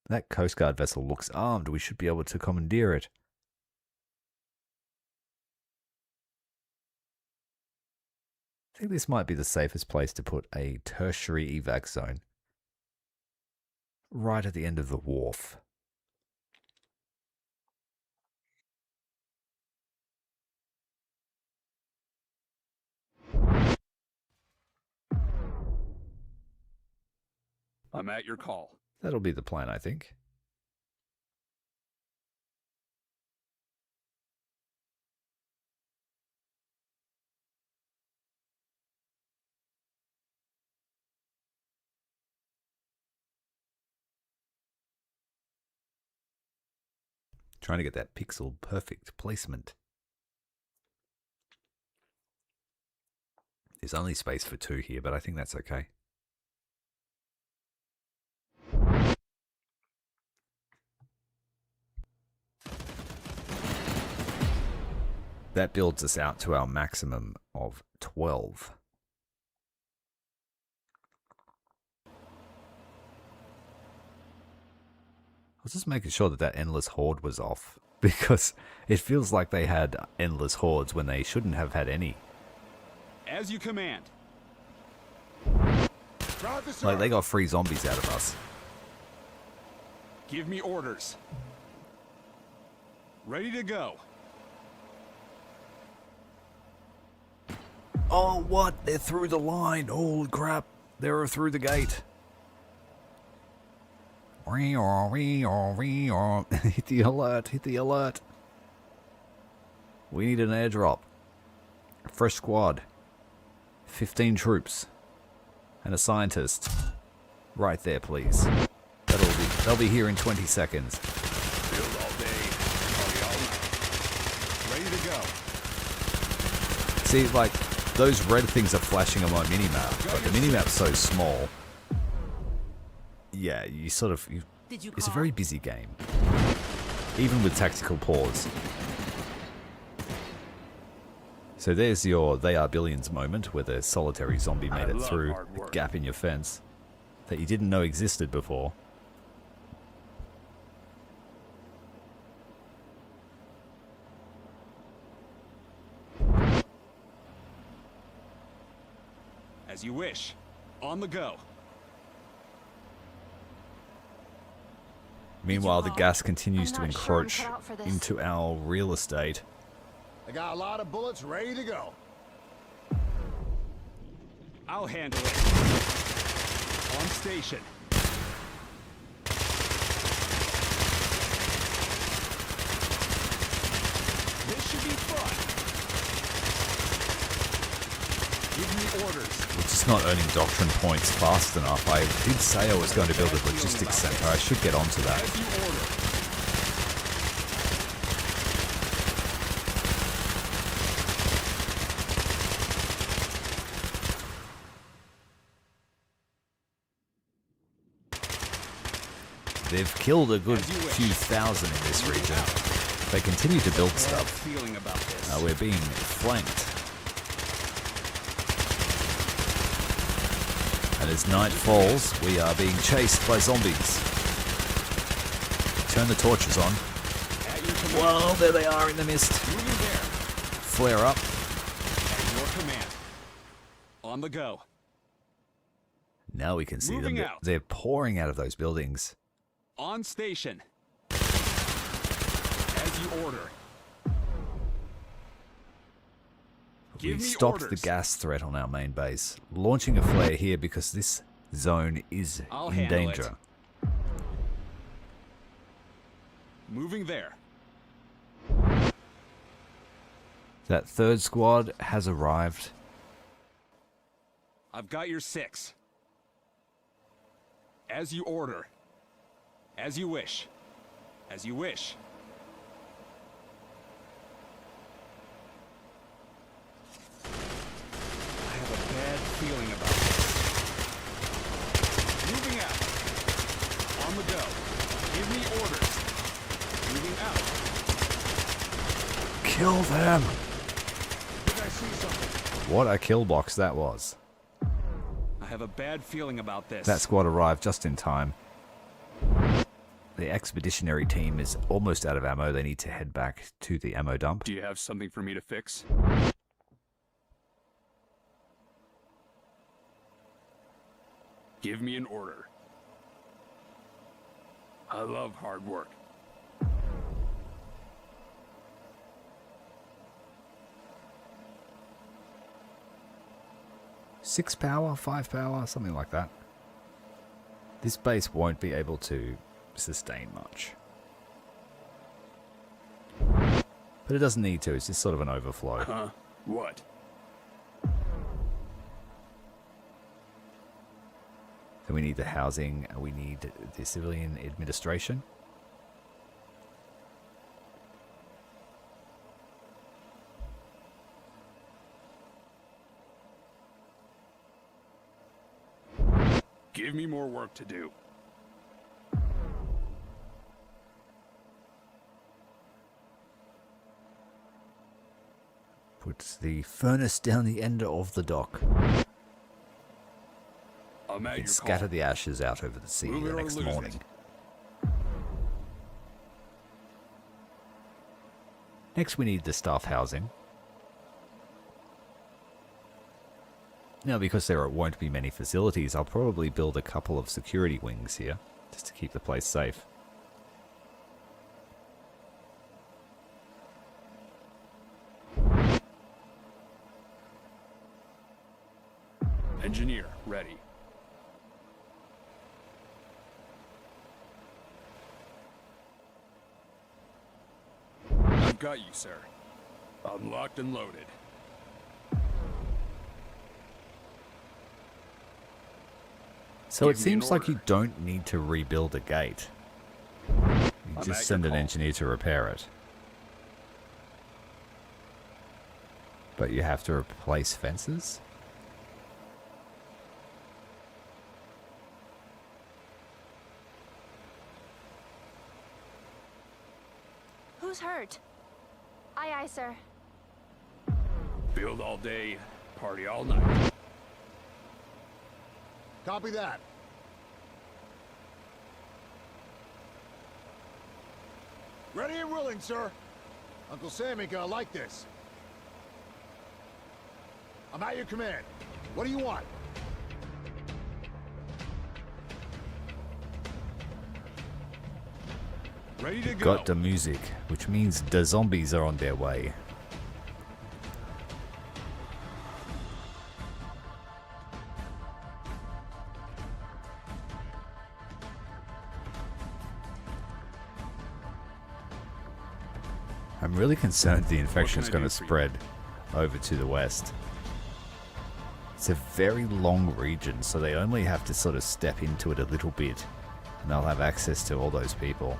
That Coast Guard vessel looks armed. We should be able to commandeer it. I think this might be the safest place to put a tertiary evac zone. Right at the end of the wharf. I'm at your call. That'll be the plan, I think. Trying to get that pixel perfect placement. There's only space for 2 here, but I think that's okay. That builds us out to our maximum of 12. was just making sure that that endless horde was off. Because it feels like they had endless hordes when they shouldn't have had any. As you command. Drive this Like, earth. they got free zombies out of us. Give me orders. Ready to go. Oh, what? They're through the line. Holy crap. They're through the gate. Hit the alert. Hit the alert. We need an airdrop. A fresh squad. 15 troops. And a scientist. Right there, please. They'll be here in 20 seconds. Build all day, party all night. Ready to go. See, like, those red things are flashing on my minimap, but the minimap's so small. Yeah, you sort of... it's a very busy game. Even with tactical pause. So there's your They Are Billions moment, where the solitary zombie made it love through hard the work. gap in your fence that you didn't know existed before. As you wish. On the go. Meanwhile, the gas continues I'm to not sure I'm encroach cut out for this. into our real estate. I got a lot of bullets ready to go. I'll handle it. On station. This should be fun. Give me orders. We're just not earning doctrine points fast enough. I did say I was going to build a logistics center. I should get onto that. As you order. They've killed a good As you wish. few thousand in this region. They continue to build Bad stuff. feeling about this. We're being flanked. And as night falls, we are being chased by zombies. Turn the torches on. At your command. Whoa, there they are in the mist. Moving there. Flare up. At your command. On the go. Now we can see them. Moving out. They're pouring out of those buildings. On station. As you order. Give We me stopped orders. the gas threat on our main base. Launching a flare here because this zone is I'll in handle danger. it. Moving there. That third squad has arrived. I've got your 6. As you order. As you wish. As you wish. I have a bad feeling about this. Moving out. On the go. Give me orders. Moving out. Kill them! I think I see something. What a kill box that was. I have a bad feeling about this. That squad arrived just in time. The expeditionary team is almost out of ammo. They need to head back to the ammo dump. Do you have something for me to fix? Give me an order. I love hard work. Six power, 5 power, something like that. This base won't be able to sustain much. But it doesn't need to, it's just sort of an overflow. Huh? What? Then we need the housing, we need the civilian administration. Give me more work to do. Put the furnace down the end of the dock. I'm at And your scatter call. the ashes out over the sea Move it the or next lose it. morning. Next we need the staff housing. Now, because there won't be many facilities, I'll probably build a couple of security wings here, just to keep the place safe. Engineer, ready. I've got you, sir. Unlocked and loaded. So it Give me an seems like you order. don't need to rebuild a gate. You I'm just at send your an call. engineer to repair it. But you have to replace fences? Who's hurt? Aye, aye, sir. Build all day, party all night. Copy that. Ready and willing, sir. Uncle Sam ain't gonna like this. I'm at your command. What do you want? Ready to go. Got the music, which means the zombies are on their way. I'm really concerned the infection is I going do to for you? spread over to the west. It's a very long region, so they only have to sort of step into it a little bit, and they'll have access to all those people.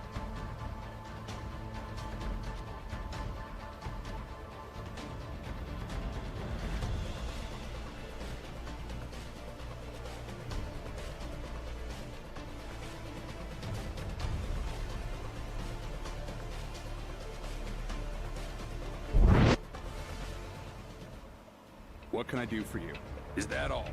What can I do for you? Is that all?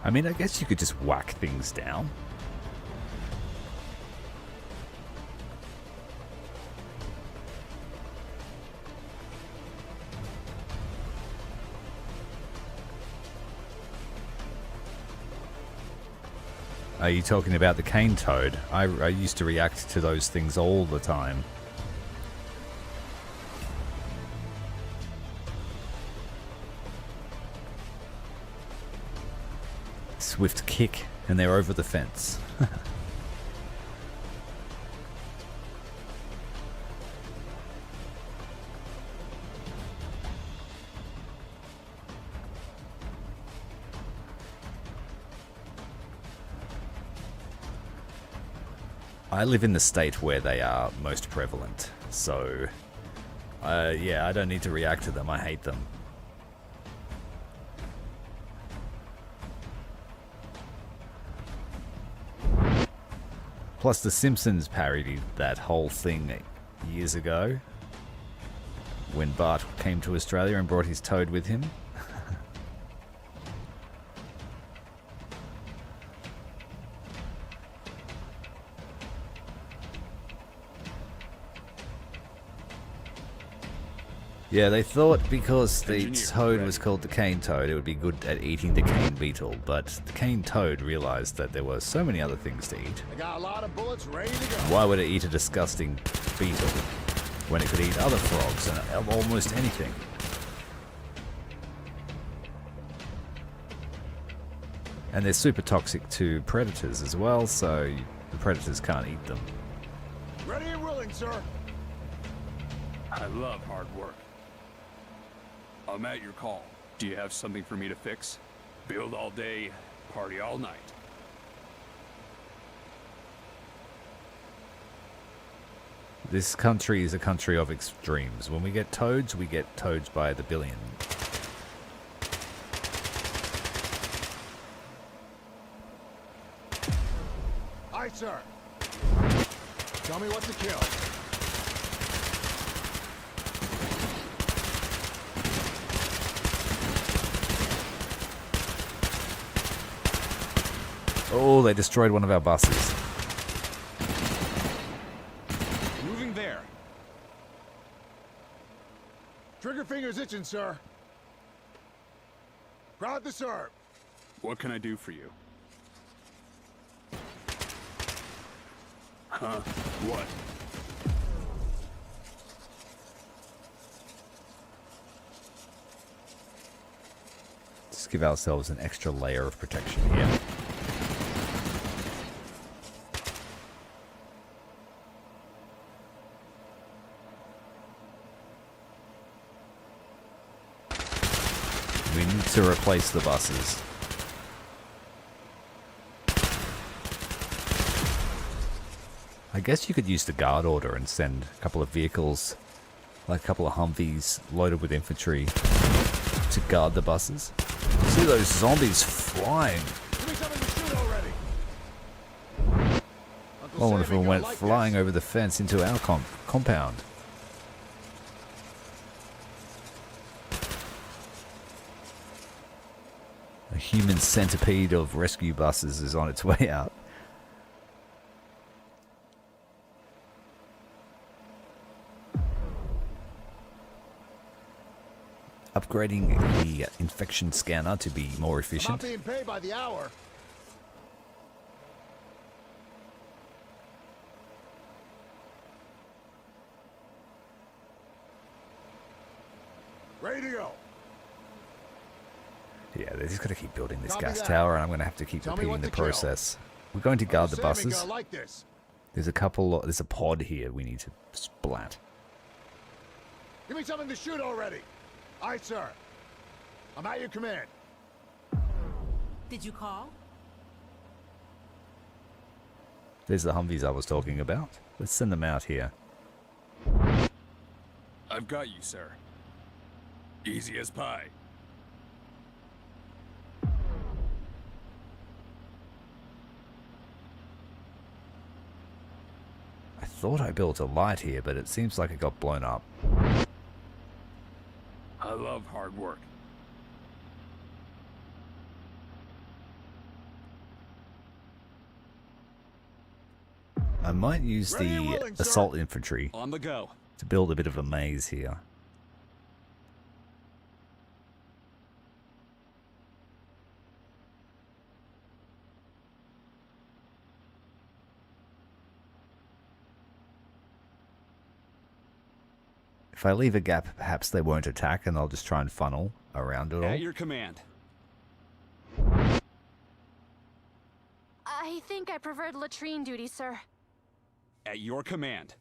I mean, I guess you could just whack things down. Are you talking about the cane toad? I used to react to those things all the time. Swift kick, and they're over the fence. I live in the state where they are most prevalent, so yeah, I don't need to react to them. I hate them. Plus, The Simpsons parodied that whole thing years ago when Bart came to Australia and brought his toad with him. Yeah, they thought because the Engineer, toad was ready. called the cane toad, it would be good at eating the cane beetle, but the cane toad realized that there were so many other things to eat. I got a lot of bullets ready to go. Why would it eat a disgusting beetle when it could eat other frogs and almost anything? And they're super toxic to predators as well, so the predators can't eat them. Ready and willing, sir. I love hard work. I'm at your call. Do you have something for me to fix? Build all day, Party all night. This country is a country of extremes. When we get toads by the billion. Aye, sir. Tell me what to kill. Oh, they destroyed one of our buses. Moving there. Trigger finger's itching, sir. Proud to serve. What can I do for you? Huh? What? Just give ourselves an extra layer of protection here. We need to replace the buses. I guess you could use the guard order and send a couple of vehicles, like a couple of Humvees loaded with infantry, to guard the buses. See those zombies flying. Give me something to shoot already. I wonder if it went flying over the fence into our compound. A human centipede of rescue buses is on its way out. Upgrading the infection scanner to be more I'm efficient. not being paid by the hour. Ready to go. Yeah, they're just going to keep building this Copy gas that. tower, and I'm going to have to keep Tell me repeating what the to kill. process. We're going to guard the Sam ain't buses. gonna like this. There's a pod here we need to splat. Give me something to shoot already. Aye, sir. I'm at your command. Did you call? There's the Humvees I was talking about. Let's send them out here. I've got you, sir. Easy as pie. I thought I built a light here, but it seems like it got blown up. I love hard work. I might use Ready and the willing, sir. assault infantry On the go. to build a bit of a maze here. If I leave a gap, perhaps they won't attack and I'll just try and funnel around it all. At your command. I think I preferred latrine duty, sir. At your command.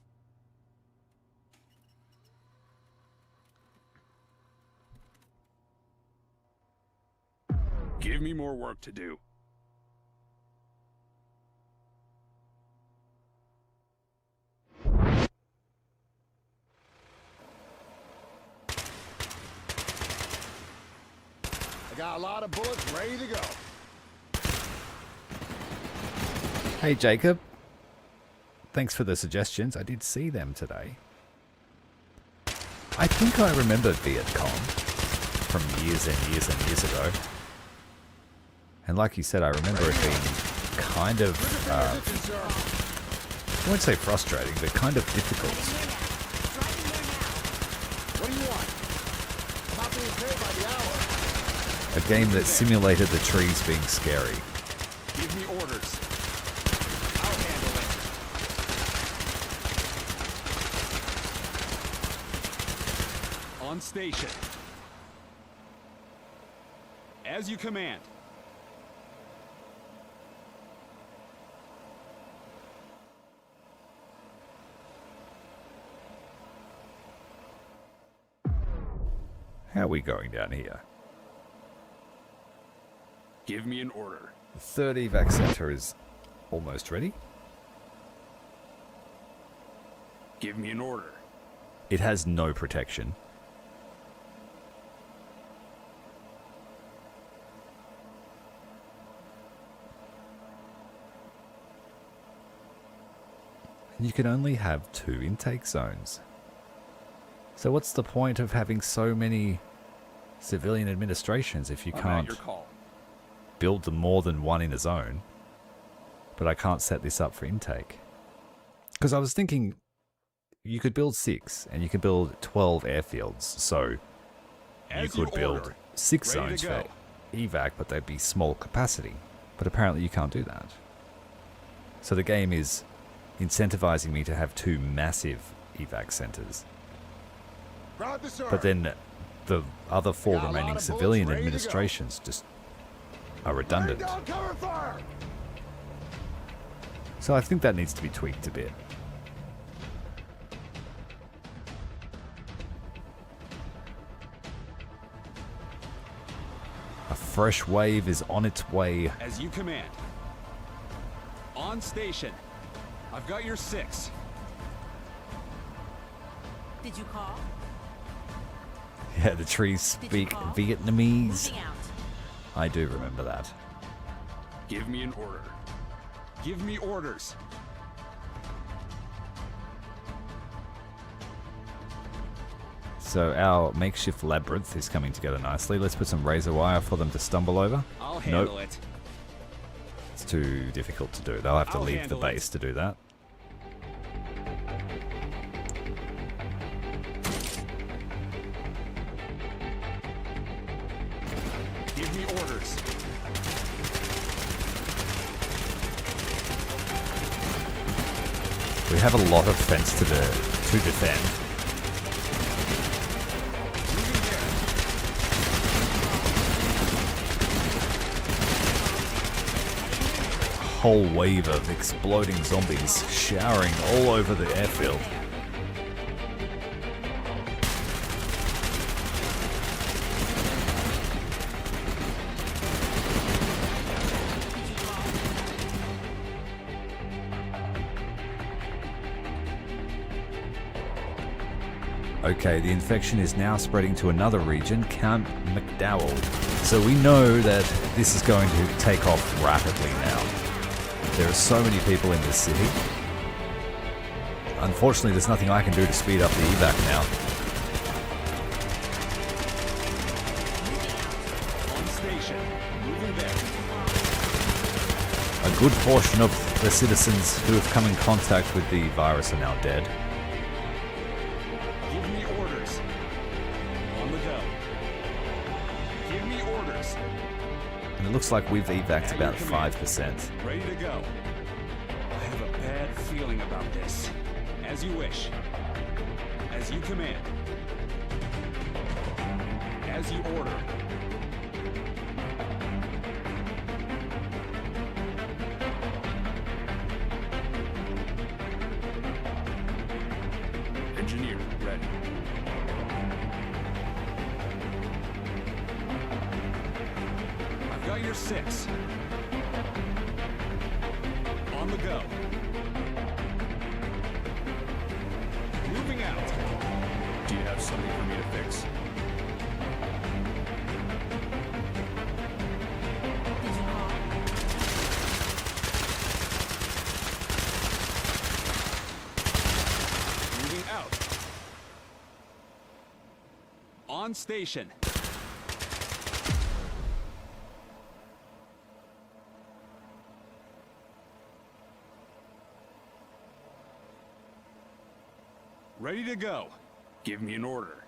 Give me more work to do. I got a lot of bullets ready to go. Hey Jacob, thanks for the suggestions. I did see them today. I think I remember Vietcong from years and years and years ago. And like you said, I remember it being kind of, I won't say frustrating, but kind of difficult. What do you want? I'm not being paid by the hour. A game that simulated the trees being scary. Give me orders. I'll handle it. On station. As you command. How are we going down here? Give me an order. The third evac center is almost ready. Give me an order. It has no protection. And you can only have 2 intake zones. So what's the point of having so many civilian administrations if you I'm at can't your call. build them more than 1 in a zone? But I can't set this up for intake. Because I was thinking you could build 6 and you could build 12 airfields. So you could build 6 zones for evac, but they'd be small capacity. But apparently you can't do that. So the game is incentivizing me to have 2 massive evac centers. But then the other 4 remaining civilian administrations just are redundant. So I think that needs to be tweaked a bit. A fresh wave is on its way. As you command. On station. I've got your 6. Did you call? Yeah, the trees speak Vietnamese. Moving out. I do remember that. Give me an order. Give me orders. So our makeshift labyrinth is coming together nicely. Let's put some razor wire for them to stumble over. I'll handle it. It's too difficult to do. They'll have to I'll leave the handle base to do that. Give me orders. We have a lot of fence to defend. Whole wave of exploding zombies showering all over the airfield. Okay, the infection is now spreading to another region, Camp McDowell. So we know that this is going to take off rapidly now. There are so many people in this city. Unfortunately, there's nothing I can do to speed up the evac now. On station. Moving there. A good portion of the citizens who have come in contact with the virus are now dead. Give me orders. On the go. Give me orders. And it looks like we've evac'd about 5%. Ready to go. I have a bad feeling about this. As you wish. As you command. As you order. Engineer, ready. I've got your 6. On the go. Moving out. Do you have something for me to fix? Did you call? Moving out. On station. Ready to go. Give me an order.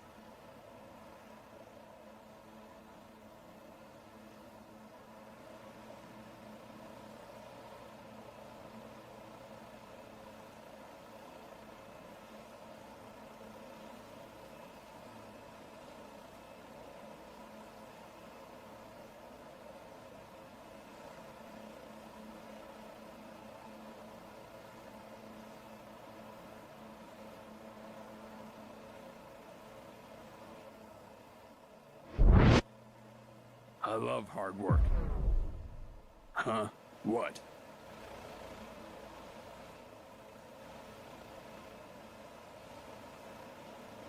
I love hard work. Huh? What?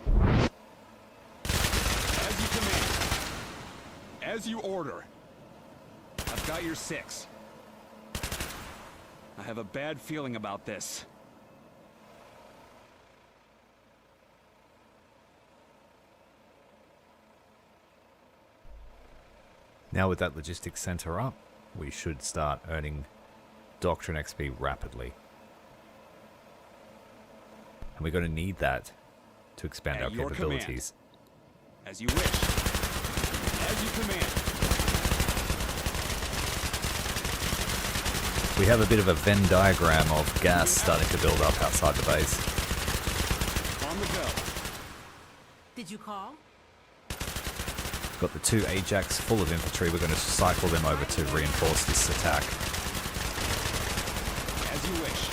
As you command. As you order. I've got your 6. I have a bad feeling about this. Now with that logistics center up, we should start earning Doctrine XP rapidly. And we're going to need that to expand our your capabilities. Command. As you wish. As you command. We have a bit of a Venn diagram of gas starting to build up outside the base. On the go. Did you call? Got the 2 Ajax full of infantry. We're going to cycle them over to reinforce this attack. As you wish.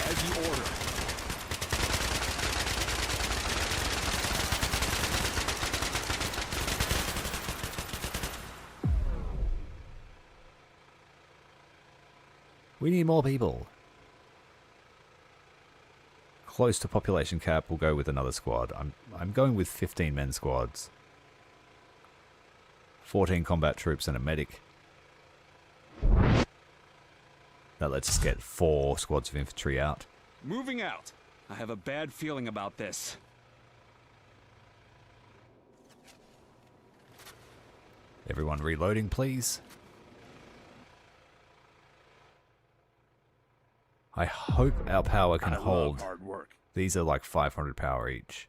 As you order. We need more people. Close to population cap, we'll go with another squad. I'm going with 15 men squads. 14 combat troops and a medic. That lets us get 4 squads of infantry out. Moving out. I have a bad feeling about this. Everyone reloading, please. I hope our power can hold. Hard work. These are like 500 power each.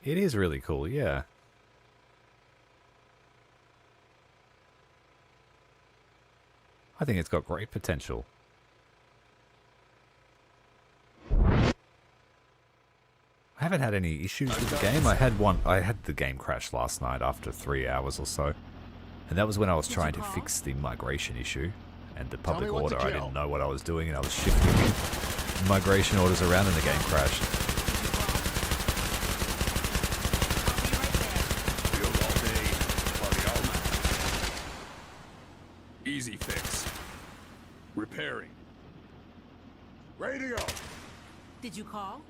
It is really cool, yeah. I think it's got great potential. I haven't had any issues with the game. I had the game crash last night after 3 hours or so. And that was when I was trying to fix the migration issue and the public order. I didn't know what I was doing and I was shifting migration orders around and the game crashed. Field all day, party all night. Easy fix. Repairing. Ready to go. Did you call?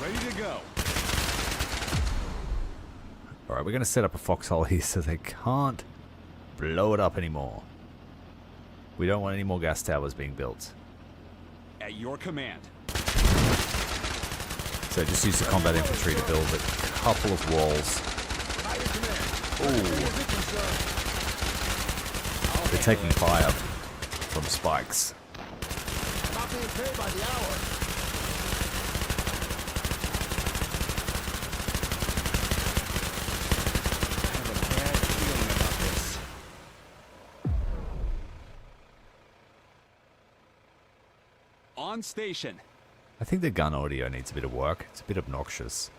Ready to go. Alright, we're going to set up a foxhole here so they can't blow it up anymore. We don't want any more gas towers being built. At your command. So just use the combat infantry to build a couple of walls. Ooh. They're taking fire from spikes. I'm not being paid by the hour. I have a bad feeling about this. On station. I think the gun audio needs a bit of work. It's a bit obnoxious.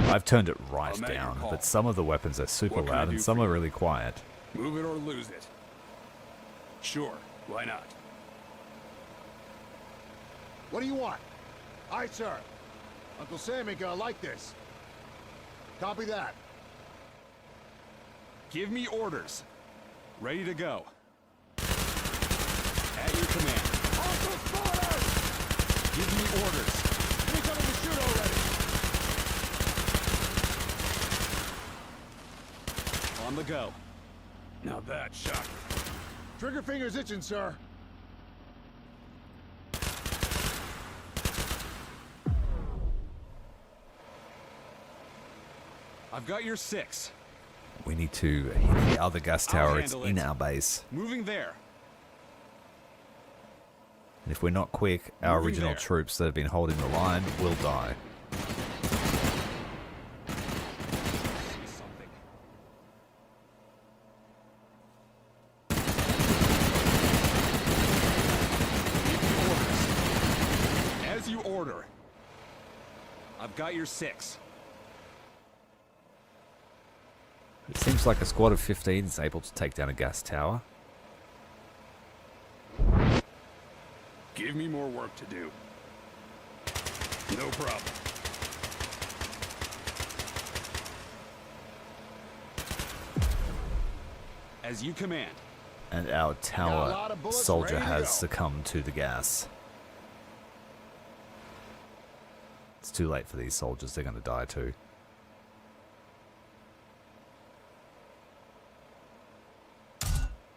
I've turned it right down, but some of the weapons are super loud and some are really quiet. Move it or lose it. Sure, why not? What do you want? Aye, sir. Uncle Sam ain't gonna like this. Copy that. Give me orders. Ready to go. At your command. Hostile spotters! Give me orders. Give me something to shoot already. On the go. Now that's shocking. Trigger finger's itching, sir. I've got your 6. We need to hit the other gas tower. It's handle in it. our base. Moving there. And if we're not quick, our Moving original there. troops that have been holding the line will die. Something. I've got your 6. It seems like a squad of 15 is able to take down a gas tower. Give me more work to do. No problem. As you command. And our Got a tower lot of bullets soldier ready to has go. succumbed to the gas. It's too late for these soldiers, they're going to die too.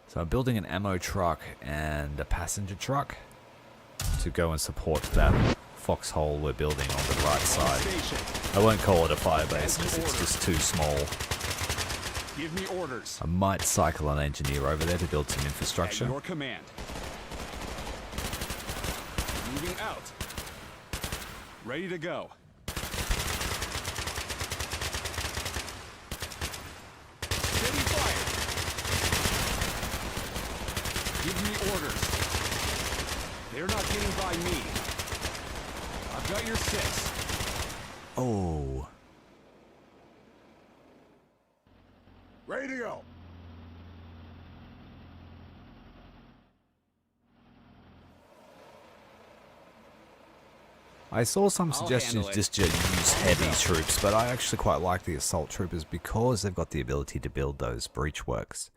So I'm building an ammo truck and a passenger truck to go and support that foxhole we're building on the right side. Station. I won't call it a firebase because it's just too small. Give me orders. I might cycle an engineer over there to build some At infrastructure. your command. Moving out. Ready to go. Steady fire. Give me orders. They're not getting by me. I've got your 6. Oh. Ready to go. I saw some I'll suggestions handle it. just to use heavy troops, but I actually quite like the assault troopers because they've got the ability to build those breach works.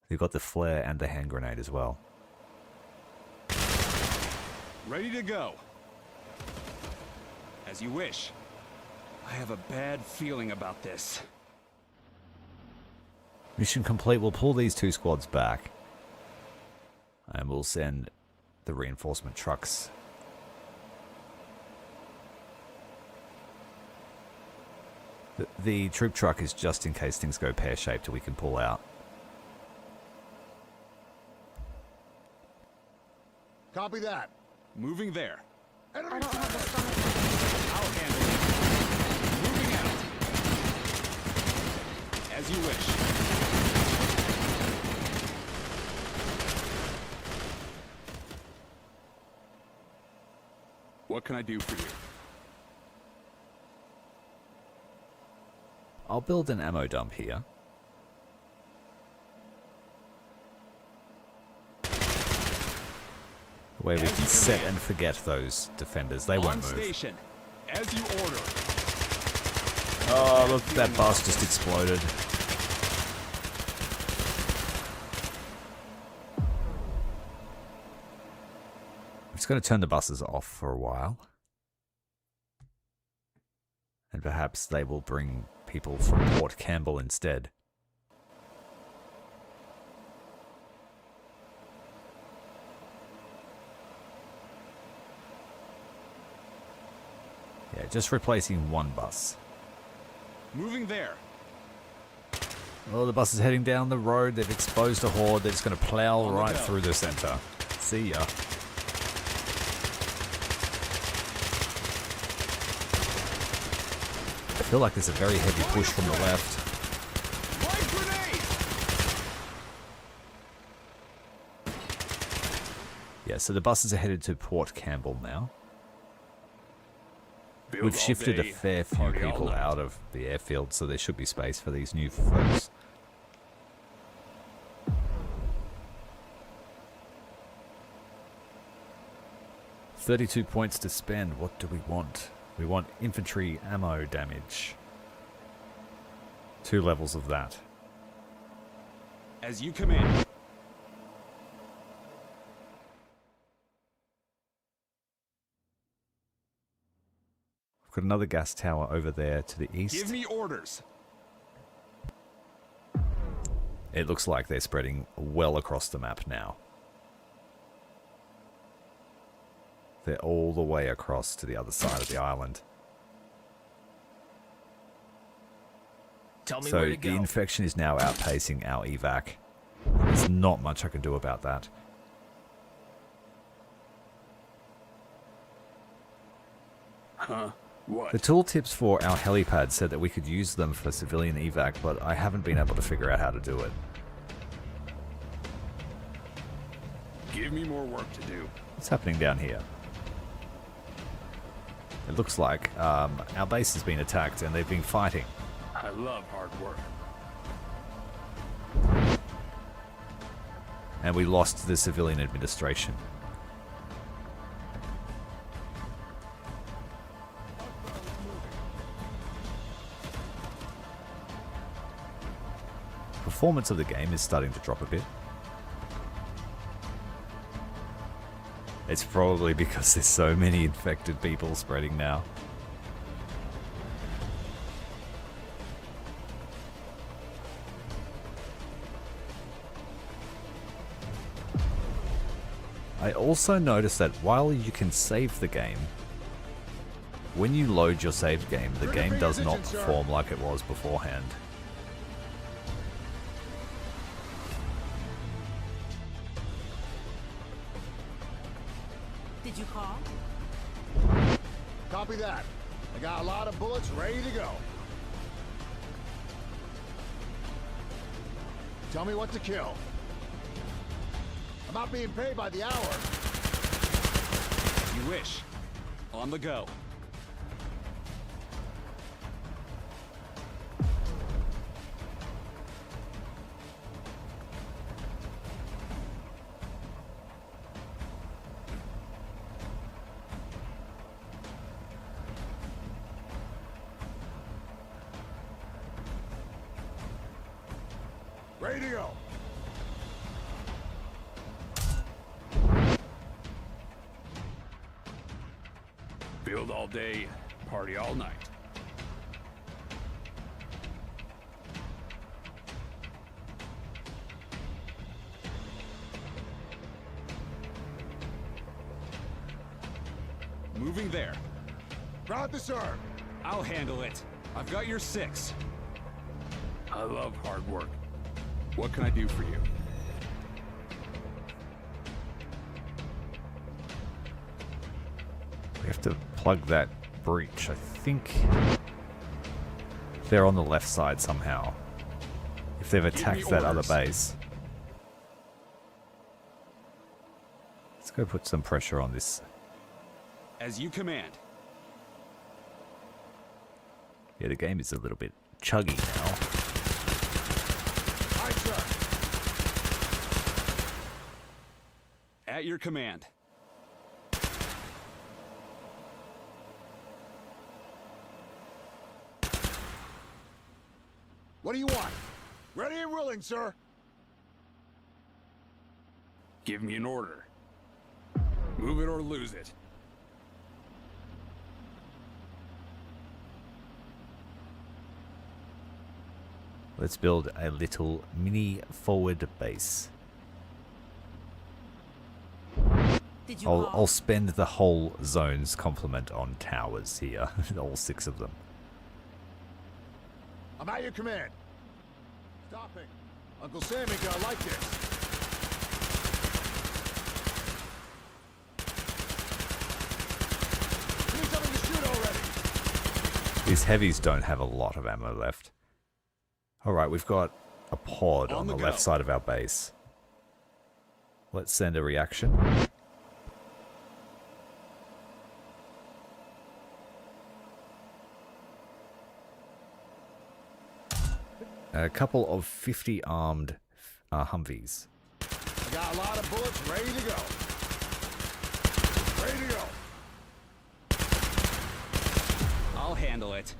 They've got the flare and the hand grenade as well. Ready to go. As you wish. I have a bad feeling about this. Mission complete. We'll pull these 2 squads back. And we'll send the reinforcement trucks. The troop truck is just in case things go pear-shaped and we can pull out. Copy that. Moving there. Enemy I don't have the sighted. stomach. I'll handle it. Moving out. As you wish. What can I do for you? I'll build an ammo dump here. Where we can set and forget those defenders. They won't On move. station. As you order. Oh, look, that bus just exploded. I'm just going to turn the buses off for a while. And perhaps they will bring people from Port Campbell instead. Yeah, just replacing 1 bus. Moving there. Oh, the bus is heading down the road. They've exposed a horde. They're just going to plow On the right go. through the center. See ya. I feel like there's a very heavy push from the left. Light grenade! Yeah, so the buses are headed to Port Campbell now. Build We've all shifted a day, fair few party all people night. out of the airfield, so there should be space for these new folks. $32 points to spend. What do we want? We want infantry ammo damage. 2 levels of that. As you command. We've got another gas tower over there to the east. Give me orders. It looks like they're spreading well across the map now. They're all the way across to the other side of the island. Tell me So where the to go. infection is now outpacing our evac. There's not much I can do about that. Huh? What? The tooltips for our helipad said that we could use them for civilian evac, but I haven't been able to figure out how to do it. Give me more work to do. What's happening down here? It looks like our base has been attacked and they've been fighting. I love hard work. And we lost the civilian administration. Performance of the game is starting to drop a bit. It's probably because there's so many infected people spreading now. I also noticed that while you can save the game, when you load your saved game, the game does not perform like it was beforehand. Did you call? Copy that. I got a lot of bullets ready to go. Tell me what to kill. I'm not being paid by the hour. You wish. On the go. Ready to go. Build all day, party all night. Moving there. Route to serve. I'll handle it. I've got your 6. I love hard work. What can I do for you? We have to plug that breach. I think they're on the left side somehow. If they've attacked that other base. Let's go put some pressure on this. As you command. Yeah, the game is a little bit chuggy now. Aye, sir. At your command. What do you want? Ready and willing, sir. Give me an order. Move it or lose it. Let's build a little mini forward base. Did you I'll spend the whole zone's complement on towers here, all 6 of them. I'm at your command. Stopping. Uncle Sammy gonna like this. Need something to shoot already. These heavies don't have a lot of ammo left. Alright, we've got a pod on the left side of our base. Let's send a reaction. A couple of 50 armed Humvees. I got a lot of bullets ready to go. Ready to go. I'll handle it.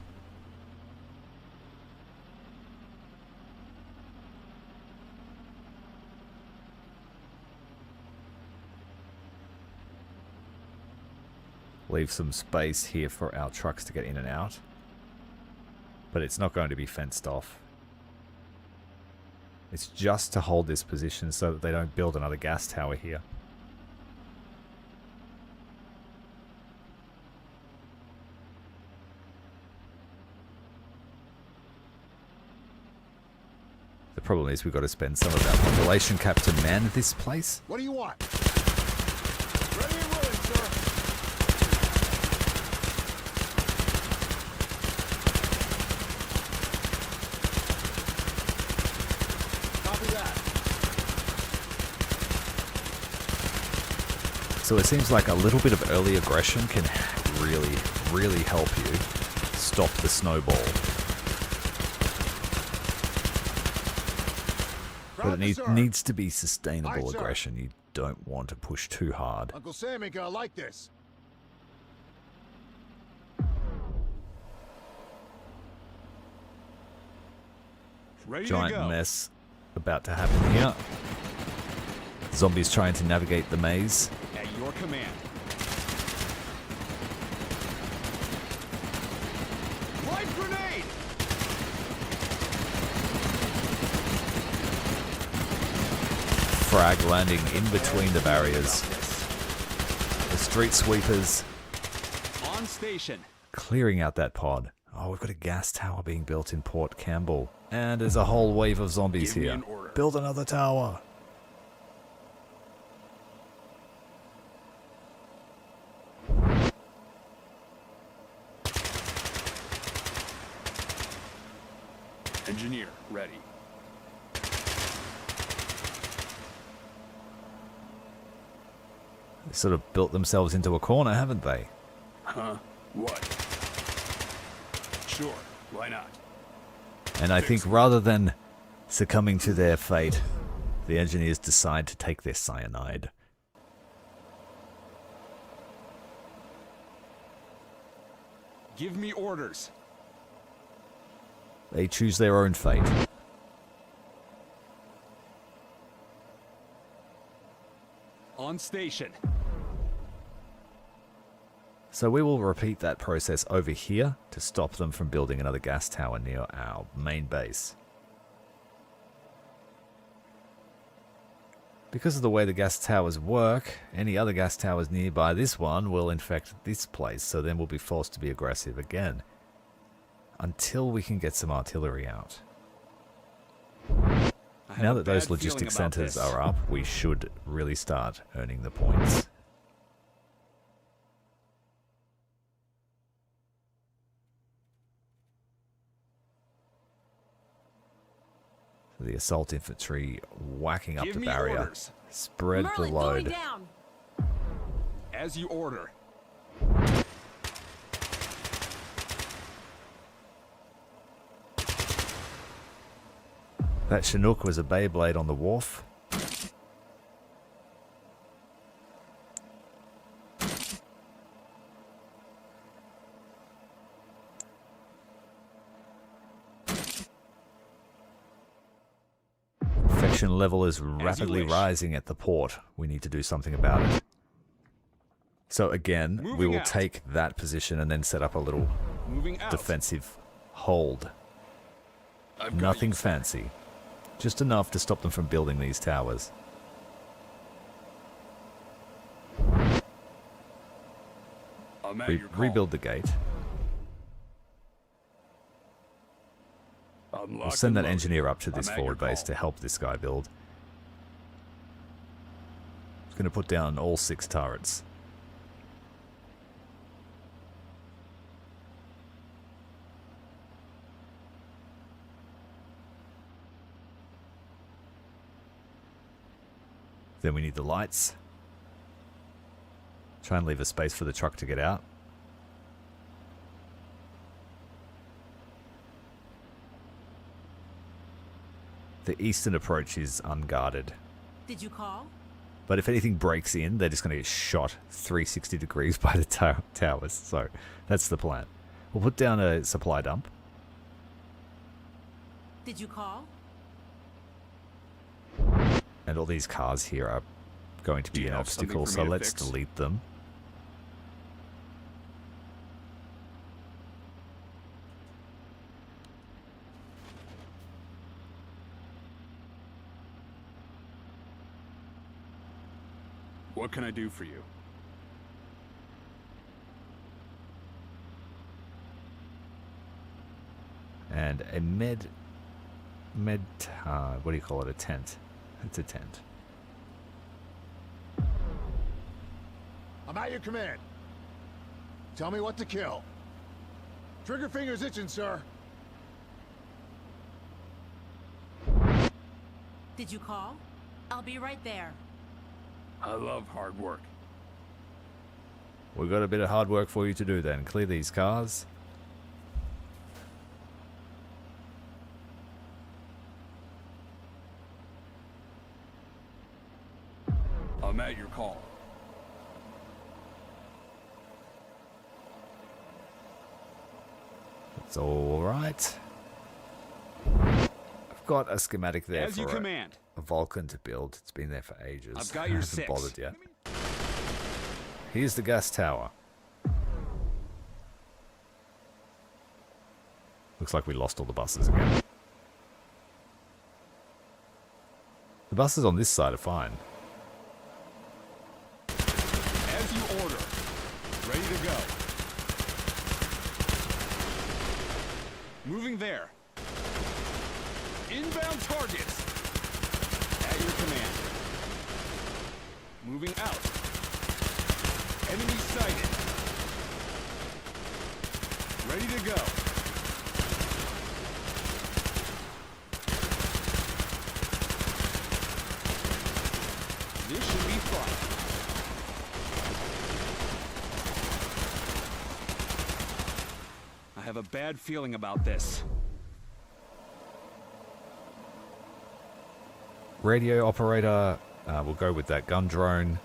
Leave some space here for our trucks to get in and out. But it's not going to be fenced off. It's just to hold this position so that they don't build another gas tower here. The problem is we've got to spend some of our population cap to man this place. What do you want? Ready and willing, sir. Copy that. So it seems like a little bit of early aggression can really, really help you stop the snowball. But it needs to be sustainable aggression. You don't want to push too hard. Uncle Sam ain't gonna like this. Ready to Giant go. mess about to happen here. Zombies trying to navigate the maze. At your command. Light grenade! Frag landing in between the barriers. The street sweepers On station. clearing out that pod. Oh, we've got a gas tower being built in Port Campbell. And there's a whole wave of zombies Give me here. an order. Build another tower. Engineer, ready. They sort of built themselves into a corner, haven't they? Huh? What? Sure, why not? And I think rather than succumbing to their fate, the engineers decide to take their cyanide. Give me orders. They choose their own fate. On station. So we will repeat that process over here to stop them from building another gas tower near our main base. Because of the way the gas towers work, any other gas towers nearby this one will infect this place, so then we'll be forced to be aggressive again. Until we can get some artillery out. Now that those logistics centers are up, we should really start earning the points. The assault infantry whacking up Give the me barrier. orders. Spread the Merlin, load. going down. As you order. That Chinook was a Beyblade on the wharf. Infection level is rapidly wish. rising at the port. We need to do something about it. So again, we Moving will out. take that position and then set up a little Moving out. defensive hold. I've got Nothing you. fancy. Just enough to stop them from building these towers. I'm at your call. Rebuild the gate. I'm We'll locked send and that loaded. engineer up to this I'm at forward your base call. to help this guy build. He's going to put down all 6 turrets. Then we need the lights. Try and leave a space for the truck to get out. The eastern approach is unguarded. Did you call? But if anything breaks in, they're just going to get shot 360 degrees by the towers. So that's the plan. We'll put down a supply dump. Did you call? And all these cars here are going to Do be you an have something obstacle, for so me to let's fix? delete them. What can I do for you? And a what do you call it? A tent. It's a tent. I'm at your command. Tell me what to kill. Trigger finger's itching, sir. Did you call? I'll be right there. I love hard work. We've got a bit of hard work for you to do then. Clear these cars. I'm at your call. It's all right. I've got a schematic there As you for command. a Vulcan to build. It's been there for ages. I've got your I haven't 6. bothered yet. Here's the gas tower. Looks like we lost all the buses again. The buses on this side are fine. As you order. Ready to go. Moving there. Inbound targets. At your command. Moving out. Enemy sighted. Ready to go. This should be fun. I have a bad feeling about this. Radio operator, we'll go with that gun drone.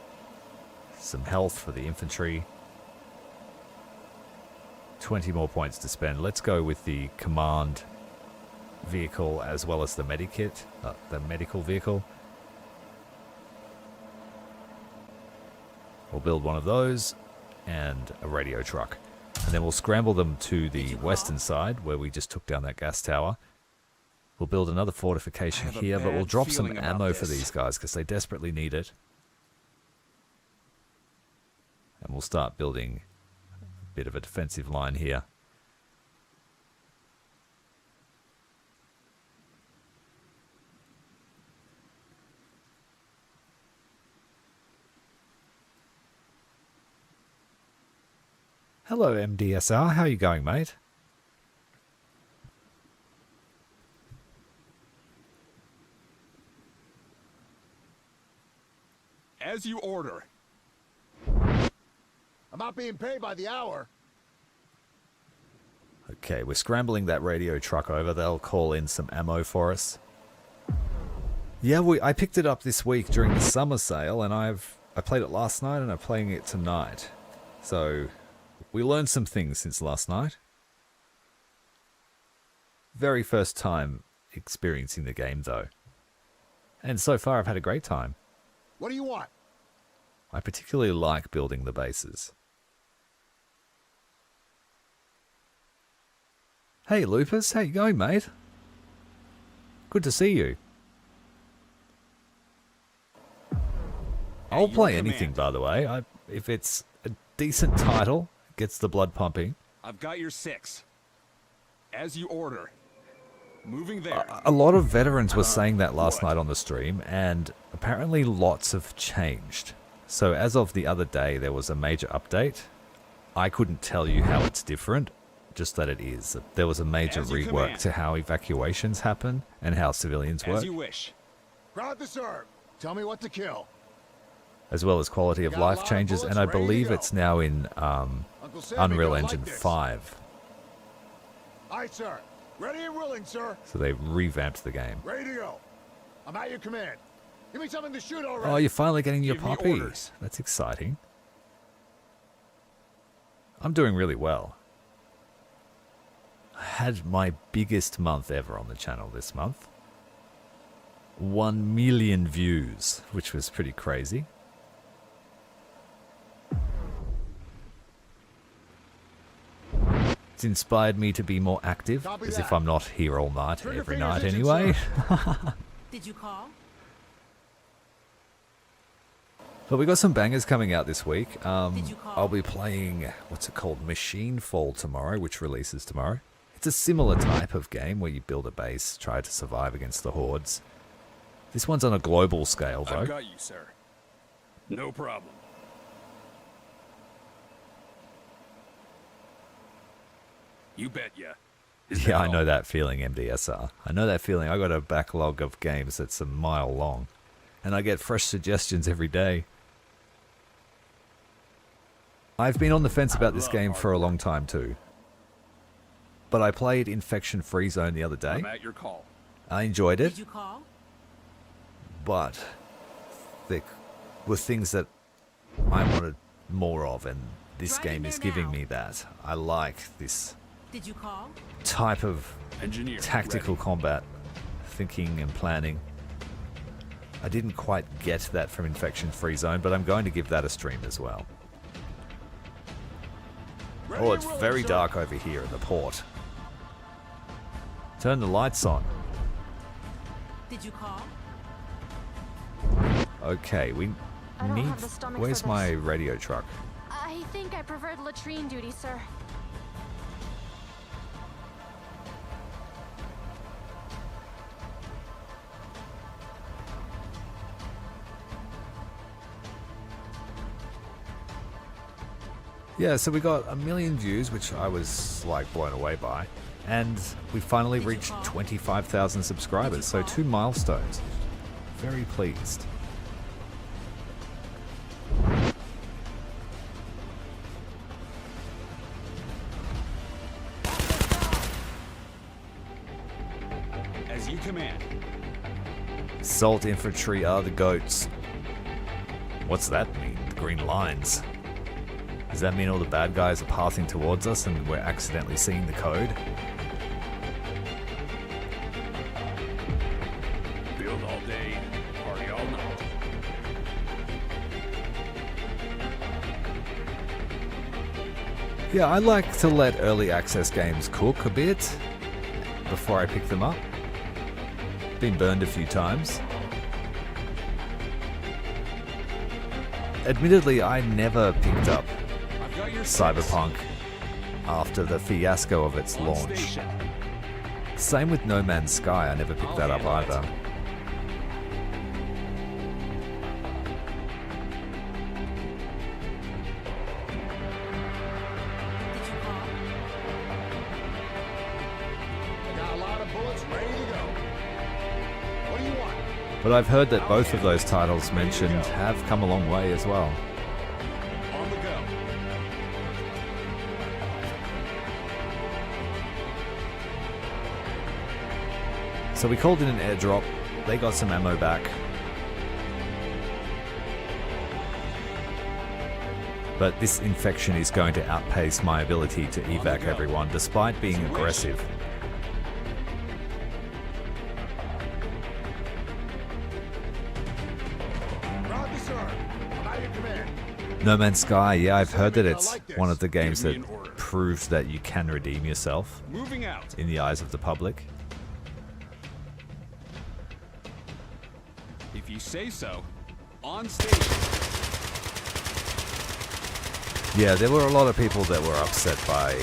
Some health for the infantry. 20 more points to spend. Let's go with the command vehicle as well as the medikit, the medical vehicle. We'll build one of those and a radio truck. And then we'll scramble them to the western side where we just took down that gas tower. We'll build another fortification here, but we'll drop some ammo for these guys because they desperately need it. And we'll start building a bit of a defensive line here. Hello, MDSR. How you going, mate? As you order. I'm not being paid by the hour. Okay, we're scrambling that radio truck over. They'll call in some ammo for us. Yeah, I picked it up this week during the summer sale, and I played it last night, and I'm playing it tonight. So we learned some things since last night. Very first time experiencing the game, though. And so far, I've had a great time. What do you want? I particularly like building the bases. Hey, Lupus. How you going, mate? Good to see you. I'll play anything, by the way. If it's a decent title, gets the blood pumping. I've got your 6. As you order. Moving there. A lot of veterans were saying that last night on the stream, and apparently lots have changed. So as of the other day, there was a major update. I couldn't tell you how it's different, just that it is. There was a major rework to how evacuations happen and how civilians work. As you wish. Proud to serve. Tell me what to kill. As well as quality of life changes, and I believe it's now in Unreal Engine 5. Aye, sir. Ready and willing, sir. So they revamped the game. Ready to go. I'm at your command. Give me something to shoot already. Oh, you're finally getting your Give me puppy. orders. That's exciting. I'm doing really well. I had my biggest month ever on the channel this month. 1 million views, which was pretty crazy. It's inspired me to be more active, Copy as that. if I'm not here all night, Turn your every fingers night into anyway. Did you call? But we got some bangers coming out this week. Did you call? I'll be playing, what's it called, Machine Fall tomorrow, which releases tomorrow. It's a similar type of game where you build a base, try to survive against the hordes. This one's on a global scale, though. I've got you, sir. No problem. You bet ya. Is Yeah, that I know all? that feeling, MDSR. I know that feeling. I got a backlog of games that's a mile long. And I get fresh suggestions every day. I've been on the fence about this game for a long time too. But I played Infection Free Zone the other day. I'm at your call. I enjoyed it, Did you call? but there were things that I wanted more of, and this Driving game is there giving now. me that. I like this Did you call? type of Engineer. tactical combat, thinking and planning. I didn't quite get that from Infection Free Zone, but I'm going to give that a stream as well. Ready Oh, and it's rolling, very sir. dark over here at the port. Turn the lights on. Did you call? Okay, we I don't need... have the stomach Where's for my this. radio truck? I think I preferred latrine duty, sir. Yeah, so we got 1 million views, which I was like blown away by. And we finally reached 25,000 subscribers, so 2 milestones. Very pleased. As you command. Salt infantry are the goats. What's that mean? The green lines. Does that mean all the bad guys are passing towards us and we're accidentally seeing the code? Build all day, party all night. Yeah, I like to let early access games cook a bit before I pick them up. Been burned a few times. Admittedly, I never picked up I've got your Cyberpunk after the fiasco of its on launch. station. Same with No Man's Sky, I never picked I'll that up handle it. either. Did you call? I got a lot of bullets ready to go. What do you want? But I've heard that both of those titles mentioned have come a long way as well. On the go. So we called in an airdrop, they got some ammo back. But this infection is going to outpace my ability to evac everyone, despite being aggressive. Roger, sir. I'm at your command. No Man's Sky, yeah, I've heard that it's one of the games Give that me an order. proves that you can redeem yourself Moving out. in the eyes of the public. If you say so. On station. Yeah, there were a lot of people that were upset by,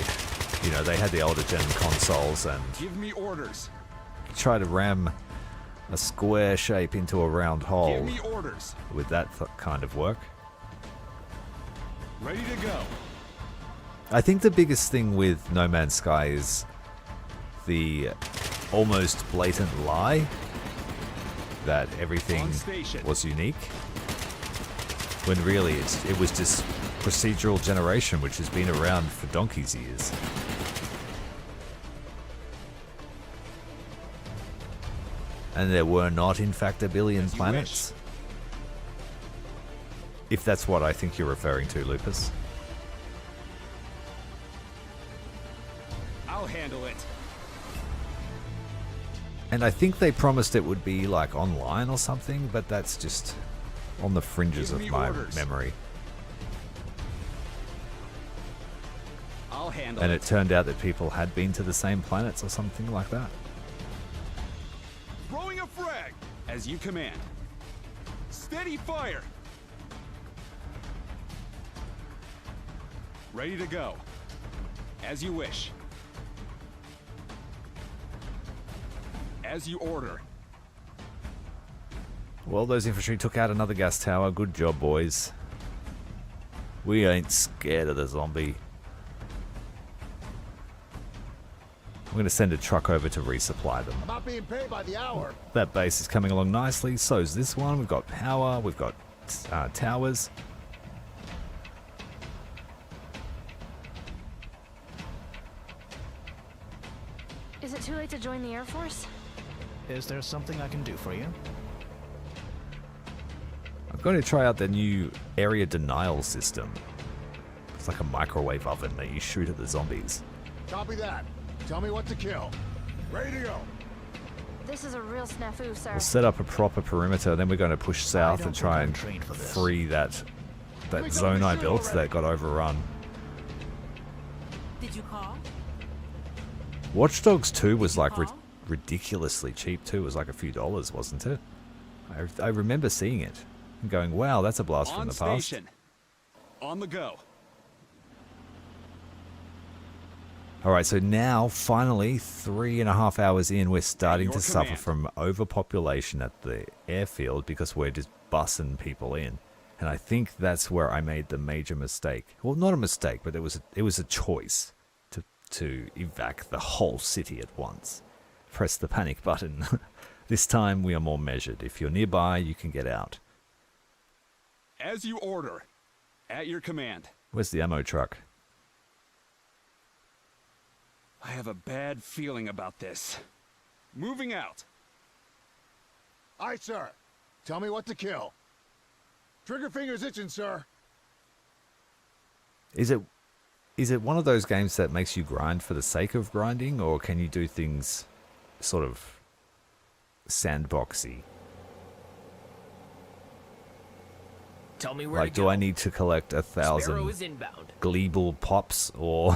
you know, they had the older gen consoles and Give me orders. try to ram a square shape into a round hole Give me orders. with that kind of work. Ready to go. I think the biggest thing with No Man's Sky is the almost blatant lie that everything On station. was unique, when really it was just procedural generation, which has been around for donkey's years. And there were not, in fact, a billion As you planets. If that's what I think you're referring to, Lupus. I'll handle it. And I think they promised it would be like online or something, but that's just on the fringes Give of me my orders. memory. I'll handle And it. it turned out that people had been to the same planets or something like that. Throwing a frag. As you command. Steady fire. Ready to go. As you wish. As you order. Well, those infantry took out another gas tower. Good job, boys. We ain't scared of the zombie. I'm going to send a truck over to resupply them. I'm not being paid by the hour. That base is coming along nicely. So's this one. We've got power. We've got towers. Is it too late to join the Air Force? Is there something I can do for you? I'm going to try out the new area denial system. It's like a microwave oven that you shoot at the zombies. Copy that. Tell me what to kill. Ready to go. This is a real snafu, sir. We'll set up a proper perimeter, then we're going to push south and try and trained for this. free that zone I built that got overrun. Did you call? Watch Dogs 2 was like ridiculously cheap too. It was like a few dollars, wasn't it? I remember seeing it and going, wow, that's a blast from the past. Station. On the go. Alright, so now, finally, 3.5 hours in, we're starting to suffer from overpopulation at the airfield because we're just bussing people in. And I think that's where I made the major mistake. Well, not a mistake, but it was a choice to evac the whole city at once. Press the panic button. This time we are more measured. If you're nearby, you can get out. As you order. At your command. Where's the ammo truck? I have a bad feeling about this. Moving out. Aye, sir. Tell me what to kill. Trigger finger's itching, sir. Is it one of those games that makes you grind for the sake of grinding, or can you do things sort of sandboxy? Tell me where Like, to do go. I need to collect 1,000 Sparrow is inbound. Gleeble pops, or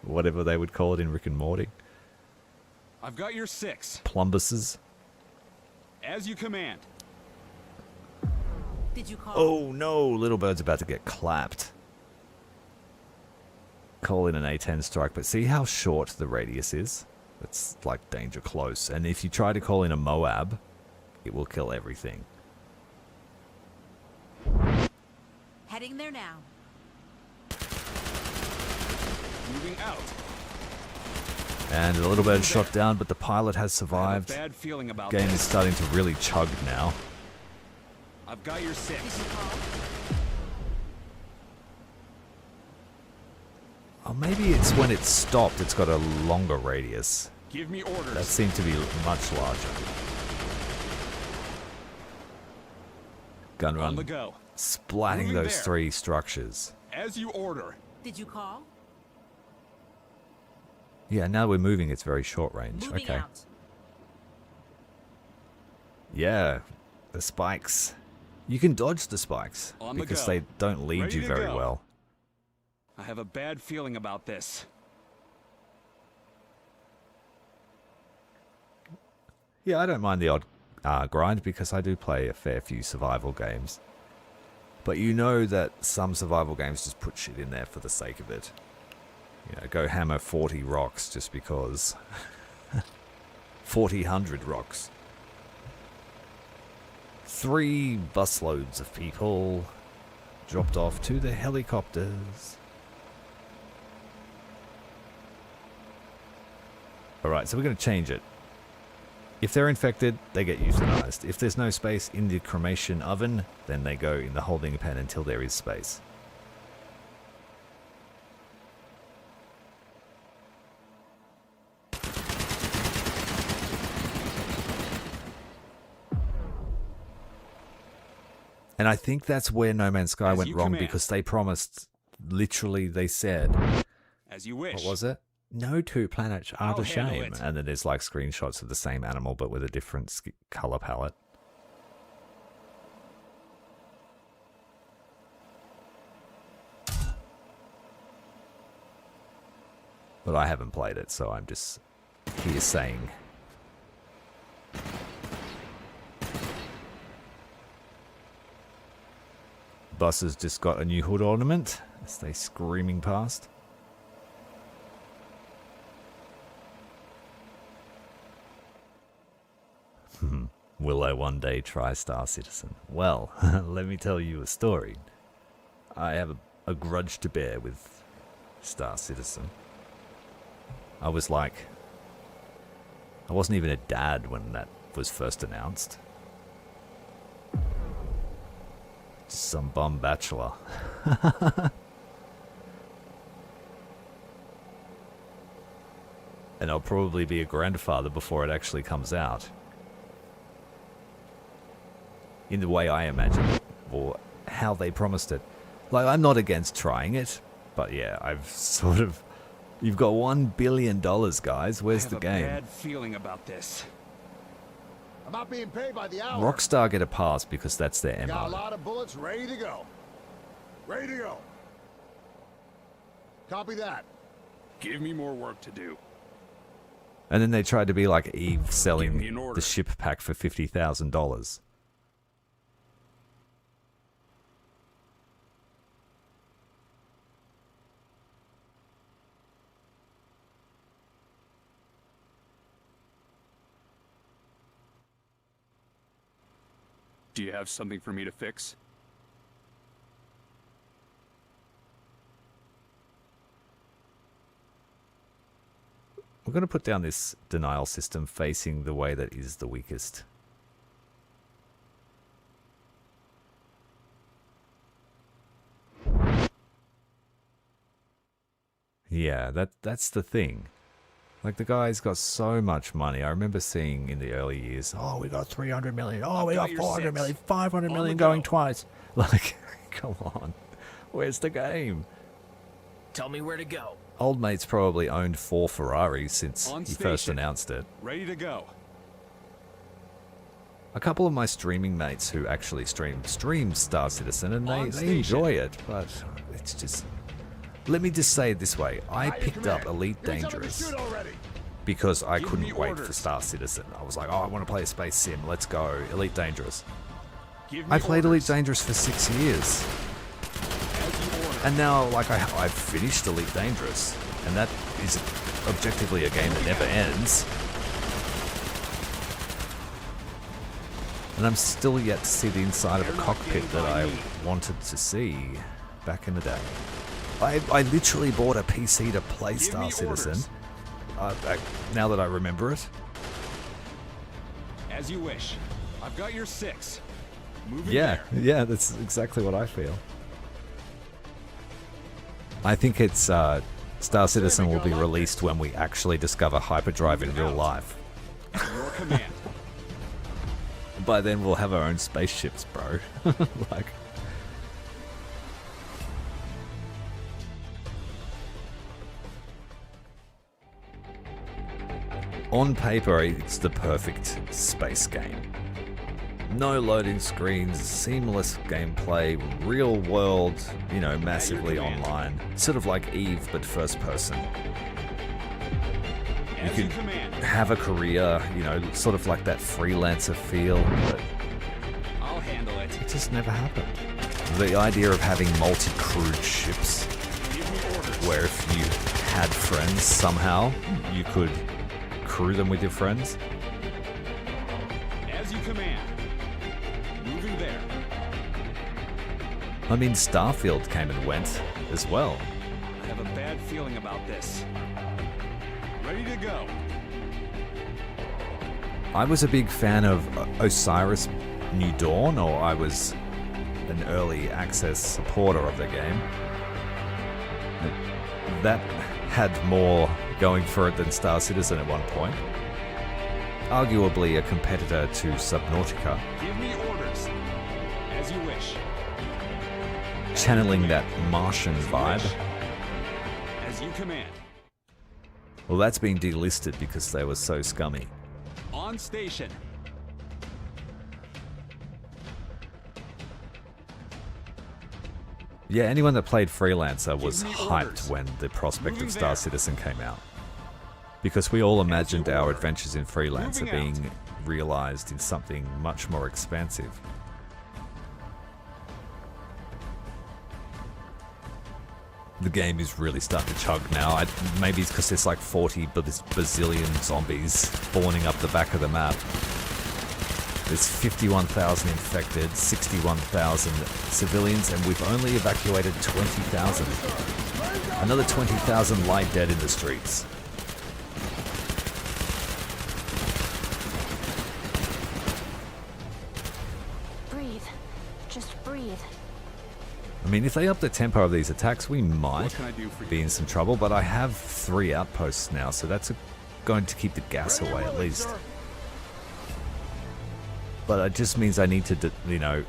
whatever they would call it in Rick and Morty? I've got your 6. Plumbuses. As you command. Did you call? Oh no, Little Bird's about to get clapped. Call in an A-10 strike, but see how short the radius is? It's like danger close. And if you try to call in a Moab, it will kill everything. Heading there now. Moving out. And a Little Bird shot down, but the pilot has survived. I have a bad feeling about Game this. is starting to really chug now. I've got your 6. Did you call? Oh, maybe it's when it's stopped, it's got a longer radius. Give me orders. That seemed to be much larger. Gun On the run. go. Splatting Moving those there. 3 structures. As you order. Did you call? Yeah, now we're moving, it's very short range. Moving Okay. out. Yeah, the spikes. You can dodge the spikes On the because go. they don't lead Ready you to very go. well. I have a bad feeling about this. Yeah, I don't mind the odd grind because I do play a fair few survival games. But you know that some survival games just put shit in there for the sake of it. You know, go hammer 40 rocks just because. 100 rocks. 3 busloads of people dropped off to the helicopters. Alright, so we're going to change it. If they're infected, they get euthanized. If there's no space in the cremation oven, then they go in the holding pen until there is space. And I think that's where No Man's Sky As went you wrong, command. because they promised, literally they said, As you wish. what was it? No two planets are I'll the handle same. it. And then there's like screenshots of the same animal but with a different color palette. But I haven't played it, so I'm just here saying. Bus has just got a new hood ornament as they screaming past. Will I one day try Star Citizen? Well, let me tell you a story. I have a grudge to bear with Star Citizen. I wasn't even a dad when that was first announced. Just some bum bachelor. and I'll probably be a grandfather before it actually comes out. In the way I imagine it, or how they promised it. Like, I'm not against trying it, but yeah, I've sort of... You've got $1 billion, guys. Where's the game? I have a bad feeling about this. I'm not being paid by the hour. Rockstar get a pass because that's their Got a MO. lot of bullets ready to go. Ready to go. Copy that. Give me more work to do. And then they tried to be like Eve Give me an selling order. the ship pack for $50,000. Do you have something for me to fix? We're going to put down this denial system facing the way that is the weakest. Yeah, that's the thing. Like, the guy's got so much money. I remember seeing in the early years, oh, we got 300 million. Oh, we got 400 million, 500 million going twice. Like, come on. Where's the game? Tell me where to go. Old mate's probably owned 4 Ferraris since On he first station. announced it. Ready to go. A couple of my streaming mates who actually stream Star Citizen, and On they station. enjoy it, but it's just... Let me just say it this way. I picked up Elite Dangerous because I Give couldn't me wait for orders. Star Citizen. I was like, oh, I want to play a space sim. Let's go. Elite Dangerous. Give me I played Elite orders. Dangerous for 6 years. As you order. And now, like, I've finished Elite Dangerous. And that is objectively a game that never ends. And I'm still yet to see the inside of a cockpit that I wanted to see back in the day. I literally bought a PC to play Give Star me Citizen. orders. Now that I remember it. As you wish. I've got your 6. Moving Yeah, there. yeah, that's exactly what I feel. I think it's Star Citizen will be released when we actually discover hyperdrive in real life. At your command. By then we'll have our own spaceships, bro. Like, on paper, it's the perfect space game. No loading screens, seamless gameplay, real world, you know, massively online. Sort of like Eve, but first person. You As you could command. have a career, you know, sort of like that freelancer feel, but I'll handle it. it just never happened. The idea of having multi-crewed ships, Give me orders. where if you had friends somehow, you could crew them with your friends. As you command. Moving there. I mean, Starfield came and went as well. I have a bad feeling about this. Ready to go. I was a big fan of Osiris New Dawn, or I was an early access supporter of the game. That had more going for it than Star Citizen at one point. Arguably a competitor to Subnautica, Give me orders. As you wish. channeling that Martian vibe. As you command. Well, that's been delisted because they were so scummy. On station. Yeah, anyone that played Freelancer was me hyped orders. when the prospect Moving of Star there. Citizen came out. Because we all imagined our order. adventures in Freelancer Moving out. being realized in something much more expansive. The game is really starting to chug now. Maybe it's because there's like 40 bazillion zombies spawning up the back of the map. There's 51,000 infected, 61,000 civilians, and we've only evacuated 20,000. Another 20,000 lie dead in the streets. Breathe. Just breathe. I mean, if they up the tempo of these attacks, we might What can I do for you? be in some trouble, but I have 3 outposts now, so that's a going to keep the gas Ready and away at willing, least. sir. But it just means I need to,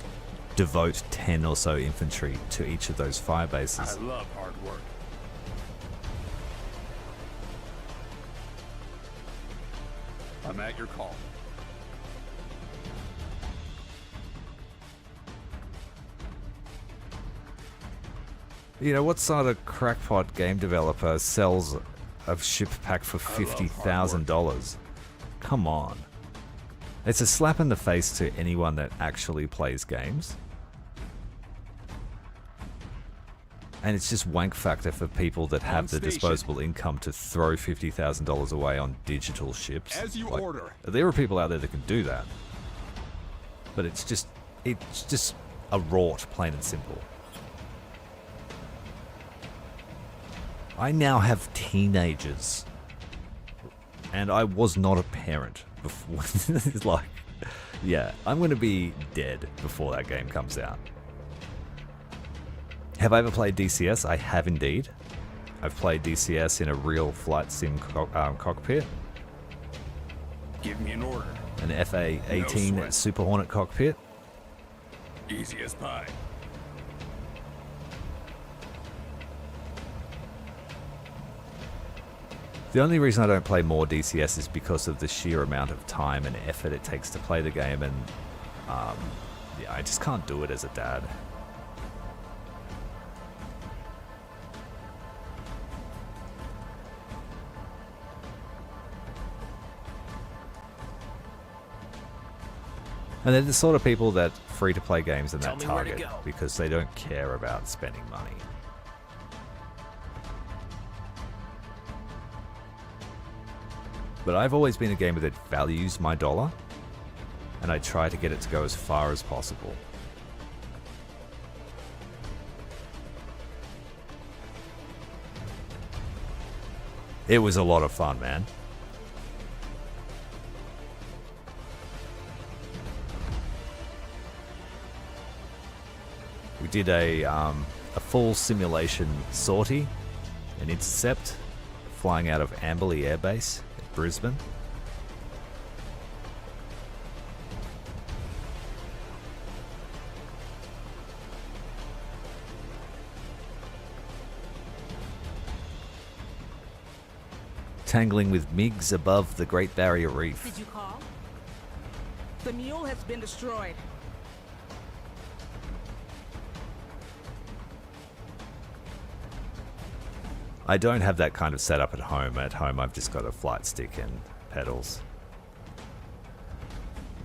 devote 10 or so infantry to each of those fire I bases. love hard work. I'm at your call. What sort of crackpot game developer sells a ship pack for $50,000? Come on. It's a slap in the face to anyone that actually plays games. And it's just wank factor for people that have the disposable income to throw $50,000 away on digital ships. As you order. There are people out there that can do that. But it's just a rort, plain and simple. I now have teenagers. And I was not a parent before. It's like, yeah, I'm going to be dead before that game comes out. Have I ever played DCS? I have indeed. I've played DCS in a real flight sim cockpit. Give me an order. An FA-18 No sweat. Super Hornet cockpit. Easy as pie. The only reason I don't play more DCS is because of the sheer amount of time and effort it takes to play the game, and yeah, I just can't do it as a dad. And they're the sort of people that free-to-play games and that Tell me where to target go. because they don't care about spending money. But I've always been a gamer that values my dollar, and I try to get it to go as far as possible. It was a lot of fun, man. We did a full simulation sortie, an intercept, flying out of Amberley Air Base at Brisbane. Tangling with MiGs above the Great Barrier Reef. Did you call? The mule has been destroyed. I don't have that kind of setup at home. At home, I've just got a flight stick and pedals.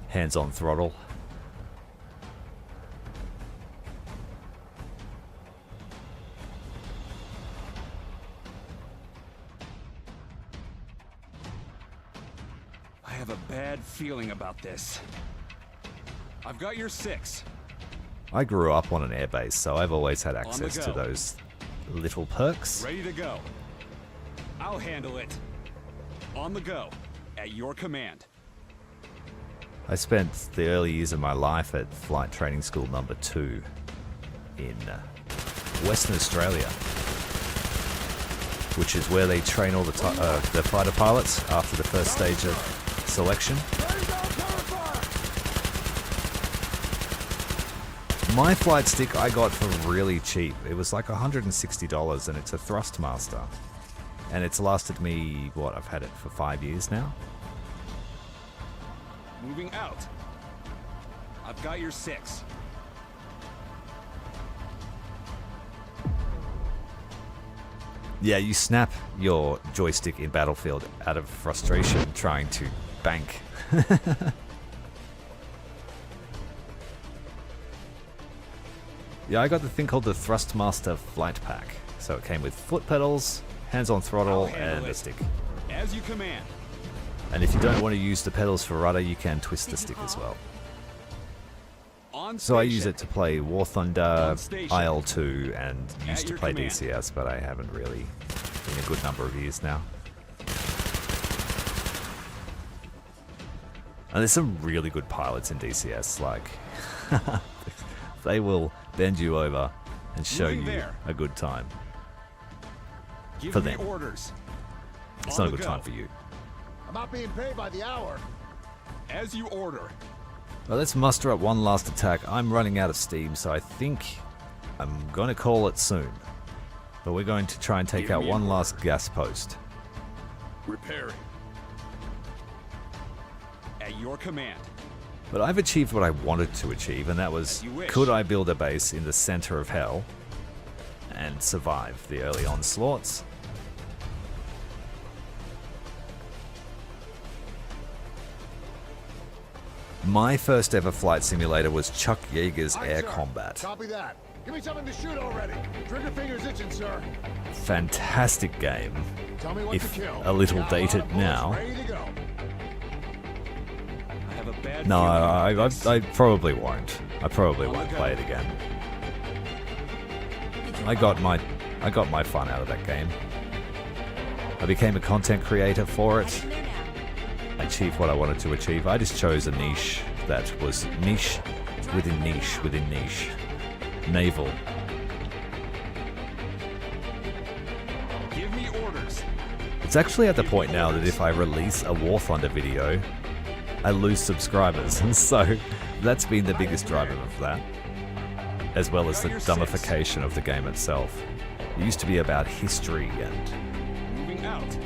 Hands on throttle. I have a bad feeling about this. I've got your 6. I grew up on an airbase, so I've always had the access to go. those little perks. Ready to go. I'll handle it. On the go. At your command. I spent the early years of my life at Flight Training School number 2 in Western Australia, which is where they train all the fighter pilots after the first stage of selection. My flight stick I got for really cheap. It was like $160, and it's a Thrustmaster. And it's lasted me, what, I've had it for 5 years now? Moving out. I've got your 6. Yeah, you snap your joystick in Battlefield out of frustration trying to bank. Yeah, I got the thing called the Thrustmaster Flight Pack. So it came with foot pedals, hands-on throttle, and a stick. As you command. And if you don't want to use the pedals for rudder, you can twist the stick as well. On So I use station. it to play War Thunder, On station. IL-2, and used to your play command. DCS, but I haven't really in a good number of years now. And there's some really good pilots in DCS, like they will bend you over and show Moving you there. a good time. Give for me them. orders. It's On not a the good go. time for you. I'm not being paid by the hour. As you order. Well, let's muster up one last attack. I'm running out of steam, so I think I'm going to call it soon. But we're going to try and take out one last gas post. Repairing. At your command. But I've achieved what I wanted to achieve, and that was, could I build a base in the center of hell and survive the early onslaughts? My first ever flight simulator was Chuck Yeager's Air Combat. Copy that. Give me something to shoot already. Trigger finger's itching, sir. Fantastic game. Tell me what If to kill. a little Got dated lot of bullets now. ready to go. I have a bad No, feeling about this. I probably won't. I probably won't play it again. I got my fun out of that game. I became a content creator for it. Heading there now. I achieved what I wanted to achieve. I just chose a niche that was niche within niche within niche. Naval. Give me orders. It's actually at the point now that if I release a War Thunder video, I lose subscribers, and so that's been the biggest driver of that, as well as the dumbification of the game itself. It used to be about history and Moving out.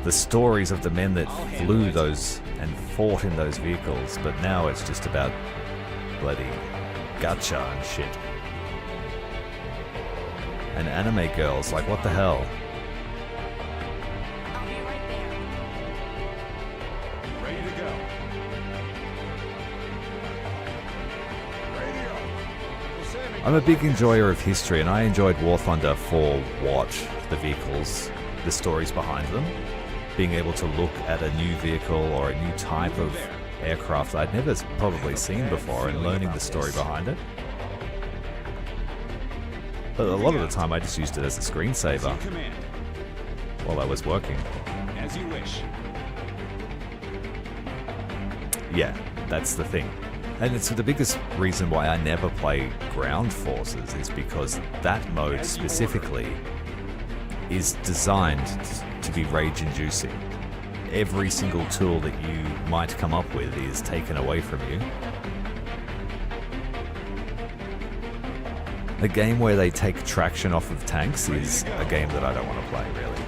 the stories of the men that flew those and fought in those vehicles, but now it's just about bloody gacha and shit. And anime girls, like what the hell? I'll be right there. Ready to go. Radio. Well, Sammy, I'm a big enjoyer of history, and I enjoyed War Thunder for what? The vehicles, the stories behind them. Being able to look at a new vehicle or a new type of aircraft I'd never probably seen before, and learning the story behind it. But a lot of the time I just used it as a As screensaver you command. while I was working. As you wish. Yeah, that's the thing. And it's the biggest reason why I never play ground forces, is because that mode specifically is designed to be rage-inducing. Every single tool that you might come up with is taken away from you. A game where they take traction off of tanks is a game that I don't want to play, really.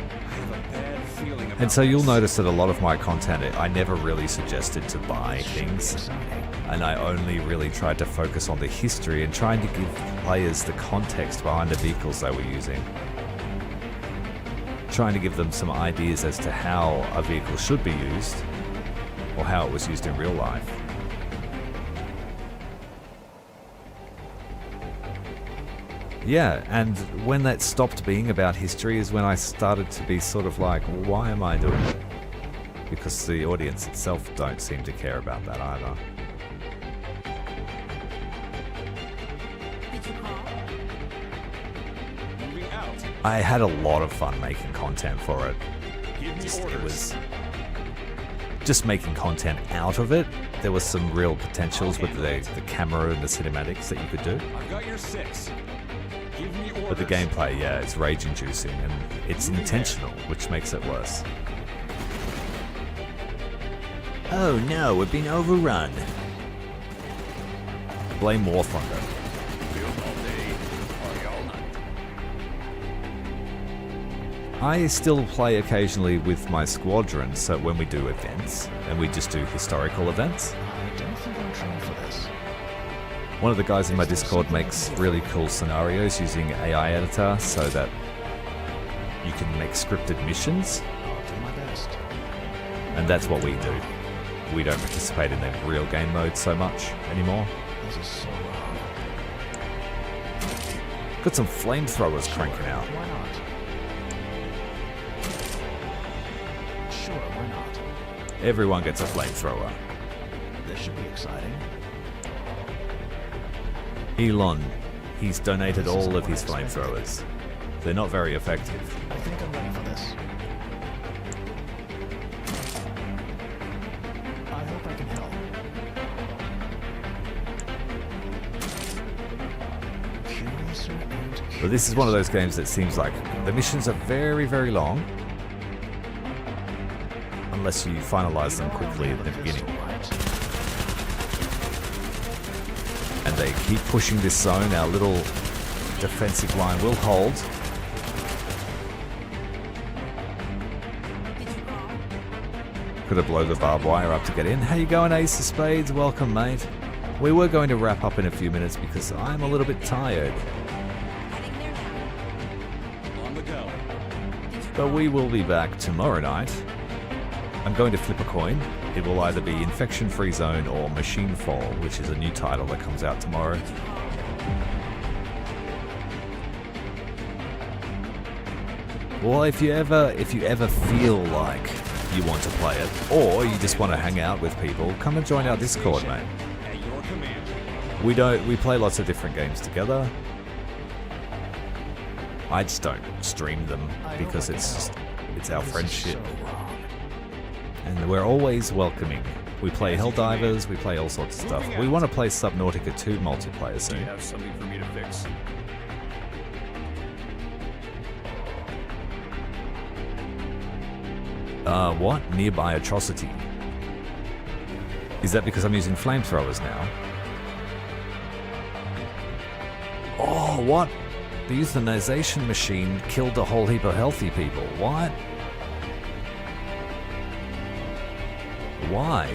I have a bad feeling about And so you'll this. notice that a lot of my content, I never really suggested to buy things, and I only really tried to focus on the history and trying to give players the context behind the vehicles they were using. Trying to give them some ideas as to how a vehicle should be used, or how it was used in real life. Yeah, and when that stopped being about history is when I started to be sort of like, why am I doing it? Because the audience itself don't seem to care about that either. Did you call? Moving out. I had a lot of fun making content for it. Give me It orders. was just making content out of it. There was some real potentials with the camera and the cinematics that you could do. I've got your 6. Give me orders. But the gameplay, yeah, it's rage-inducing, and it's intentional, which makes it worse. Oh no, we've been overrun. Blame War Thunder. Build all day, party all night. I still play occasionally with my squadron, so when we do events, and we just do historical events. I don't think I'm trained for this. One of the guys in my Discord makes really cool scenarios using AI editor so that you can make scripted missions, I'll do my best. and that's what we do. We don't participate in the real game mode so much anymore. This is so wrong. Got some flamethrowers cranking out. Why not? Sure, why not? Everyone gets a flamethrower. This should be exciting. Elon, he's donated all of his flamethrowers. They're not very effective. I think I'm ready for this. I hope I can help. Curiouser and But this is one of those games that seems like the missions are very, very long, unless you finalize them quickly at the beginning. And they keep pushing this zone. Our little defensive line will hold. Could have blown the barbed wire up to get in. How you going, Ace of Spades? Welcome, mate. We were going to wrap up in a few minutes because I'm a little bit tired. On the go. But we will be back tomorrow night. I'm going to flip a coin. It will either be Infection Free Zone or Machine Fall, which is a new title that comes out tomorrow. Well, if you ever feel like you want to play it, or you just want to hang out with people, come and join our Discord, mate. At your command. We play lots of different games together. I just don't stream them because it's our friendship. And we're always welcoming. We play Helldivers, we play all sorts of stuff. We want to play Subnautica 2 multiplayer Do you soon. have something for me to fix? What? Nearby atrocity. Is that because I'm using flamethrowers now? Oh, what? The euthanization machine killed a whole heap of healthy people. What? Why?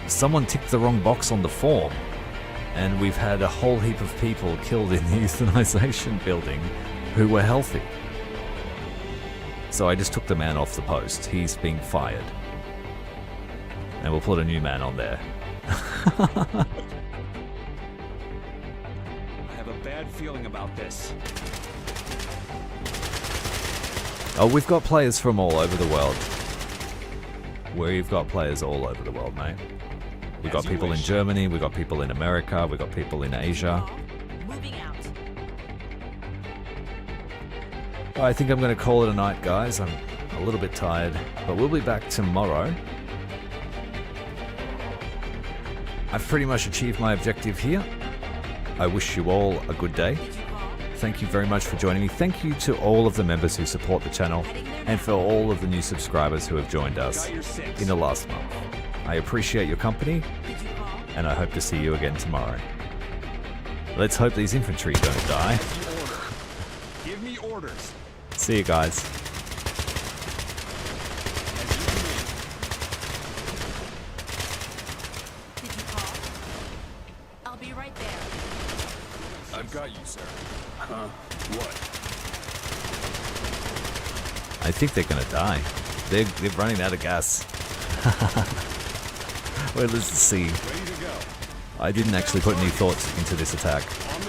Someone ticked the wrong box on the form, and we've had a whole heap of people killed in the euthanization building who were healthy. So I just took the man off the post. He's being fired. And we'll put a new man on there. I have a bad feeling about this. Oh, we've got players from all over the world. We've got players all over the world, mate. We've got people in Germany, we've got people in America, we've got people in Asia. Moving out. I think I'm going to call it a night, guys. I'm a little bit tired, but we'll be back tomorrow. I've pretty much achieved my objective here. I wish you all a good day. Thank you very much for joining me. Thank you to all of the members who support the channel and for all of the new subscribers who have joined us in the last month. I appreciate your company and I hope to see you again tomorrow. Let's hope these infantry don't die. Give me orders. See you guys. Did you call? I'll be right there. I've got you, sir. Huh? What? I think they're gonna die. They're running out of gas. Well, let's see. Ready to go. I didn't actually put any thoughts into this attack. On